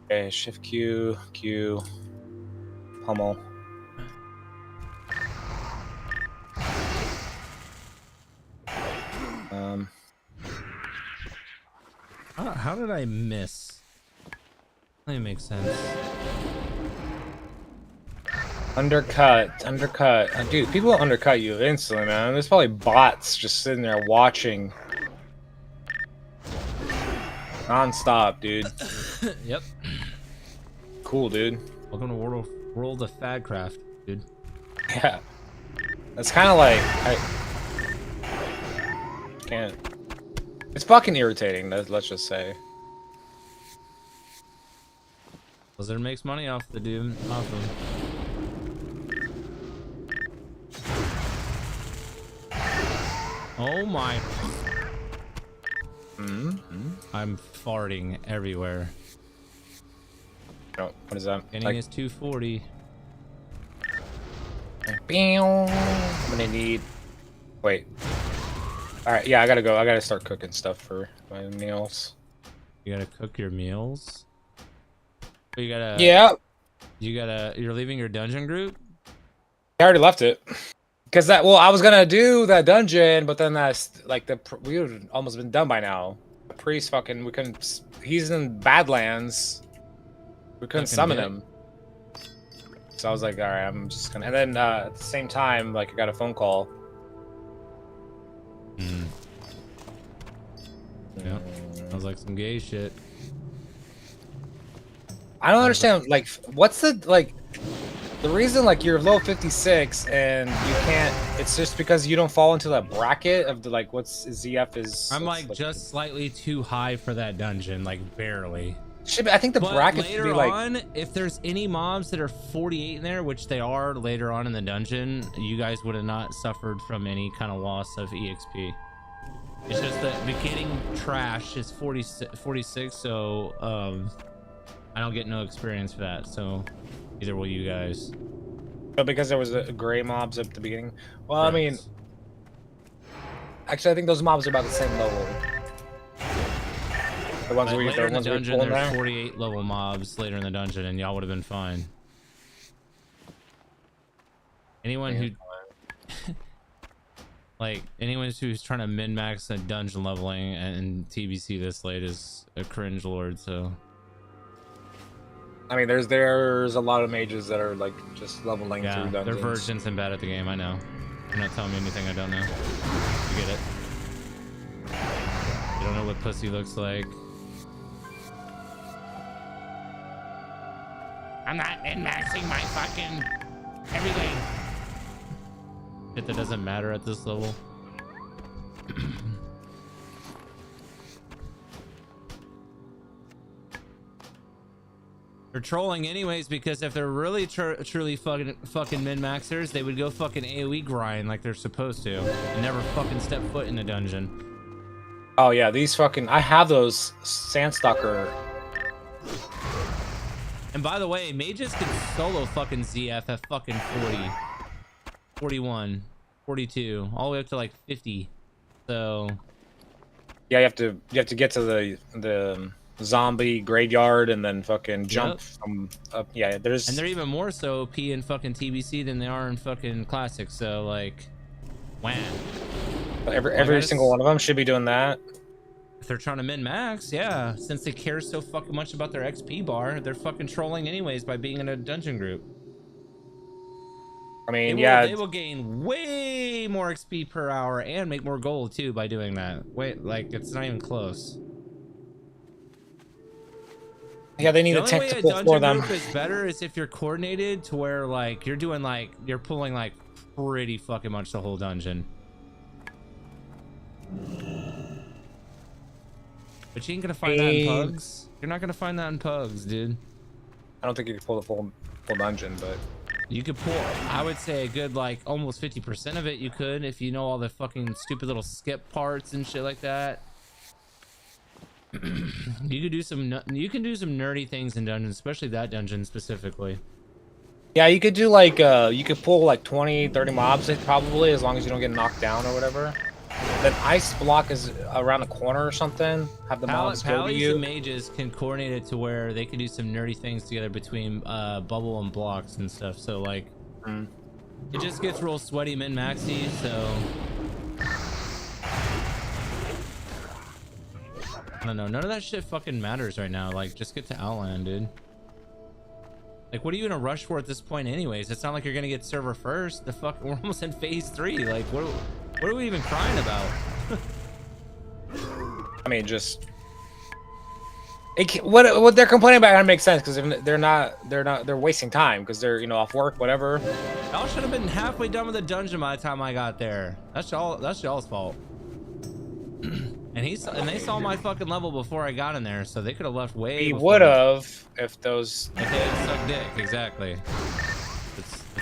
Okay, shift Q, Q, pummel.
How did I miss? That makes sense.
Undercut. Dude, people undercut you instantly, man. There's probably bots just sitting there watching. Non-stop, dude.
Yep.
Cool, dude.
Welcome to World of Fadcraft, dude.
Yeah. That's kind of like... I can't... It's fucking irritating. Let's just say.
Blizzard makes money off the dude. Off him. Oh my. I'm farting everywhere.
Oh, what is that?
Ending is 240.
I'm gonna need. Wait. All right, yeah, I gotta go. I gotta start cooking stuff for my meals.
You gotta cook your meals. You gotta.
Yeah.
You're leaving your dungeon group.
I already left it. Cause I was gonna do that dungeon, but then that's like we would have almost been done by now. The priest fucking we couldn't. He's in Badlands. We couldn't summon him. So I was like, all right, I'm just gonna. And then at the same time, like I got a phone call.
Yeah, sounds like some gay shit.
I don't understand. Like, what's the the reason? Like, you're low 56 and you can't. It's just because you don't fall into that bracket of the like. What's ZF is?
I'm like just slightly too high for that dungeon, like barely.
I think the bracket should
later
be like.
on, if there's any mobs that are 48 in there, which they are later on in the dungeon, you guys would have not suffered from any kind of loss of EXP. It's just that beginning trash is 46, so I don't get no experience for that. So either will you guys.
But because there was gray mobs at the beginning. Well, I mean, actually, I think those mobs are about the same level. The ones where you
later in the dungeon,
there.
there's 48 level mobs later in the dungeon, and y'all would have been fine. Anyone who, like, anyone who's trying to min-max the dungeon leveling and TBC this late is a cringe lord. So,
I mean, there's a lot of mages that are like just leveling through dungeons.
They're virgins and bad at the game. I know. You're not telling me anything I don't know. You get it. You don't know what pussy looks like. I'm not min-maxing my fucking everything. Shit that doesn't matter at this level. They're trolling anyways, because if they're really truly fucking min-maxers, they would go fucking AoE grind like they're supposed to and never fucking step foot in a dungeon.
Oh yeah, these fucking. I have those Sandstalker.
And by the way, mages can solo fucking ZF at fucking 40, 41, 42, all the way up to like 50. So
Yeah, you have to get to the zombie graveyard and then fucking jump from up. Yeah,
and they're even more so OP in fucking TBC than they are in fucking Classic. So like, wham.
Every single one of them should be doing that.
If they're trying to min-max, yeah. Since they care so fucking much about their XP bar, they're fucking trolling anyways by being in a dungeon group.
I mean,
they will gain way more XP per hour and make more gold too by doing that. Wait, like it's not even close.
Yeah, they need a tank to pull for them.
The only way a dungeon group is better is if you're coordinated to where like you're doing like you're pulling like pretty fucking much the whole dungeon. But you ain't gonna find that in Pugs. You're not gonna find that in Pugs, dude.
I don't think you can pull the full dungeon, but
you could pull. I would say a good like almost 50% of it. You could if you know all the fucking stupid little skip parts and shit like that. You could do some. You can do some nerdy things in dungeons, especially that dungeon specifically.
yeah, you could do like you could pull like 20-30 mobs probably, as long as you don't get knocked down or whatever. Then ice block is around the corner or something. Have the mobs go to you.
And mages can coordinate it to where they can do some nerdy things together between bubble and blocks and stuff. So like, it just gets real sweaty min-maxy. So I don't know. None of that shit fucking matters right now. Like, just get to Outland, dude. Like, what are you in a rush for at this point anyways? It's not like you're gonna get server first. The fuck, we're almost in phase 3. Like, what are we even crying about?
I mean, just what they're complaining about kind of makes sense, because they're wasting time because they're off work, whatever.
Y'all should have been halfway done with the dungeon by the time I got there. That's y'all's fault. And And they saw my fucking level before I got in there, so they could have left way.
He
before
would have if those.
If they had sucked dick, exactly.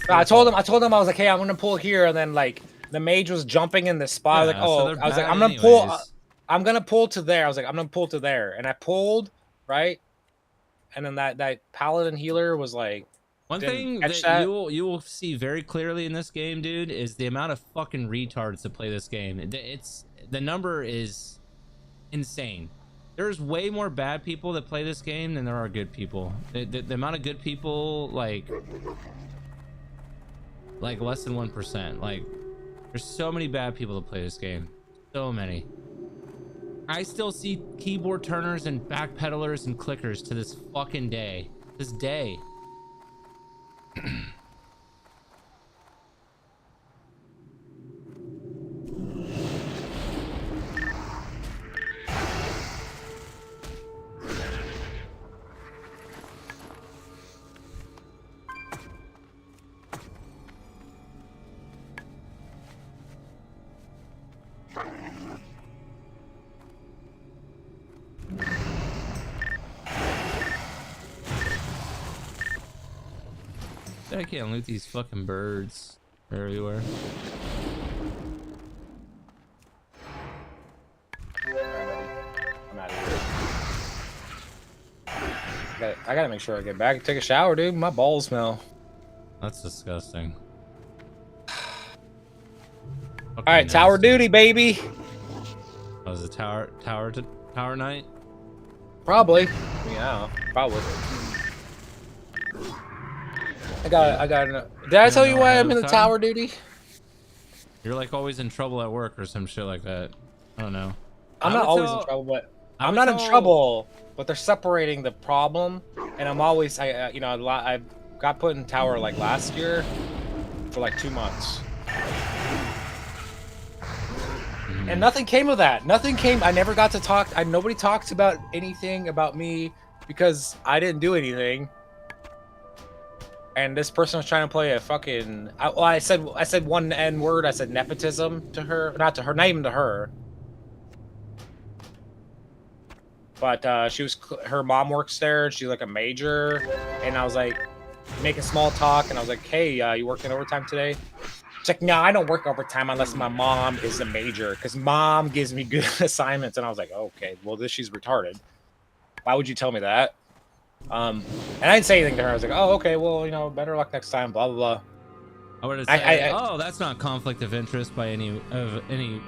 No, I told him I was like, hey, I'm gonna pull here, and then like the mage was jumping in the spot.
Yeah,
I was like,
so
I was like,
bad
I'm gonna pull.
anyways.
I'm gonna pull to there. I was like, I'm gonna pull to there, and I pulled right, and then that paladin healer was like.
One
didn't
thing
catch
that you will see very clearly in this game, dude, is the amount of fucking retards that play this game. The number is insane. There's way more bad people that play this game than there are good people. The amount of good people, like less than 1%. Like, there's so many bad people that play this game. So many. I still see keyboard turners and backpedalers and clickers to this fucking day. This day. I can't loot these fucking birds everywhere.
I'm out of here. I gotta make sure I get back and take a shower, dude. My balls smell.
That's disgusting.
All right, tower duty, baby.
Oh, is it tower night?
Probably. Yeah, probably. I got. Did I tell you why I'm in the tower duty?
You're like always in trouble at work or some shit like that. I don't know.
I'm not always in trouble, but I'm not in trouble. But they're separating the problem, and I'm always, I got put in tower like last year for like 2 months, and nothing came of that. Nothing came. I never got to talk. Nobody talked about anything about me because I didn't do anything. And this person was trying to play a fucking. I said one N word. I said nepotism to her, not even to her. But her mom works there. She's like a major, and I was like making small talk, and I was like, "Hey, you working overtime today?" She's like, "No, I don't work overtime unless my mom is a major, because mom gives me good assignments." And I was like, "Okay, well, she's retarded. Why would you tell me that?" And I didn't say anything to her. I was like, "Oh, okay, well, better luck next time." Blah blah blah.
I would have said, "Oh, that's not conflict of interest by any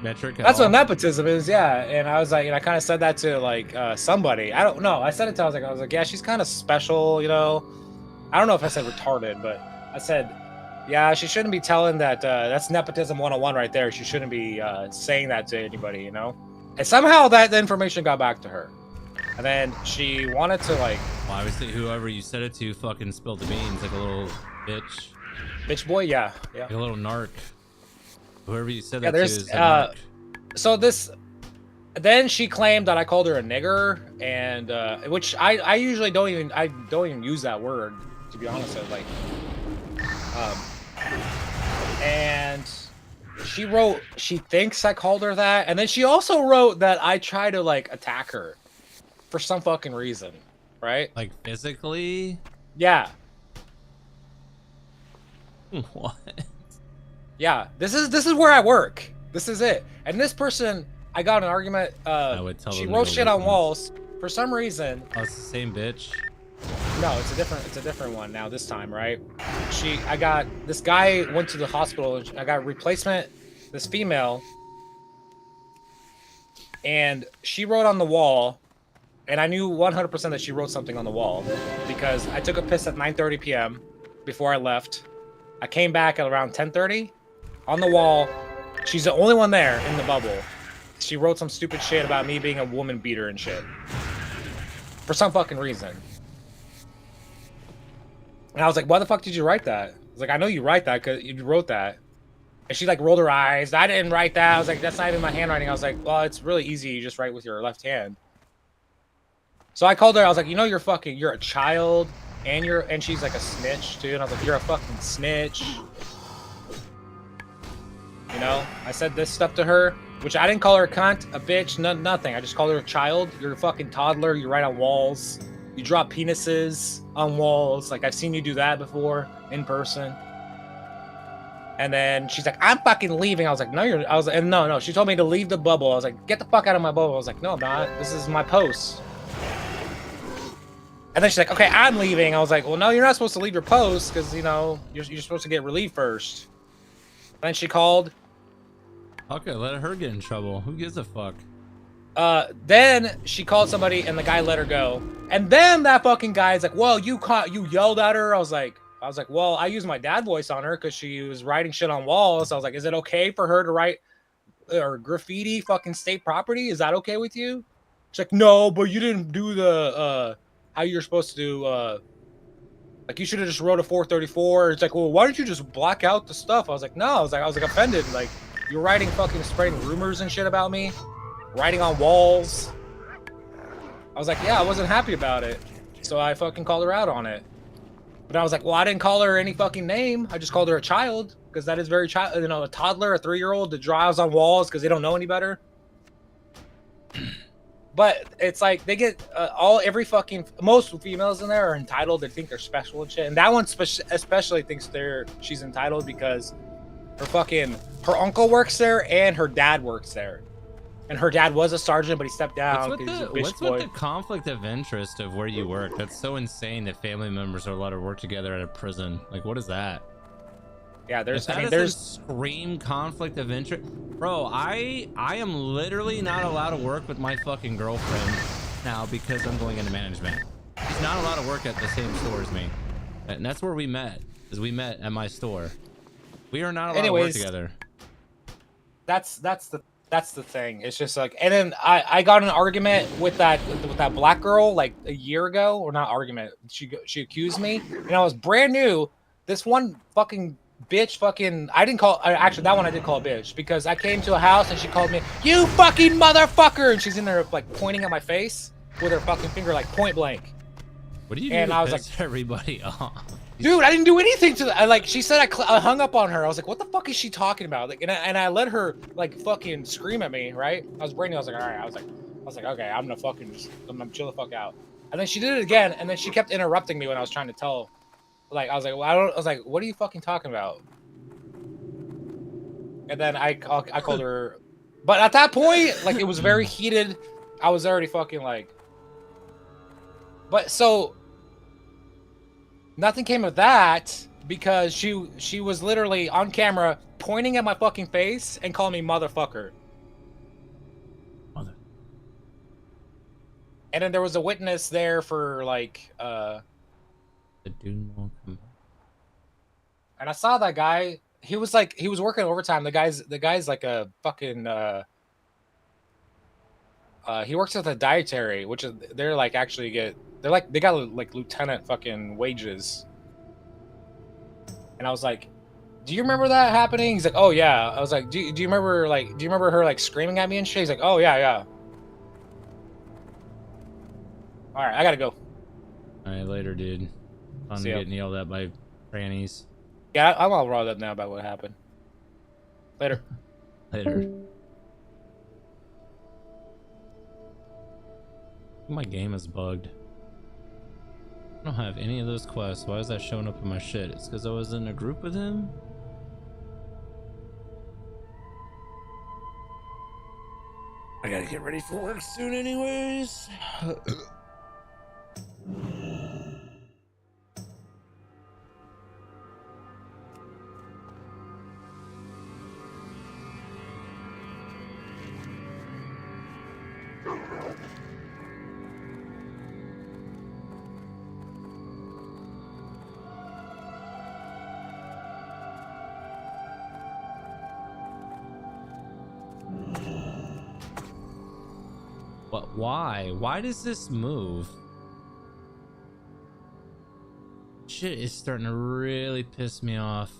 metric."
That's what nepotism is, yeah. And I was like, and I kind of said that to like somebody. I don't know. I said it to. I was like, yeah, she's kind of special, I don't know if I said retarded, but I said, yeah, she shouldn't be telling that. That's nepotism 101 right there. She shouldn't be saying that to anybody, And somehow that information got back to her. And then she wanted to like.
Well, obviously, whoever you said it to fucking spilled the beans like a little bitch.
Bitch boy, yeah.
Like a little narc. Whoever you said
yeah,
that to is a narc.
So then she claimed that I called her a nigger, and which I usually don't even use that word, to be honest with you. And she wrote she thinks I called her that, and then she also wrote that I tried to like attack her for some fucking reason, right?
Like physically?
Yeah.
What?
Yeah, this is where I work. This is it. And this person, I got an argument.
I would tell
she
them
wrote
to
shit
go
on
listen.
walls for some reason.
Oh, it's the same bitch.
No, it's a different one now. This time, right? I got this guy went to the hospital. I got a replacement. This female, and she wrote on the wall, and I knew 100% that she wrote something on the wall because I took a piss at 9:30 p.m. before I left. I came back at around 10:30. On the wall, she's the only one there in the bubble. She wrote some stupid shit about me being a woman beater and shit. For some fucking reason. And I was like, why the fuck did you write that? I was like, I know you write that because you wrote that. And she like rolled her eyes. I didn't write that. I was like, that's not even my handwriting. I was like, well, it's really easy. You just write with your left hand. So I called her. I was like, you're a child. And she's like a snitch, dude. And I was like, you're a fucking snitch. I said this stuff to her. Which I didn't call her a cunt, a bitch, nothing. I just called her a child. You're a fucking toddler. You write on walls. You drop penises on walls. Like, I've seen you do that before in person. And then she's like, I'm fucking leaving. I was like, no, you're... I was like, no. She told me to leave the bubble. I was like, get the fuck out of my bubble. I was like, no, I'm not. This is my post. And then she's like, okay, I'm leaving. I was like, well, no, you're not supposed to leave your post because, you know, you're supposed to get relieved first. And then she called.
Okay, let her get in trouble. Who gives a fuck?
Then she called somebody and the guy let her go. And then that fucking guy is like, well, you yelled at her. I was like, well, I used my dad voice on her because she was writing shit on walls. I was like, is it okay for her to write or graffiti fucking state property? Is that okay with you? She's like, no, but you didn't do the, how you're supposed to do, like you should have just wrote a 434. It's like, well, why don't you just black out the stuff? I was like, no, I was like offended. Like, you're writing fucking spreading rumors and shit about me, writing on walls. I was like, yeah, I wasn't happy about it. So I fucking called her out on it. But I was like, well, I didn't call her any fucking name. I just called her a child because that is very child, you know, a toddler, a 3-year-old that draws on walls because they don't know any better. But it's like they get every fucking most females in there are entitled. They think they're special and shit. And that one especially thinks she's entitled because her uncle works there and her dad works there. And her dad was a sergeant, but he stepped down.
What's with the conflict of interest of where you work? That's so insane that family members are allowed to work together at a prison. Like, what is that?
Yeah, there's
extreme conflict of interest, bro. I am literally not allowed to work with my fucking girlfriend now because I'm going into management. She's not allowed to work at the same store as me, and that's where we met. Is we met at my store. We are not allowed to work together.
That's the thing. It's just like, and then I got in an argument with that black girl like a year ago, or not argument. She accused me, and I was brand new. This one fucking bitch I didn't call, actually that one I did call a bitch because I came to a house and she called me, you fucking motherfucker, and she's in there like pointing at my face with her fucking finger like point blank.
What do you do?
And I was like,
everybody off.
Dude, I didn't do anything to that. Like, she said I hung up on her. I was like, what the fuck is she talking about? Like, and I let her like fucking scream at me, right? I was brand new. I was like, all right. I was like, okay, I'm gonna chill the fuck out. And then she did it again, and then she kept interrupting me when I was trying to tell. Like, I was like, well, I was like, what are you fucking talking about? And then I called her, but at that point, like, it was very heated. I was already fucking like, but so nothing came of that because she was literally on camera pointing at my fucking face and calling me motherfucker. And then there was a witness there for like and I saw that guy. He was working overtime. The guy's like a fucking he works at the dietary, which is they're like they got like lieutenant fucking wages. And I was like, do you remember that happening? He's like, oh yeah. I was like, do you remember her like screaming at me and shit? He's like, oh yeah. All right, I gotta go.
All right, later, dude. I'm getting yelled at by grannies.
Yeah, I'm all riled up now about what happened. Later.
Later. My game is bugged. I don't have any of those quests. Why is that showing up in my shit? It's because I was in a group with him? I gotta get ready for work soon anyways. What? Why? Why does this move? Shit is starting to really piss me off.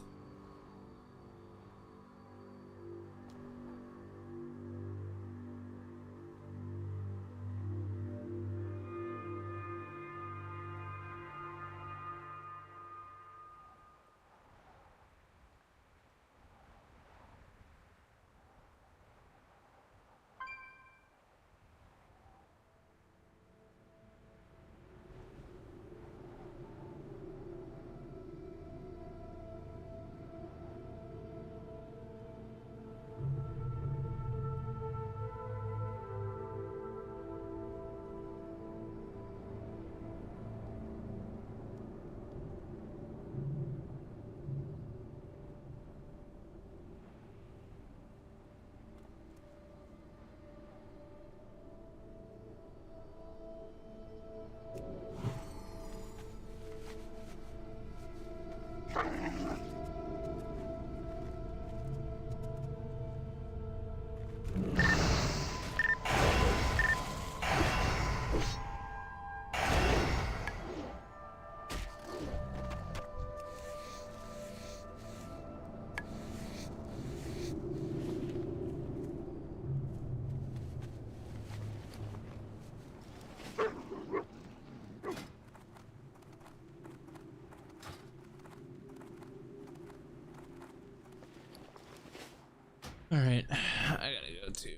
All right, I gotta go too.